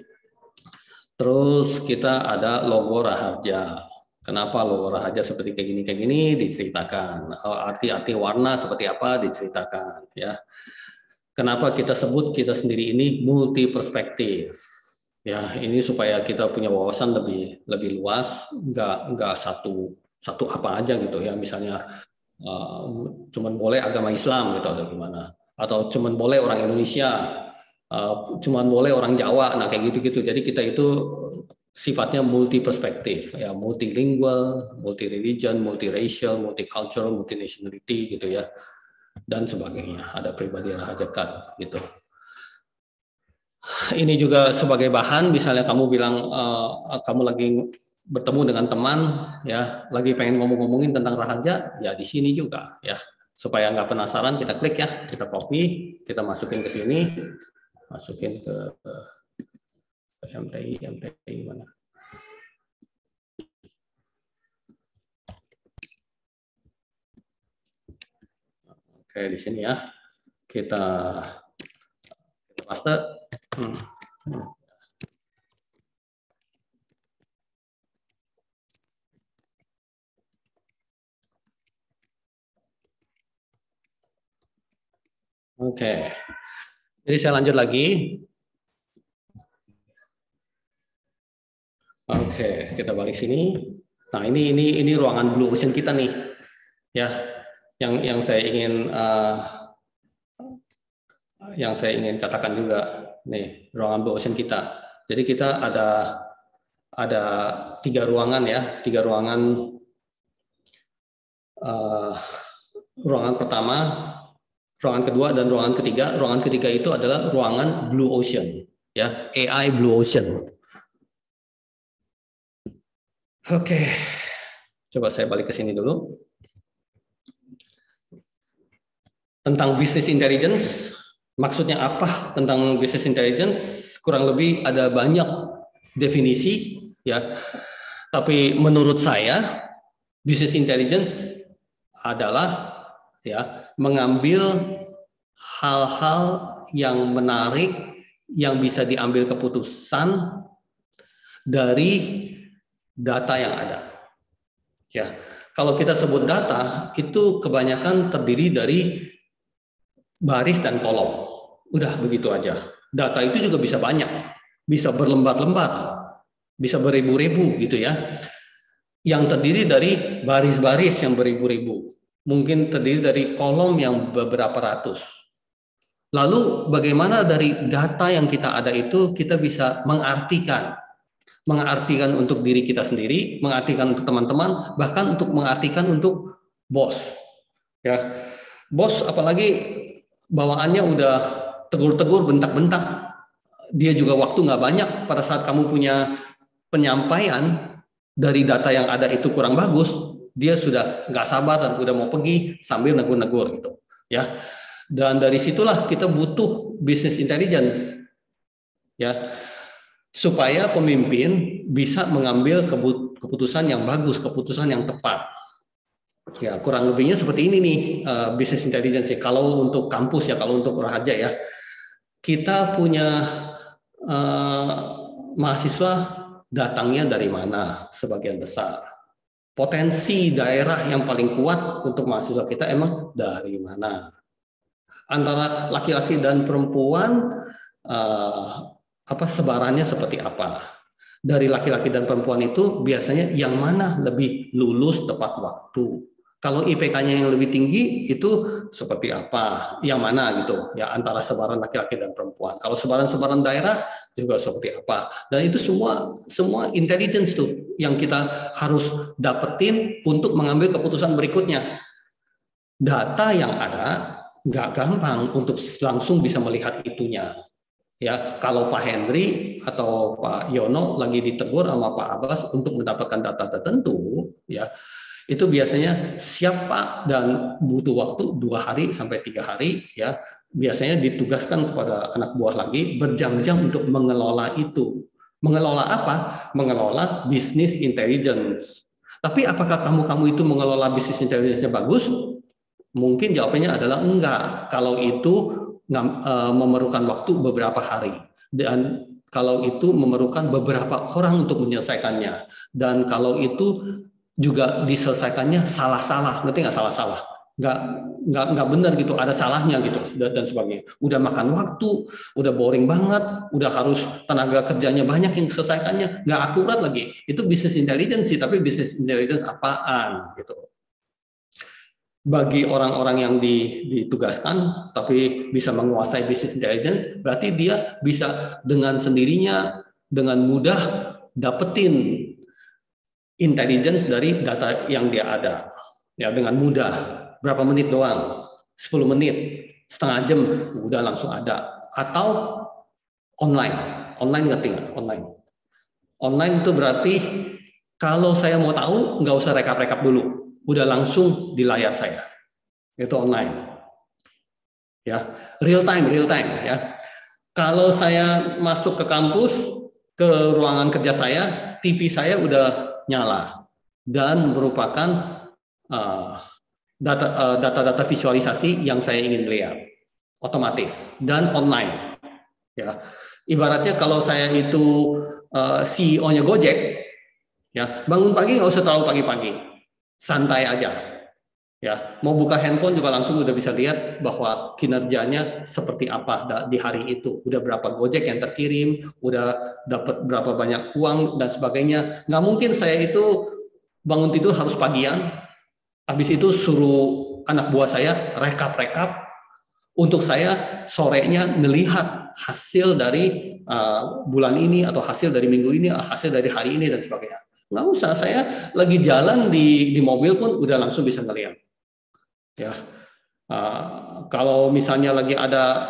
Terus kita ada logo Raharja. Kenapa logo Raharja seperti kayak gini diceritakan. Arti-arti warna seperti apa diceritakan ya. Kenapa kita sebut kita sendiri ini multi perspektif. Ya, ini supaya kita punya wawasan lebih luas, enggak satu apa aja gitu ya. Misalnya cuman boleh agama Islam gitu atau gimana. Atau cuman boleh orang Indonesia. Cuman boleh orang Jawa, nah kayak gitu-gitu. Jadi kita itu sifatnya multi perspektif, ya multilingual, multi religion, multiracial, multicultural, multinationality gitu ya, dan sebagainya. Ada pribadi rahajakat gitu. Ini juga sebagai bahan, misalnya kamu bilang kamu lagi bertemu dengan teman, ya lagi pengen ngomongin tentang rahaja, ya di sini juga ya. Supaya nggak penasaran, kita klik ya, kita copy, kita masukin ke sini. Masukin ke MTI mana? Oke, di sini ya. Kita paste. Oke. Jadi saya lanjut lagi. Oke, kita balik sini. Nah, ini ruangan Blue Ocean kita nih. Ya, yang saya ingin katakan juga nih, ruangan Blue Ocean kita. Jadi kita ada 3 ruangan ya, 3 ruangan. Ruangan pertama, ruangan kedua dan ruangan ketiga. Ruangan ketiga itu adalah ruangan Blue Ocean, ya, AI Blue Ocean. Oke, coba saya balik ke sini dulu. Tentang business intelligence, maksudnya apa tentang business intelligence? Kurang lebih ada banyak definisi, ya. Tapi menurut saya, business intelligence adalah ya mengambil hal-hal yang menarik yang bisa diambil keputusan dari data yang ada. Ya, kalau kita sebut data itu kebanyakan terdiri dari baris dan kolom. Udah begitu aja. Data itu juga bisa banyak, bisa berlembar-lembar, bisa beribu-ribu gitu ya. Yang terdiri dari baris-baris yang beribu-ribu. Mungkin terdiri dari kolom yang beberapa ratus. Lalu bagaimana dari data yang kita ada itu kita bisa mengartikan untuk diri kita sendiri, mengartikan untuk teman-teman, bahkan untuk mengartikan untuk bos. Ya, bos apalagi bawaannya udah tegur-tegur, bentak-bentak. Dia juga waktu nggak banyak pada saat kamu punya penyampaian dari data yang ada itu kurang bagus. Dia sudah nggak sabar dan udah mau pergi sambil negur-negur gitu, ya. Dan dari situlah kita butuh business intelligence, ya, supaya pemimpin bisa mengambil keputusan yang bagus, keputusan yang tepat. Ya, kurang lebihnya seperti ini nih, business intelligence ya. Kalau untuk kampus ya, kalau untuk Raharja ya, kita punya mahasiswa datangnya dari mana sebagian besar. Potensi daerah yang paling kuat untuk mahasiswa kita emang dari mana? Antara laki-laki dan perempuan sebarannya seperti apa? Dari laki-laki dan perempuan itu biasanya yang mana lebih lulus tepat waktu? Kalau IPK-nya yang lebih tinggi itu seperti apa? Yang mana gitu? Ya, antara sebaran laki-laki dan perempuan. Kalau sebaran-sebaran daerah juga seperti apa? Dan itu semua intelligence tuh yang kita harus dapetin untuk mengambil keputusan berikutnya. Data yang ada nggak gampang untuk langsung bisa melihat itunya. Ya, kalau Pak Henry atau Pak Yono lagi ditegur sama Pak Abbas untuk mendapatkan data tertentu, ya, itu biasanya siap Pak dan butuh waktu 2 hari sampai 3 hari, ya, biasanya ditugaskan kepada anak buah lagi berjam-jam untuk mengelola itu. Mengelola apa? Mengelola business intelligence. Tapi apakah kamu itu mengelola business intelligence-nya bagus? Mungkin jawabannya adalah enggak. Kalau itu memerlukan waktu beberapa hari, dan kalau itu memerlukan beberapa orang untuk menyelesaikannya, dan kalau itu juga diselesaikannya salah-salah, ngerti nggak salah-salah, nggak benar gitu, ada salahnya gitu dan sebagainya. Udah makan waktu, udah boring banget, udah harus tenaga kerjanya banyak yang selesaikannya, nggak akurat lagi. Itu business intelligence sih, tapi business intelligence apaan gitu. Bagi orang-orang yang ditugaskan tapi bisa menguasai business intelligence, berarti dia bisa dengan sendirinya dengan mudah dapetin intelligence dari data yang dia ada, ya, dengan mudah. Berapa menit doang, 10 menit, setengah jam udah langsung ada. Atau online ngerti nggak? Online itu berarti kalau saya mau tahu nggak usah rekap dulu, udah langsung di layar saya. Itu online. Ya, real time ya. Kalau saya masuk ke kampus, ke ruangan kerja saya, TV saya udah nyala dan merupakan data visualisasi yang saya ingin lihat, otomatis dan online. Ya, ibaratnya kalau saya itu CEO-nya Gojek, ya, bangun pagi nggak usah terlalu pagi-pagi, santai aja. Ya, mau buka handphone juga langsung udah bisa lihat bahwa kinerjanya seperti apa di hari itu. Udah berapa Gojek yang terkirim, udah dapat berapa banyak uang dan sebagainya. Nggak mungkin saya itu bangun tidur harus pagian, habis itu suruh anak buah saya rekap untuk saya sorenya ngelihat hasil dari bulan ini atau hasil dari minggu ini, hasil dari hari ini dan sebagainya. Nggak usah, saya lagi jalan di mobil pun udah langsung bisa ngelihat. Ya, kalau misalnya lagi ada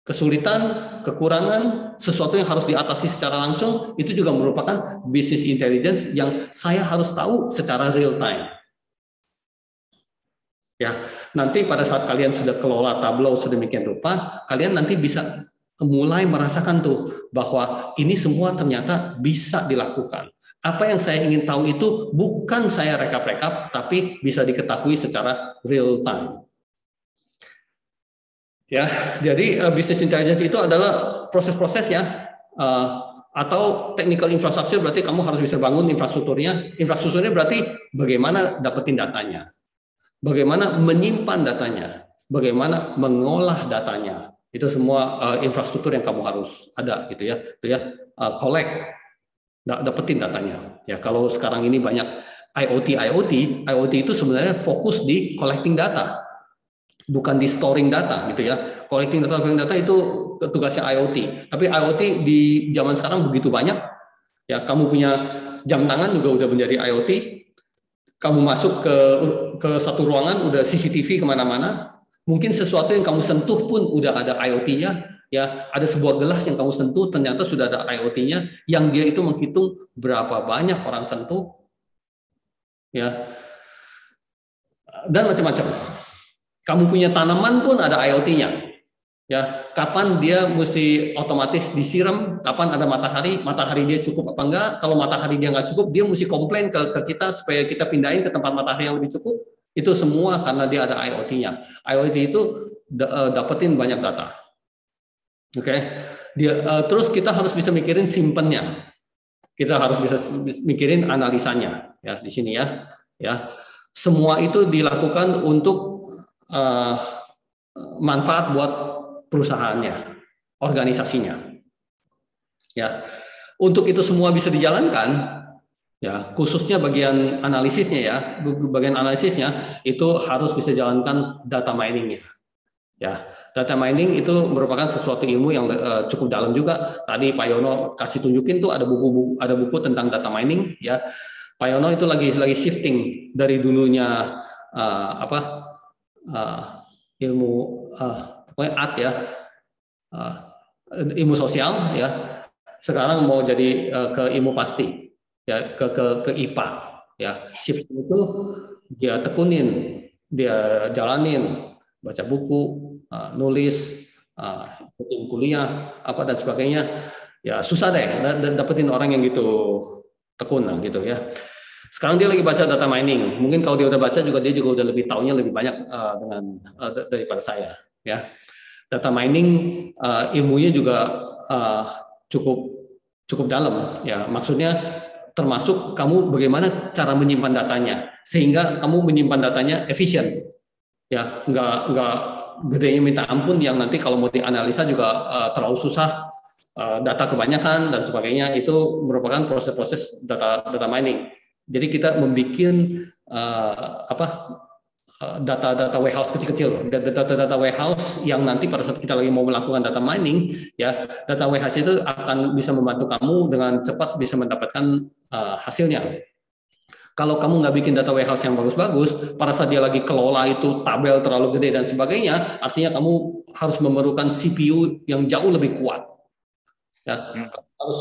kesulitan, kekurangan, sesuatu yang harus diatasi secara langsung, itu juga merupakan business intelligence yang saya harus tahu secara real time. Ya, nanti pada saat kalian sudah kelola Tableau sedemikian rupa, kalian nanti bisa mulai merasakan tuh bahwa ini semua ternyata bisa dilakukan. Apa yang saya ingin tahu itu bukan saya rekap-rekap, tapi bisa diketahui secara real time. Ya, jadi business intelligence itu adalah proses-proses ya, atau technical infrastructure, berarti kamu harus bisa bangun infrastrukturnya. Infrastrukturnya berarti bagaimana dapetin datanya, bagaimana menyimpan datanya, bagaimana mengolah datanya. Itu semua infrastruktur yang kamu harus ada gitu ya. Itu ya, collect, dapetin datanya. Ya, kalau sekarang ini banyak IoT itu sebenarnya fokus di collecting data, bukan di storing data gitu ya. Collecting data itu tugasnya IoT. Tapi IoT di zaman sekarang begitu banyak. Ya, kamu punya jam tangan juga udah menjadi IoT. Kamu masuk ke satu ruangan udah CCTV kemana-mana. Mungkin sesuatu yang kamu sentuh pun udah ada IoT-nya. Ya, ada sebuah gelas yang kamu sentuh, ternyata sudah ada IoT-nya, yang dia itu menghitung berapa banyak orang sentuh, ya, dan macam-macam. Kamu punya tanaman pun ada IoT-nya. Ya, kapan dia mesti otomatis disiram, kapan ada matahari dia cukup apa enggak? Kalau matahari dia nggak cukup, dia mesti komplain ke kita supaya kita pindahin ke tempat matahari yang lebih cukup. Itu semua karena dia ada IoT-nya. IoT itu dapetin banyak data. Oke, terus kita harus bisa mikirin simpennya. Kita harus bisa mikirin analisanya. Ya, di sini ya. Semua itu dilakukan untuk manfaat buat perusahaannya, organisasinya. Ya, untuk itu semua bisa dijalankan, ya, khususnya bagian analisisnya itu harus bisa jalankan data miningnya. Ya, data mining itu merupakan sesuatu ilmu yang cukup dalam juga. Tadi Pak Yono kasih tunjukin tuh ada buku tentang data mining. Ya, Pak Yono itu lagi shifting dari dulunya ilmu pokoknya art ya, ilmu sosial ya, sekarang mau jadi ke ilmu pasti ya, ke IPA ya. Shifting itu dia tekunin, dia jalanin, baca buku, nulis, ikutin kuliah apa dan sebagainya ya. Susah deh dapetin orang yang gitu tekun lah gitu ya. Sekarang dia lagi baca data mining. Mungkin kalau dia udah baca juga dia juga udah lebih taunya lebih banyak daripada saya ya. Data mining ilmunya juga cukup dalam ya. Maksudnya termasuk kamu bagaimana cara menyimpan datanya sehingga kamu menyimpan datanya efisien ya, nggak gedenya minta ampun yang nanti kalau mau dianalisa juga terlalu susah, data kebanyakan dan sebagainya. Itu merupakan proses-proses data mining. Jadi kita membuat data warehouse kecil-kecil, data warehouse yang nanti pada saat kita lagi mau melakukan data mining, ya, data warehouse itu akan bisa membantu kamu dengan cepat bisa mendapatkan hasilnya. Kalau kamu nggak bikin data warehouse yang bagus-bagus, pada saat dia lagi kelola itu tabel terlalu gede dan sebagainya, artinya kamu harus memerlukan CPU yang jauh lebih kuat. Ya, harus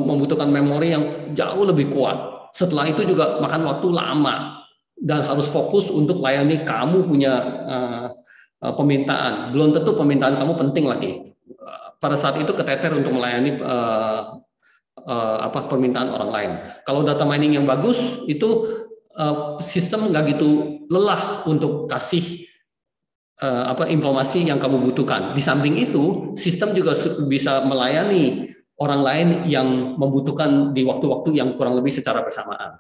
membutuhkan memori yang jauh lebih kuat. Setelah itu juga makan waktu lama dan harus fokus untuk layani kamu punya permintaan. Belum tentu permintaan kamu penting lagi. Pada saat itu keteter untuk melayani permintaan orang lain. Kalau data mining yang bagus itu sistem nggak gitu lelah untuk kasih informasi yang kamu butuhkan. Di samping itu, sistem juga bisa melayani orang lain yang membutuhkan di waktu-waktu yang kurang lebih secara bersamaan.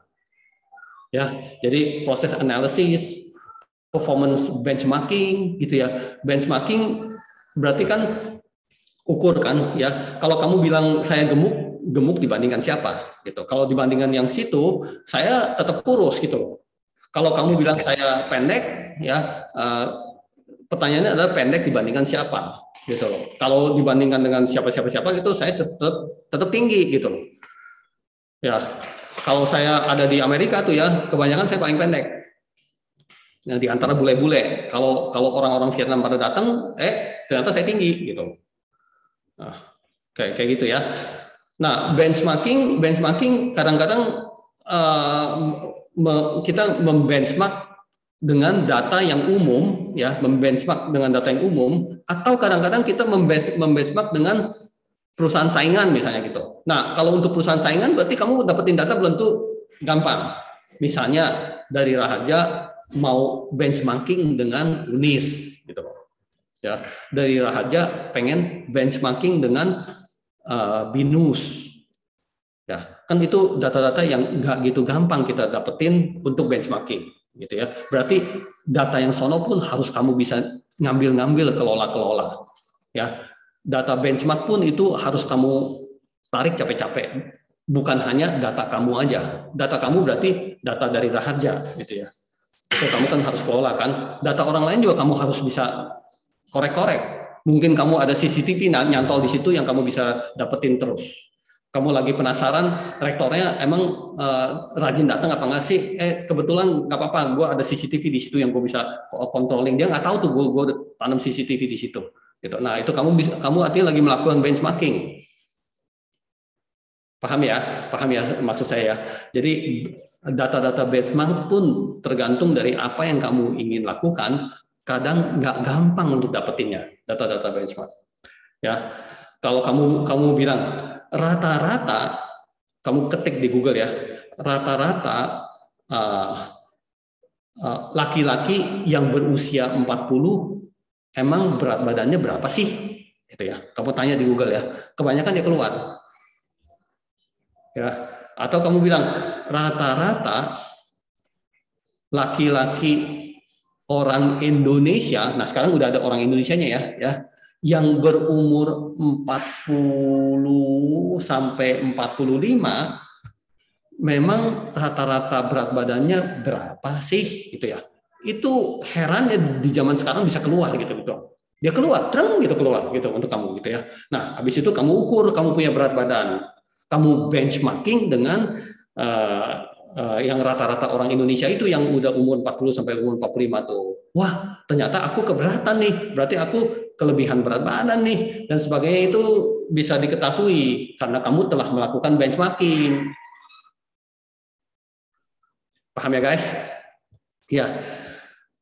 Ya, jadi proses analisis, performance benchmarking, gitu ya. Benchmarking berarti kan ukur kan, ya. Kalau kamu bilang saya gemuk dibandingkan siapa, gitu. Kalau dibandingkan yang situ, saya tetap kurus, gitu. Kalau kamu bilang saya pendek, ya. Pertanyaannya adalah pendek dibandingkan siapa, gitu loh. Kalau dibandingkan dengan siapa gitu, saya tetap tinggi, gitu loh. Ya, kalau saya ada di Amerika tuh ya, kebanyakan saya paling pendek. Nah, di antara bule-bule. Kalau orang-orang Vietnam pada datang, ternyata saya tinggi, gitu. Nah, kayak gitu ya. Nah, benchmarking kadang-kadang kita membenchmark dengan data yang umum, ya, membenchmark dengan data yang umum, atau kadang-kadang kita membenchmark dengan perusahaan saingan misalnya gitu. Nah, kalau untuk perusahaan saingan berarti kamu dapetin data belum tentu gampang. Misalnya dari Raharja mau benchmarking dengan UNIS, gitu, ya. Dari Raharja pengen benchmarking dengan BINUS, ya. Kan itu data-data yang nggak gitu gampang kita dapetin untuk benchmarking. Gitu ya, berarti data yang sono pun harus kamu bisa ngambil kelola, ya. Data benchmark pun itu harus kamu tarik capek-capek, bukan hanya data kamu aja. Data kamu berarti data dari Raharja, gitu ya. Itu kamu kan harus kelola kan. Data orang lain juga kamu harus bisa korek-korek. Mungkin kamu ada CCTV nyantol di situ yang kamu bisa dapetin terus. Kamu lagi penasaran, rektornya emang rajin datang apa nggak sih? Kebetulan nggak apa-apa, gue ada CCTV di situ yang gue bisa controlling. Dia nggak tahu tuh gue tanam CCTV di situ. Gitu. Nah itu kamu artinya lagi melakukan benchmarking. Paham ya maksud saya. Jadi data-data benchmark pun tergantung dari apa yang kamu ingin lakukan. kadang nggak gampang untuk dapetinnya data-data benchmark. Ya, kalau kamu bilang rata-rata, kamu ketik di Google ya, rata-rata laki-laki yang berusia 40 emang berat badannya berapa sih? Gitu ya. Kamu tanya di Google ya. Kebanyakan dia keluar. Ya. Atau kamu bilang rata-rata laki-laki orang Indonesia, nah sekarang udah ada orang Indonesianya ya, yang berumur 40 sampai 45 memang rata-rata berat badannya berapa sih gitu ya. Itu herannya di zaman sekarang bisa keluar gitu. Dia keluar, terang gitu keluar gitu untuk kamu gitu ya. Nah, habis itu kamu ukur kamu punya berat badan. Kamu benchmarking dengan yang rata-rata orang Indonesia itu yang udah umur 40 sampai umur 45 tuh. Wah, ternyata aku keberatan nih. Berarti aku kelebihan berat badan nih dan sebagainya itu bisa diketahui karena kamu telah melakukan benchmarking. Paham ya guys? Ya,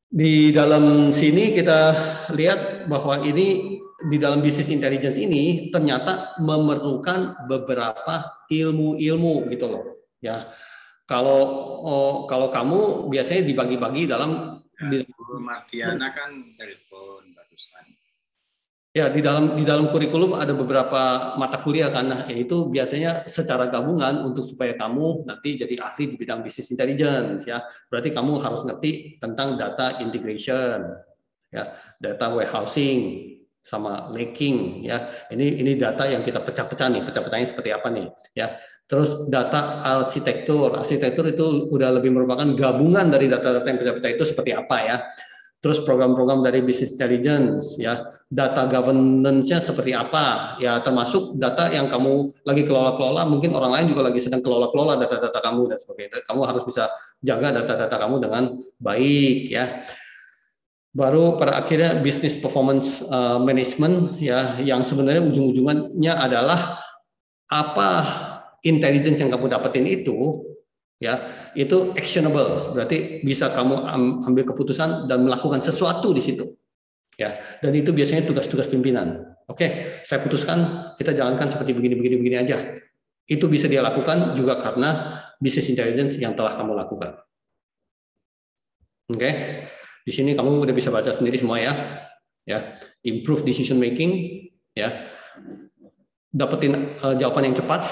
di dalam sini kita lihat bahwa ini di dalam bisnis intelligence ini ternyata memerlukan beberapa ilmu-ilmu gitu loh. Ya, kalau kamu biasanya dibagi-bagi dalam. Bu Mardiana kan telepon barusan. Ya, di dalam kurikulum ada beberapa mata kuliah kan, yaitu biasanya secara gabungan untuk supaya kamu nanti jadi ahli di bidang business intelligence ya. Berarti kamu harus ngerti tentang data integration, ya, data warehousing sama laking ya. Ini data yang kita pecah-pecah nih, pecah-pecahnya seperti apa nih ya. Terus data arsitektur itu udah lebih merupakan gabungan dari data-data yang pecah-pecah itu seperti apa ya. Terus program-program dari business intelligence ya, data governance-nya seperti apa ya, termasuk data yang kamu lagi kelola-kelola, mungkin orang lain juga lagi sedang kelola-kelola data-data kamu dan sebagainya. Kamu harus bisa jaga data-data kamu dengan baik ya. Baru pada akhirnya business performance management ya, yang sebenarnya ujung-ujungnya adalah apa intelligence yang kamu dapetin itu ya, itu actionable, berarti bisa kamu ambil keputusan dan melakukan sesuatu di situ ya, dan itu biasanya tugas-tugas pimpinan. Oke, saya putuskan kita jalankan seperti begini aja. Itu bisa dia lakukan juga karena business intelligence yang telah kamu lakukan. Oke, di sini kamu udah bisa baca sendiri semua ya, improve decision making ya, dapetin jawaban yang cepat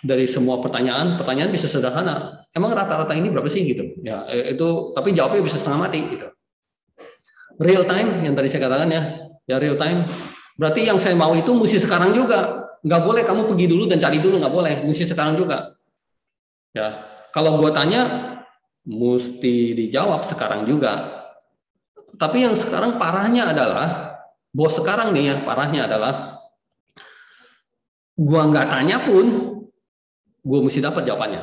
dari semua pertanyaan bisa sederhana. Emang rata-rata ini berapa sih gitu? Ya itu, tapi jawabnya bisa setengah mati gitu. Real time yang tadi saya katakan ya real time. Berarti yang saya mau itu mesti sekarang juga. Nggak boleh kamu pergi dulu dan cari dulu, nggak boleh. Mesti sekarang juga. Ya, kalau gua tanya mesti dijawab sekarang juga. Tapi yang sekarang parahnya adalah, bos sekarang nih ya parahnya adalah, gua nggak tanya pun gue mesti dapat jawabannya.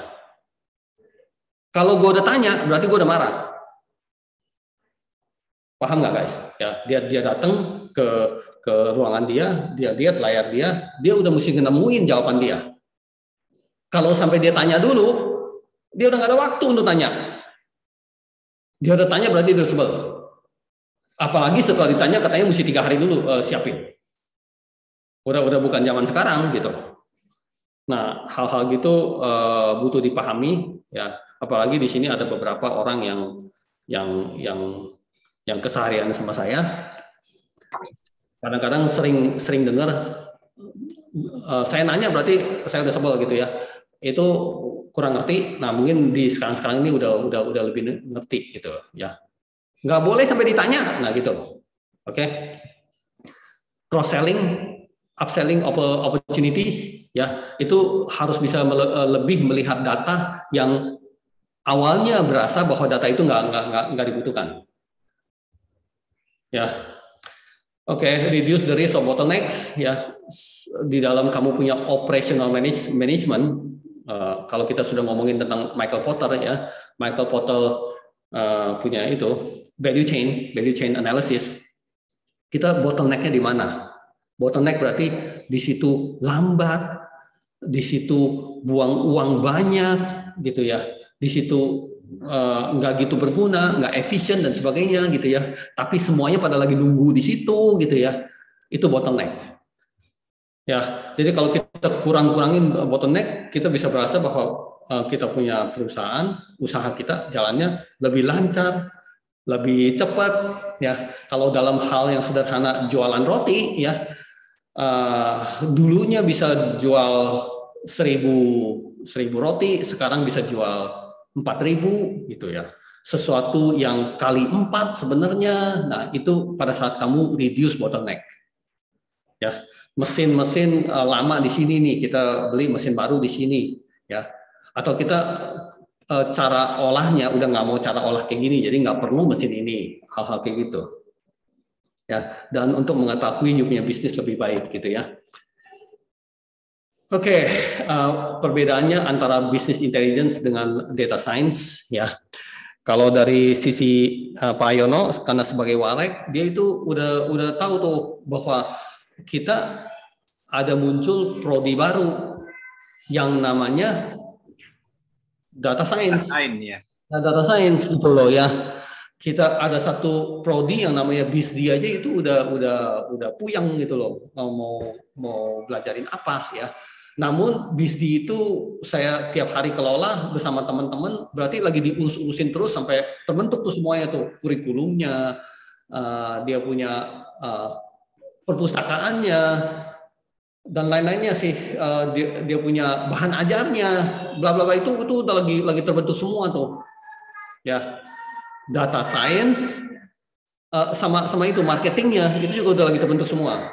Kalau gue udah tanya, berarti gue udah marah. Paham nggak guys? Ya, dia datang ke ruangan dia lihat layar dia udah mesti nemuin jawaban dia. Kalau sampai dia tanya dulu, dia udah nggak ada waktu untuk tanya. Dia udah tanya berarti dia sebel. Apalagi setelah ditanya katanya mesti 3 hari dulu siapin. Udah bukan zaman sekarang gitu. Nah, hal-hal gitu butuh dipahami ya. Apalagi di sini ada beberapa orang yang keseharian sama saya. Kadang-kadang sering dengar saya nanya berarti saya udah sebel gitu ya. Itu kurang ngerti. Nah, mungkin di sekarang ini udah lebih ngerti gitu ya. Nggak boleh sampai ditanya. Nah, gitu. Oke. Cross selling, upselling opportunity ya, itu harus bisa lebih melihat data yang awalnya berasa bahwa data itu nggak dibutuhkan. Ya, oke, reduce the risk of bottlenecks ya. Di dalam kamu punya operational management, kalau kita sudah ngomongin tentang Michael Porter ya, Michael Porter punya itu value chain analysis. Kita bottlenecknya di mana? Bottleneck berarti di situ lambat, di situ buang uang banyak gitu ya, di situ nggak gitu berguna, nggak efisien dan sebagainya gitu ya. Tapi semuanya pada lagi nunggu di situ gitu ya. Itu bottleneck. Ya, jadi kalau kita kurangin bottleneck, kita bisa berasa bahwa kita punya perusahaan, usaha kita jalannya lebih lancar, lebih cepat. Ya, kalau dalam hal yang sederhana jualan roti, ya dulunya bisa jual 1.000 roti, sekarang bisa jual 4.000 gitu ya. Sesuatu yang kali 4 sebenarnya. Nah, itu pada saat kamu reduce bottleneck. Ya, mesin-mesin lama di sini nih, kita beli mesin baru di sini ya. Atau kita cara olahnya udah nggak mau cara olah kayak gini, jadi nggak perlu mesin ini, hal-hal kayak gitu. Ya, dan untuk mengetahui you punya bisnis lebih baik gitu ya. Oke, perbedaannya antara business intelligence dengan data science ya. Kalau dari sisi Pak Yono, karena sebagai warek, dia itu udah tahu tuh bahwa kita ada muncul prodi baru yang namanya data science. Nah, data science gitu loh ya. Kita ada satu prodi yang namanya BISD aja itu udah puyeng gitu loh, mau belajarin apa ya. Namun BISD itu saya tiap hari kelola bersama teman-teman, berarti lagi diurus-urusin terus sampai terbentuk tuh semuanya tuh, kurikulumnya, dia punya perpustakaannya dan lain-lainnya sih, dia punya bahan ajarnya, bla bla bla, itu udah lagi terbentuk semua tuh ya. Data science sama itu marketingnya itu juga udah lagi terbentuk semua.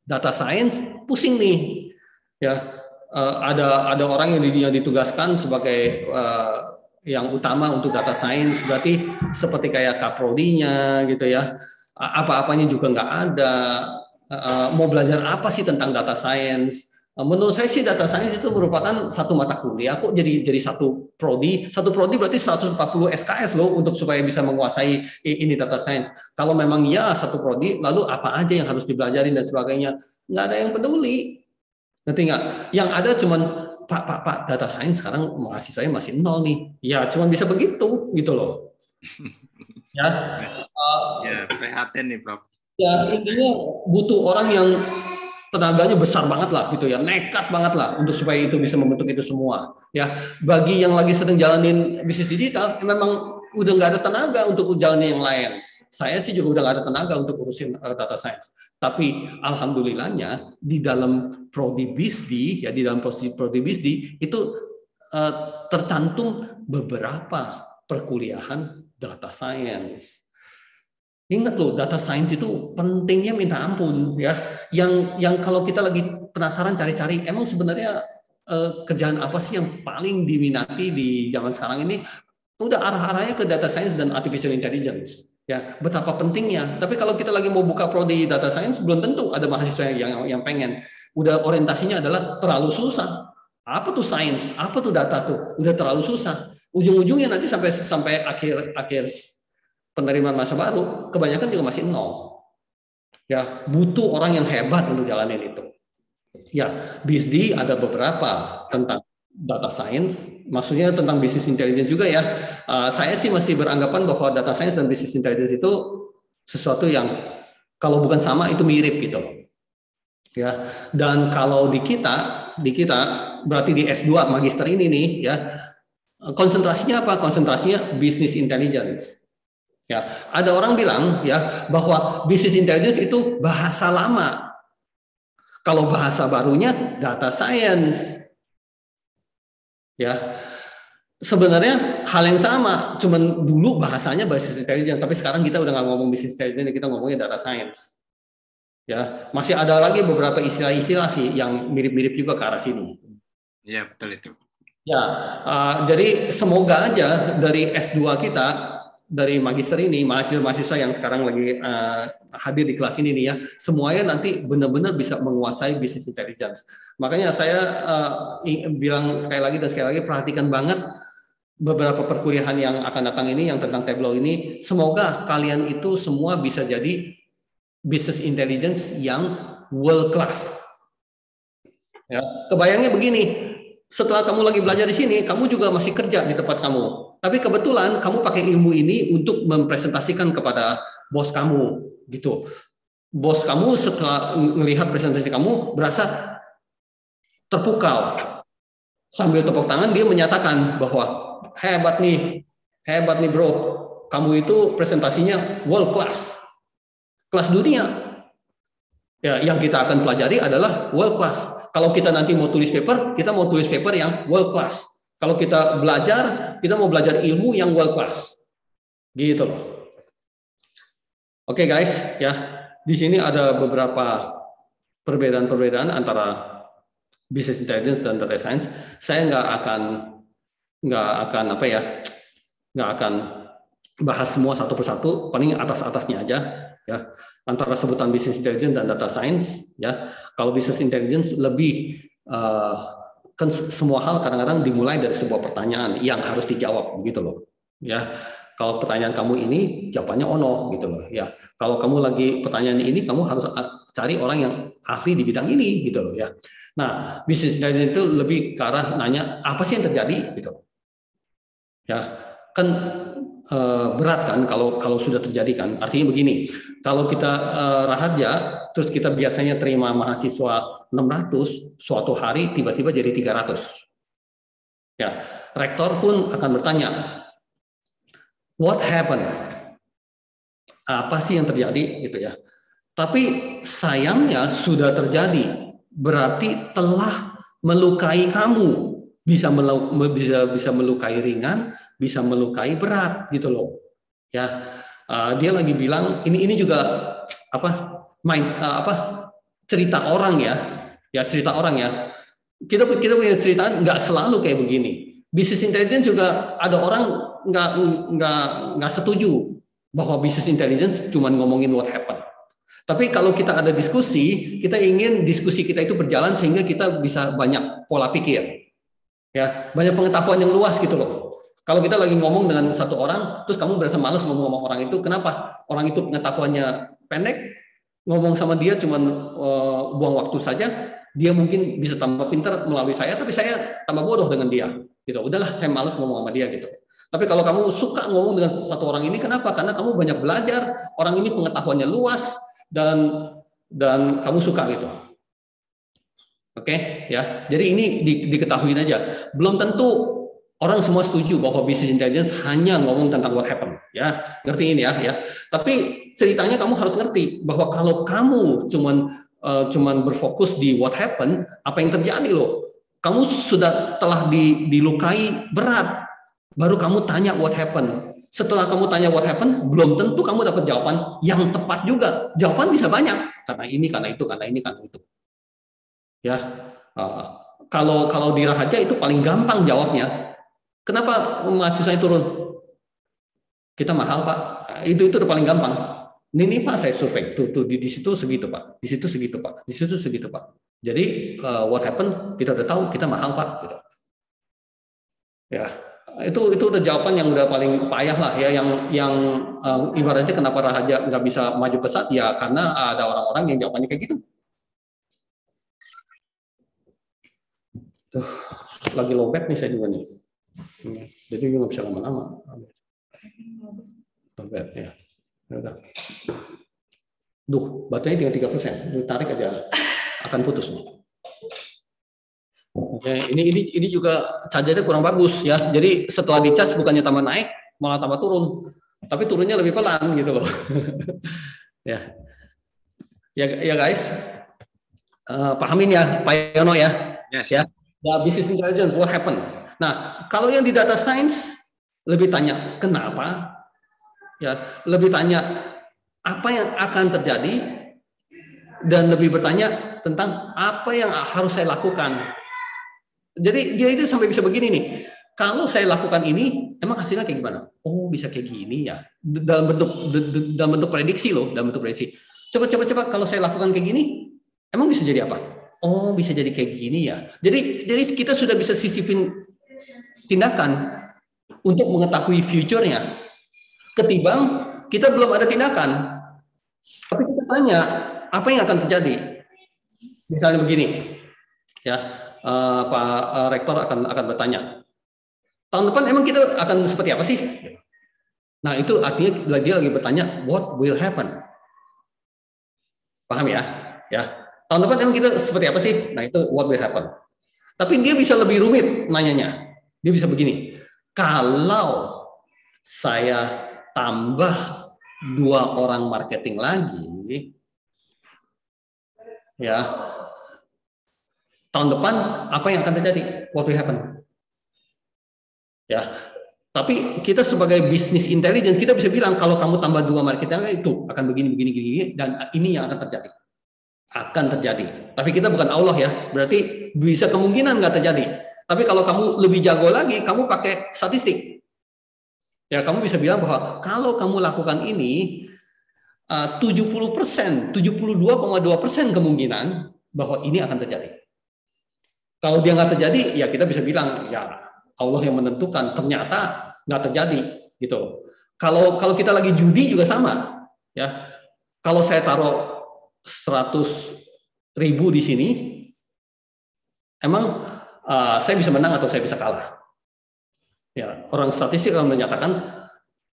Data science pusing nih ya, ada orang yang ditugaskan sebagai yang utama untuk data science, berarti seperti kayak kaprodinya gitu ya, apa-apanya juga nggak ada. Mau belajar apa sih tentang data science? Menurut saya sih data science itu merupakan satu mata kuliah kok, jadi satu prodi berarti 140 SKS loh untuk supaya bisa menguasai ini data science. Kalau memang ya satu prodi, lalu apa aja yang harus dipelajarin dan sebagainya, nggak ada yang peduli. Ngerti nggak? Yang ada cuman Pak data science sekarang mahasiswanya masih 0 nih. Ya cuman bisa begitu gitu loh. Ya. Ya prihatin nih Prof. Ya intinya butuh orang yang tenaganya besar banget lah gitu ya, nekat banget lah untuk supaya itu bisa membentuk itu semua ya. Bagi yang lagi sedang jalanin bisnis digital, memang udah nggak ada tenaga untuk jalanin yang lain. Saya sih juga udah nggak ada tenaga untuk urusin data science. Tapi alhamdulillahnya di dalam prodi BISD ya, di dalam prodi BISD itu tercantum beberapa perkuliahan data science. Ingat loh, data science itu pentingnya minta ampun ya. Yang kalau kita lagi penasaran cari-cari, emang sebenarnya kerjaan apa sih yang paling diminati di zaman sekarang ini? Udah arah-arahnya ke data science dan artificial intelligence. Ya, betapa pentingnya. Tapi kalau kita lagi mau buka prodi data science, belum tentu ada mahasiswa yang pengen. Udah orientasinya adalah terlalu susah. Apa tuh science? Apa tuh data tuh? Udah terlalu susah. Ujung-ujungnya nanti sampai akhir penerimaan masa baru, kebanyakan juga masih 0. Ya, butuh orang yang hebat untuk jalanin itu. Ya, BISD ada beberapa tentang data science, maksudnya tentang business intelligence juga ya. Saya sih masih beranggapan bahwa data science dan business intelligence itu sesuatu yang kalau bukan sama itu mirip gitu. Ya, dan kalau di kita berarti di S2 magister ini nih ya, konsentrasinya apa? Konsentrasinya business intelligence. Ya, ada orang bilang ya bahwa business intelligence itu bahasa lama. Kalau bahasa barunya data science. Ya. Sebenarnya hal yang sama, cuman dulu bahasanya business intelligence, tapi sekarang kita udah nggak ngomong business intelligence, kita ngomongnya data science. Ya, masih ada lagi beberapa istilah-istilah sih yang mirip-mirip juga ke arah sini. Ya, betul itu. Ya, jadi semoga aja dari S2 kita, dari magister ini, mahasiswa yang sekarang lagi hadir di kelas ini nih ya, semuanya nanti benar-benar bisa menguasai business intelligence. Makanya saya bilang sekali lagi, perhatikan banget beberapa perkuliahan yang akan datang ini, yang tentang Tableau ini. Semoga kalian itu semua bisa jadi business intelligence yang world class. Ya, kebayangnya begini, setelah kamu lagi belajar di sini, kamu juga masih kerja di tempat kamu. tapi kebetulan kamu pakai ilmu ini untuk mempresentasikan kepada bos kamu, gitu. Bos kamu setelah melihat presentasi kamu berasa terpukau. Sambil tepuk tangan dia menyatakan bahwa hebat nih bro, kamu itu presentasinya world class, kelas dunia. Ya, yang kita akan pelajari adalah world class. Kalau kita nanti mau tulis paper, kita mau tulis paper yang world class. Kalau kita belajar, kita mau belajar ilmu yang world class. Gitu loh. Oke guys, ya. Di sini ada beberapa perbedaan-perbedaan antara business intelligence dan data science. Saya nggak akan bahas semua satu persatu, paling atasnya aja, ya. Antara sebutan business intelligence dan data science, ya. Kalau business intelligence lebih kan semua hal kadang-kadang dimulai dari sebuah pertanyaan yang harus dijawab, gitu loh, ya. Kalau pertanyaan kamu ini jawabannya ono, gitu loh, ya. Kalau kamu lagi pertanyaan ini, kamu harus cari orang yang ahli di bidang ini, gitu loh, ya. Nah, business intelligence itu lebih ke arah nanya apa sih yang terjadi, gitu. Ya, kan berat kan kalau sudah terjadi kan. Artinya begini, kalau kita raharja, terus kita biasanya terima mahasiswa 600, suatu hari tiba-tiba jadi 300. Ya, rektor pun akan bertanya, what happened? Apa sih yang terjadi, gitu ya. Tapi sayangnya sudah terjadi, berarti telah melukai kamu, bisa melukai ringan, bisa melukai berat, gitu loh. Ya, dia lagi bilang ini juga cerita orang ya, cerita orang ya. Kita punya cerita nggak selalu kayak begini. Business intelligence juga ada orang nggak setuju bahwa business intelligence cuma ngomongin what happened. Tapi kalau kita ada diskusi, kita ingin diskusi kita itu berjalan sehingga kita bisa banyak pola pikir, ya, banyak pengetahuan yang luas, gitu loh. Kalau kita lagi ngomong dengan satu orang, terus kamu berasa malas ngomong sama orang itu, kenapa? Orang itu pengetahuannya pendek, ngomong sama dia cuma buang waktu saja, dia mungkin bisa tambah pintar melalui saya, tapi saya tambah bodoh dengan dia. Gitu. Udahlah, saya malas ngomong sama dia, gitu. Tapi kalau kamu suka ngomong dengan satu orang ini, kenapa? Karena kamu banyak belajar, orang ini pengetahuannya luas, dan kamu suka, gitu. Oke, ya. Jadi ini diketahui aja. Belum tentu orang semua setuju bahwa business intelligence hanya ngomong tentang what happened, ya. Ngerti ini ya. Tapi ceritanya kamu harus ngerti bahwa kalau kamu cuman berfokus di what happened, apa yang terjadi loh? Kamu telah dilukai berat, baru kamu tanya what happened. Setelah kamu tanya what happened, belum tentu kamu dapat jawaban yang tepat juga. Jawaban bisa banyak, karena ini, karena itu, karena ini, karena itu. Ya, kalau di Rahaja itu paling gampang jawabnya. Kenapa mahasiswanya turun? Kita mahal, Pak. Itu udah paling gampang. Ini Pak, saya survei. Tuh di situ segitu, Pak. Di situ segitu, Pak. Di situ segitu, Pak. Jadi what happened kita udah tahu, kita mahal, Pak. Gitu. Ya, itu udah jawaban yang udah paling payah lah ya. Yang ibaratnya kenapa Rahaja nggak bisa maju pesat? Ya karena ada orang-orang yang jawabannya kayak gitu. Lagi lowbat nih saya juga nih. Jadi juga nggak bisa lama-lama. Ya. Udah. Baterainya tinggal 3%. Ditarik aja akan putus nih. Oke, ini juga chargernya kurang bagus ya. Jadi setelah di-charge bukannya tambah naik, malah tambah turun. Tapi turunnya lebih pelan gitu loh. Ya guys. Pahamin ya, Pak Yono ya. Yes. Ya. Business intelligence, what happened? Nah, kalau yang di data science lebih tanya kenapa, ya, lebih tanya apa yang akan terjadi, dan lebih bertanya tentang apa yang harus saya lakukan. Jadi dia itu sampai bisa begini nih. Kalau saya lakukan ini, emang hasilnya kayak gimana? Oh, bisa kayak gini ya. Dalam bentuk prediksi loh, dalam bentuk prediksi. Coba kalau saya lakukan kayak gini, emang bisa jadi apa? Oh, bisa jadi kayak gini ya. Jadi kita sudah bisa sisipin tindakan untuk mengetahui future-nya. Ketimbang kita belum ada tindakan, tapi kita tanya apa yang akan terjadi. Misalnya begini, ya, Pak Rektor akan bertanya, Tahun depan emang kita akan seperti apa sih? Nah, itu artinya dia lagi bertanya what will happen. Paham ya? Ya. Tahun depan emang kita seperti apa sih? Nah, itu what will happen. Tapi dia bisa lebih rumit nanyanya. Dia bisa begini. Kalau saya tambah 2 orang marketing lagi, ya, tahun depan apa yang akan terjadi? What will happen? Ya, tapi kita sebagai bisnis intelligence kita bisa bilang kalau kamu tambah 2 marketing itu akan begini dan ini yang akan terjadi. Akan terjadi. Tapi kita bukan Allah ya, berarti bisa kemungkinan nggak terjadi. Tapi kalau kamu lebih jago lagi, kamu pakai statistik. Ya, kamu bisa bilang bahwa kalau kamu lakukan ini 70%, 72,2% kemungkinan bahwa ini akan terjadi. Kalau dia nggak terjadi, ya kita bisa bilang ya Allah yang menentukan, ternyata nggak terjadi gitu. Kalau kita lagi judi juga sama, ya. Kalau saya taruh 100.000 di sini, emang saya bisa menang atau saya bisa kalah? Ya, orang statistik akan menyatakan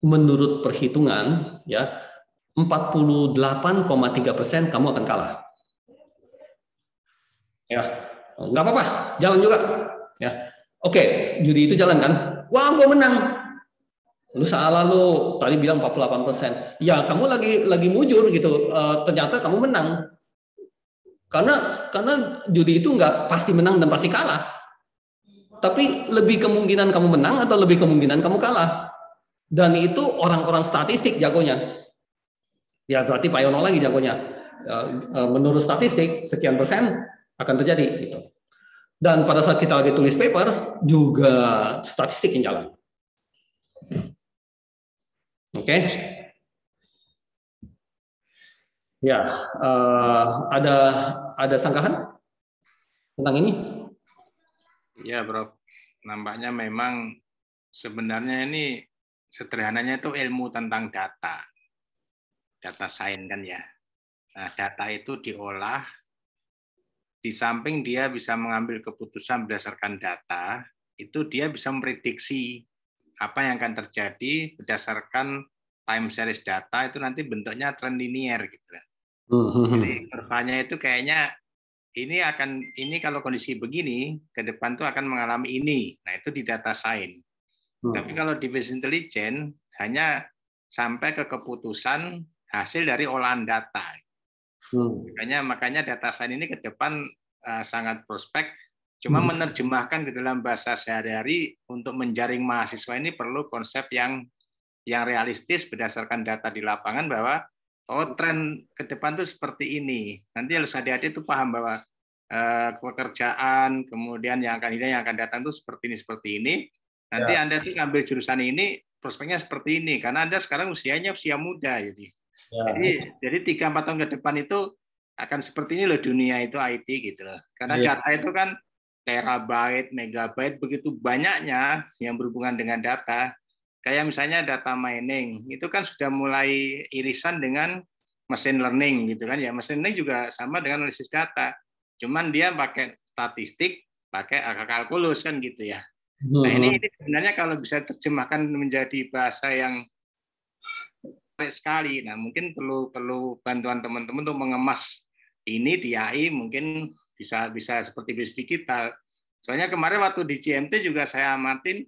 menurut perhitungan ya 48,3% kamu akan kalah. Ya, nggak apa-apa, jalan juga. Ya, oke, judi itu jalan kan? Wah, gue menang. Lu salah lu, tadi bilang 48%. Ya, kamu lagi mujur gitu. Ternyata kamu menang. Karena judi itu nggak pasti menang dan pasti kalah. Tapi lebih kemungkinan kamu menang atau lebih kemungkinan kamu kalah. Dan itu orang-orang statistik jagonya. Ya, berarti Pak Yono lagi jagonya. Menurut statistik sekian persen akan terjadi gitu. Dan pada saat kita lagi tulis paper juga statistik yang jalan. Oke. Ya, ada sanggahan tentang ini? Ya, Bro. Nampaknya memang sebenarnya ini sederhananya itu ilmu tentang data. Data science kan ya. Nah, data itu diolah, di samping dia bisa mengambil keputusan berdasarkan data, itu dia bisa memprediksi apa yang akan terjadi berdasarkan time series data, itu nanti bentuknya trend linear gitu. Jadi kurvanya itu kayaknya ini kalau kondisi begini ke depan tuh akan mengalami ini. Nah, itu di data science. Tapi kalau di business intelligence hanya sampai ke keputusan hasil dari olahan data. Makanya data science ini ke depan sangat prospek. Cuma menerjemahkan ke dalam bahasa sehari-hari untuk menjaring mahasiswa ini perlu konsep yang realistis berdasarkan data di lapangan bahwa tren ke depan itu seperti ini. Nanti harus hati-hati itu paham bahwa pekerjaan kemudian yang akan datang itu seperti ini. Nanti Anda tuh ngambil jurusan ini prospeknya seperti ini karena Anda sekarang usianya usia muda jadi 3-4 tahun ke depan itu akan seperti ini loh dunia itu IT gitu loh. Karena data itu kan terabyte, megabyte begitu banyaknya yang berhubungan dengan data. Kayak misalnya data mining itu kan sudah mulai irisan dengan machine learning gitu kan ya. Machine learning juga sama dengan analisis data. Cuman dia pakai statistik, pakai kalkulus kan gitu ya. Nah, ini sebenarnya kalau bisa terjemahkan menjadi bahasa yang menarik sekali. Nah, mungkin perlu bantuan teman-teman untuk mengemas ini di AI mungkin bisa seperti bisnis digital. Soalnya kemarin waktu di GMT juga saya amatin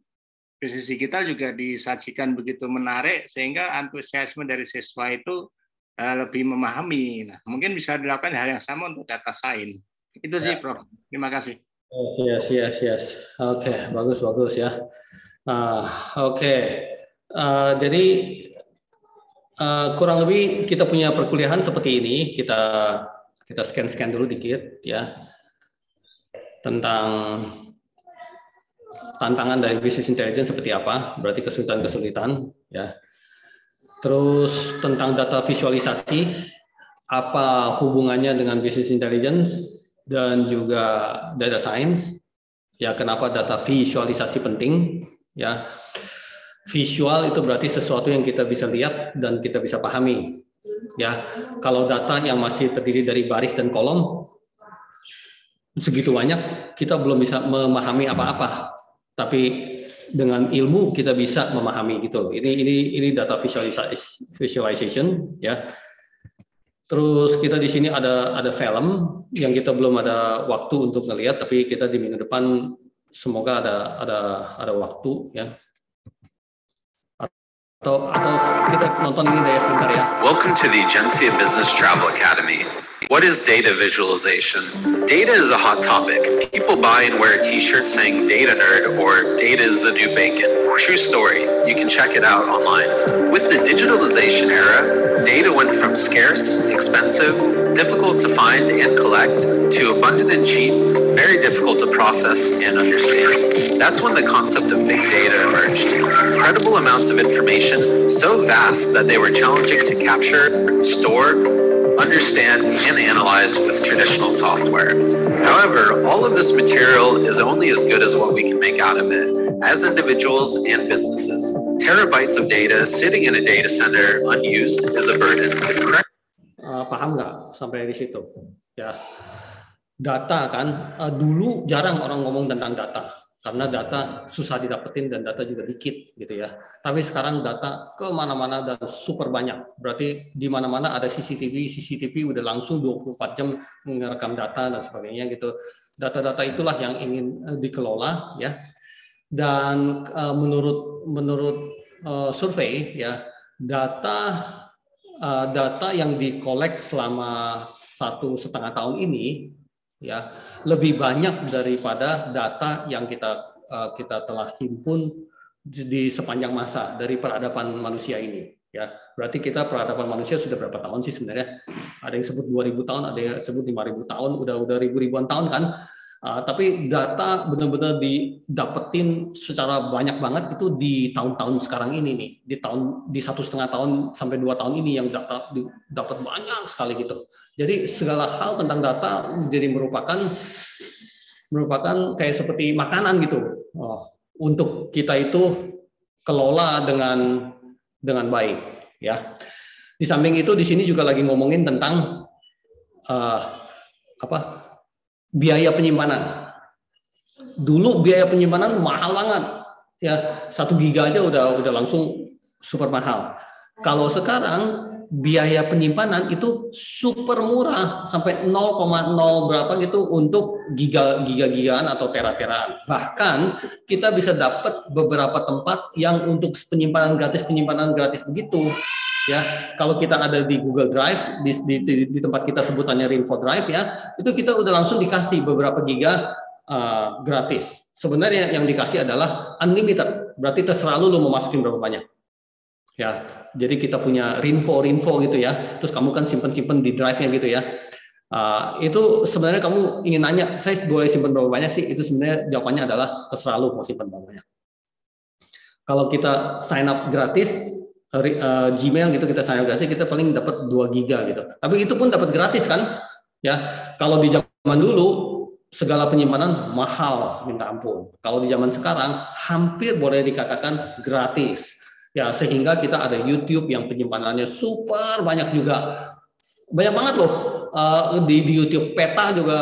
bisnis digital juga disajikan begitu menarik sehingga antusiasme dari siswa itu lebih memahami. Nah, mungkin bisa dilakukan hal yang sama untuk data science. Itu sih, Prof. Terima kasih. Yes. Oke, bagus ya. Oke. Jadi kurang lebih kita punya perkuliahan seperti ini. Kita scan dulu dikit ya tentang tantangan dari business intelligence seperti apa. Berarti kesulitan ya. Terus tentang data visualisasi, apa hubungannya dengan business intelligence dan juga data science. Ya, kenapa data visualisasi penting? Ya, visual itu berarti sesuatu yang kita bisa lihat dan kita bisa pahami. Ya, kalau data yang masih terdiri dari baris dan kolom segitu banyak, kita belum bisa memahami apa-apa. Tapi dengan ilmu kita bisa memahami gitu loh. Ini data visualization ya. Terus kita di sini ada film yang kita belum ada waktu untuk ngelihat, tapi kita di minggu depan semoga ada waktu ya. Atau kita nonton ini deh sebentar ya. Welcome to the Agencia Business Travel Academy. What is data visualization? Data is a hot topic. People buy and wear a t-shirt saying data nerd or data is the new bacon. True story. You can check it out online. With the digitalization era, data went from scarce, expensive, difficult to find and collect to abundant and cheap, very difficult to process and understand. That's when the concept of big data emerged. Incredible amounts of information, so vast that they were challenging to capture, store, understand, and analyze with traditional software. However, all of this material is only as good as what we can make out of it. As individuals and businesses, terabytes of data sitting in a data center unused is a burden. If correct, paham nggak sampai di situ? Ya, data kan dulu jarang orang ngomong tentang data karena data susah didapetin dan data juga dikit gitu ya. Tapi sekarang data kemana-mana dan super banyak. Berarti di mana-mana ada CCTV udah langsung 24 jam ngerekam data dan sebagainya gitu. Data-data itulah yang ingin dikelola ya. Dan menurut survei ya, data yang dikolek selama 1,5 tahun ini ya lebih banyak daripada data yang kita telah himpun di sepanjang masa dari peradaban manusia ini ya. Berarti kita peradaban manusia sudah berapa tahun sih sebenarnya? Ada yang sebut 2000 tahun, ada yang sebut 5000 tahun, udah ribu-ribuan tahun kan. Tapi data benar-benar didapetin secara banyak banget itu di tahun-tahun sekarang ini nih, di 1,5 tahun sampai 2 tahun ini yang data dapat banyak sekali gitu. Jadi segala hal tentang data jadi merupakan kayak seperti makanan gitu. Untuk kita itu kelola dengan baik ya. Di samping itu di sini juga lagi ngomongin tentang biaya penyimpanan. Dulu biaya penyimpanan mahal banget ya, 1 giga aja udah langsung super mahal. Kalau sekarang biaya penyimpanan itu super murah sampai 0,0 berapa gitu untuk gigaan atau tera-teraan. Bahkan kita bisa dapat beberapa tempat yang untuk penyimpanan gratis begitu. Ya, kalau kita ada di Google Drive di tempat kita sebutannya Rainfo Drive ya, itu kita udah langsung dikasih beberapa giga gratis. Sebenarnya yang dikasih adalah unlimited, berarti terserah lu mau masukin berapa banyak. Ya, jadi kita punya Rainfo gitu ya. Terus kamu kan simpen di drive-nya gitu ya. Itu sebenarnya kamu ingin nanya, saya boleh simpen berapa banyak sih? Itu sebenarnya jawabannya adalah terserah lu mau simpen berapa banyak. Kalau kita sign up gratis Gmail gitu, kita sign up gratis, kita paling dapat 2 giga gitu. Tapi itu pun dapat gratis kan? Ya, kalau di zaman dulu segala penyimpanan mahal minta ampun. Kalau di zaman sekarang hampir boleh dikatakan gratis. Ya, sehingga kita ada YouTube yang penyimpanannya super banyak juga. Banyak banget loh. Di YouTube peta juga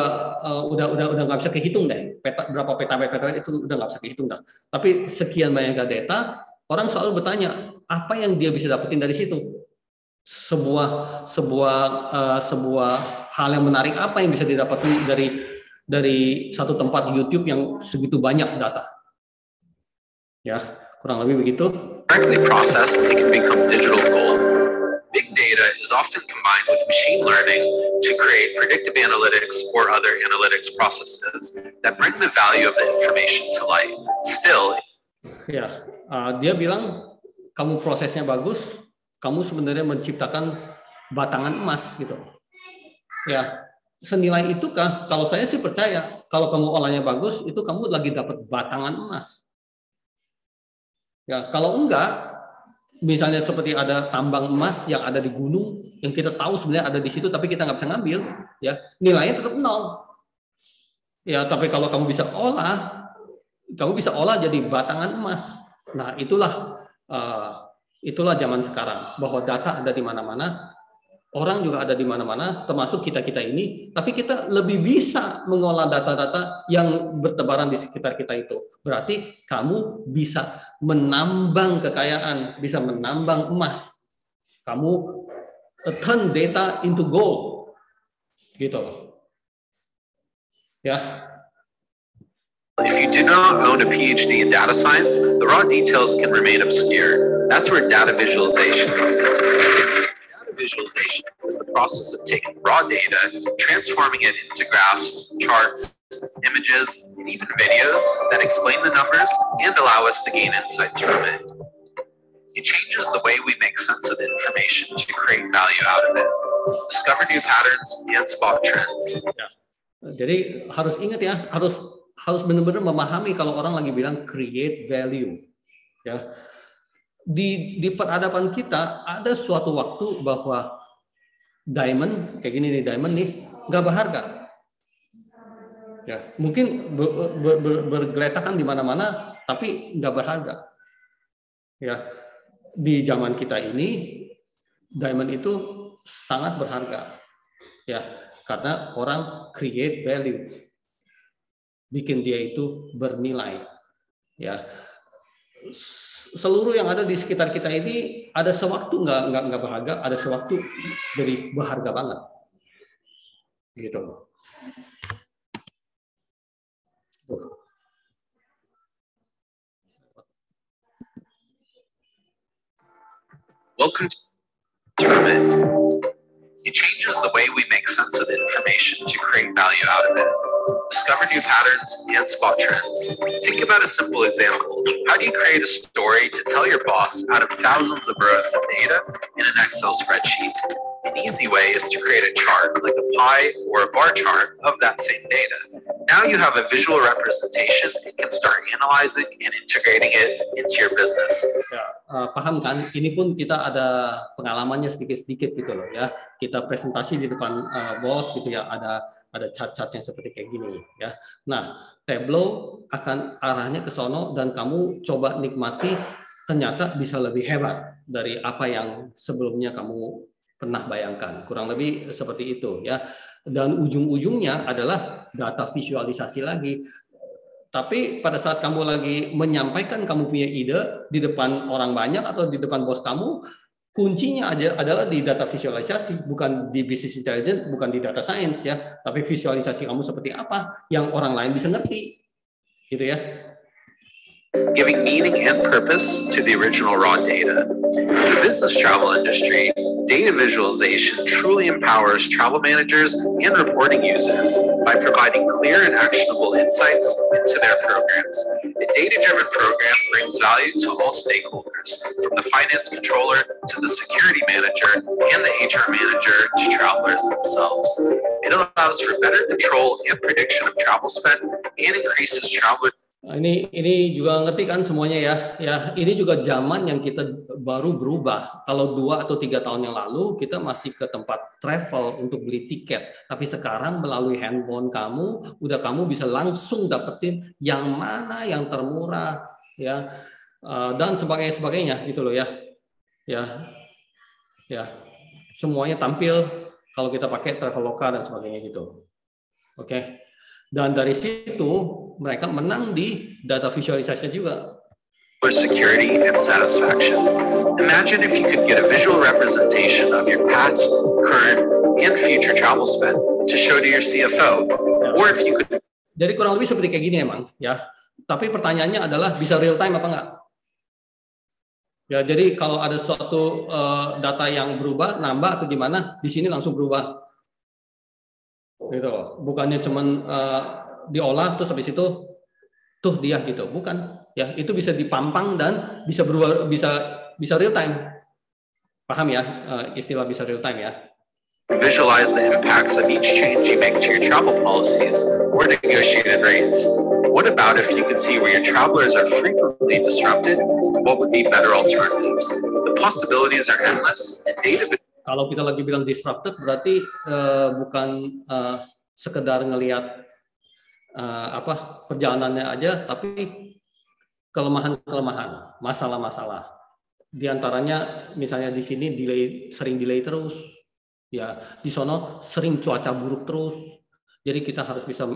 udah nggak bisa kehitung deh. Berapa peta itu udah nggak bisa kehitung dah. Tapi sekian banyak data, orang selalu bertanya, apa yang dia bisa dapetin dari situ? Sebuah hal yang menarik apa yang bisa didapetin dari satu tempat YouTube yang segitu banyak data? Ya, kurang lebih begitu. correctly processed, it can become digital gold. Big data is often combined with machine learning to create predictive analytics or other analytics processes that bring the value of the information to light. Still, dia bilang kamu prosesnya bagus, kamu sebenarnya menciptakan batangan emas gitu. Ya, senilai itukah? Kalau saya sih percaya, kalau kamu olahnya bagus, itu kamu lagi dapat batangan emas. Ya, kalau enggak, misalnya seperti ada tambang emas yang ada di gunung, yang kita tahu sebenarnya ada di situ, tapi kita nggak bisa ngambil, ya nilainya tetap 0. Ya, tapi kalau kamu bisa olah jadi batangan emas. Nah, itulah zaman sekarang, bahwa data ada di mana-mana, Orang juga ada di mana-mana, termasuk kita-kita ini, tapi kita lebih bisa mengolah data-data yang bertebaran di sekitar kita itu. Berarti kamu bisa menambang kekayaan, bisa menambang emas. Kamu turn data into gold. Gitu. Ya. If you do not own a PhD in data science, the raw details can remain obscure. That's where data visualization comes into play. Visualization is the process of taking raw data, transforming it into graphs, charts, images, and even videos that explain the numbers and allow us to gain insights from it. It changes the way we make sense of information to create value out of it, discover new patterns, and spot trends. Ya. Jadi harus ingat ya, harus benar-benar memahami kalau orang lagi bilang create value. Ya. Di peradaban kita ada suatu waktu bahwa diamond kayak gini nih, diamond nih nggak berharga. Ya, mungkin bergeletakan di mana-mana tapi nggak berharga. Ya, di zaman kita ini diamond itu sangat berharga. Ya, karena orang create value, bikin dia itu bernilai. Ya. Seluruh yang ada di sekitar kita ini ada sewaktu nggak berharga, ada sewaktu jadi berharga banget, gitu. Welcome to it. It changes the way we make sense of information to create value out of it. Discover new patterns and spot trends. Think about a simple example. How do you create a story to tell your boss out of thousands of rows of data in an Excel spreadsheet? An easy way is to create a chart, like a pie or a bar chart of that same data. Now you have a visual representation and can start analyzing and integrating it into your business. Ya, paham kan? Ini pun kita ada pengalamannya sedikit-sedikit gitu loh ya. Kita presentasi di depan bos gitu ya, ada chart-chartnya seperti kayak gini ya. Nah, Tableau akan arahnya ke sono dan kamu coba nikmati, ternyata bisa lebih hebat dari apa yang sebelumnya kamu pernah bayangkan. Kurang lebih seperti itu ya. Dan ujung-ujungnya adalah data visualisasi lagi. Tapi pada saat kamu lagi menyampaikan kamu punya ide di depan orang banyak atau di depan bos kamu, kuncinya adalah di data visualisasi, bukan di business intelligence, bukan di data science ya, tapi visualisasi kamu seperti apa yang orang lain bisa ngerti, gitu ya. Giving meaning and purpose to the original raw data. In the business travel industry, data visualization truly empowers travel managers and reporting users by providing clear and actionable insights into their programs. A data-driven program brings value to all stakeholders, from the finance controller to the security manager and the HR manager to travelers themselves. It allows for better control and prediction of travel spend and increases traveler. Ini juga ngerti kan semuanya ya. Ya, ini juga zaman yang kita baru berubah. Kalau 2 atau 3 tahun yang lalu kita masih ke tempat travel untuk beli tiket. Tapi sekarang melalui handphone kamu bisa langsung dapetin yang mana yang termurah ya. Dan sebagainya gitu loh ya. Ya. Semuanya tampil kalau kita pakai Traveloka dan sebagainya gitu. Oke. Dan dari situ mereka menang di data visualisasi juga. For security and satisfaction. Imagine if you could get a visual representation of your past, current, and future travel spend to show to your CFO. Or if you could. Jadi kurang lebih seperti kayak gini emang ya. Tapi pertanyaannya adalah bisa real time apa enggak? Ya, jadi kalau ada suatu data yang berubah, nambah atau gimana, di sini langsung berubah. Gitu, bukannya cuman diolah terus habis itu tuh dia gitu, bukan ya, itu bisa dipampang dan bisa berubah, bisa real time. Paham ya istilah bisa real time ya? Visualize the impacts of each change you make to your travel policies or negotiated rates. What about if you could see where your travelers are frequently disrupted? What would be better alternatives? The possibilities are endless and data. Kalau kita lagi bilang disrupted berarti bukan sekedar ngelihat perjalanannya aja, tapi kelemahan-kelemahan, masalah-masalah. Di antaranya misalnya di sini sering delay terus, Ya, di sono sering cuaca buruk terus. Jadi kita harus bisa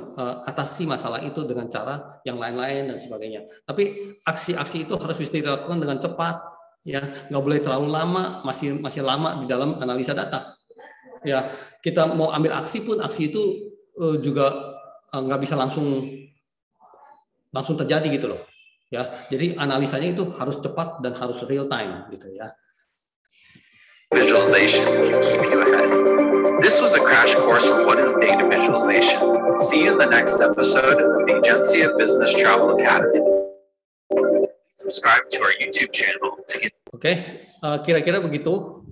atasi masalah itu dengan cara yang lain-lain dan sebagainya. Tapi aksi-aksi itu harus bisa dilakukan dengan cepat, ya, nggak boleh terlalu lama, masih lama di dalam analisa data. Ya, kita mau ambil aksi pun aksi itu juga nggak bisa langsung terjadi gitu loh. Ya, jadi analisanya itu harus cepat dan harus real time gitu ya. Visualization can keep you ahead. This was a crash course on what is data visualization. See you in the next episode of the Agencia Business Travel Academy. Subscribe to our YouTube channel to get. Oke, kira-kira begitu,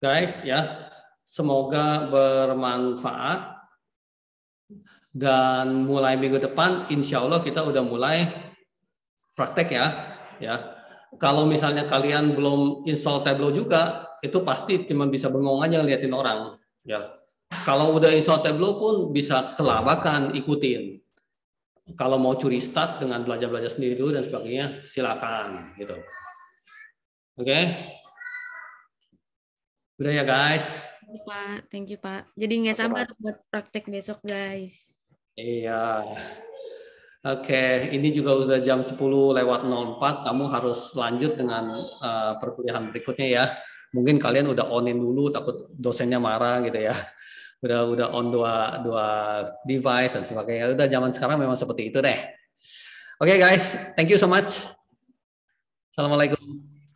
guys ya. Semoga bermanfaat. Dan mulai minggu depan, insya Allah kita udah mulai praktek ya. Kalau misalnya kalian belum install Tableau juga, itu pasti cuma bisa bengong aja ngeliatin orang. Ya. Kalau udah install Tableau pun bisa kelabakan ikutin. Kalau mau curi start dengan belajar sendiri dulu dan sebagainya, silakan gitu. Oke? Udah ya guys. Pak, thank you Pak. Jadi nggak sabar buat praktek besok guys. Iya. Oke, ini juga udah jam 10:04. Kamu harus lanjut dengan perkuliahan berikutnya ya. Mungkin kalian udah on-in dulu, takut dosennya marah gitu ya. Udah on dua device dan sebagainya. Udah zaman sekarang memang seperti itu deh. Oke guys, thank you so much. Assalamualaikum.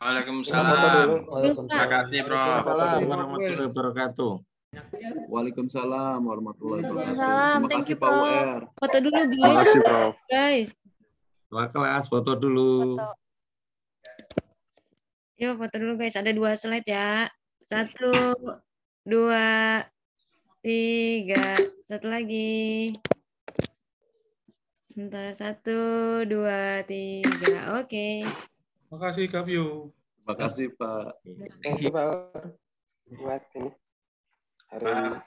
Waalaikumsalam. Terima kasih, Prof. Waalaikumsalam warahmatullahi wabarakatuh. Waalaikumsalam warahmatullahi wabarakatuh. Terima Thank kasih you, Pak Prof. UR. Foto dulu guys. Terima kasih Prof. Guys, Ketua kelas foto dulu. yuk foto dulu guys. Ada 2 slide ya. 1, 2, 3. Satu lagi. Sebentar. 1, 2, 3. Oke. Makasih Kak View. Terima kasih Pak. Thank you. Buat ini.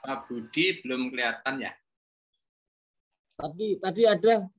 Pak Budi belum kelihatan ya? Tadi ada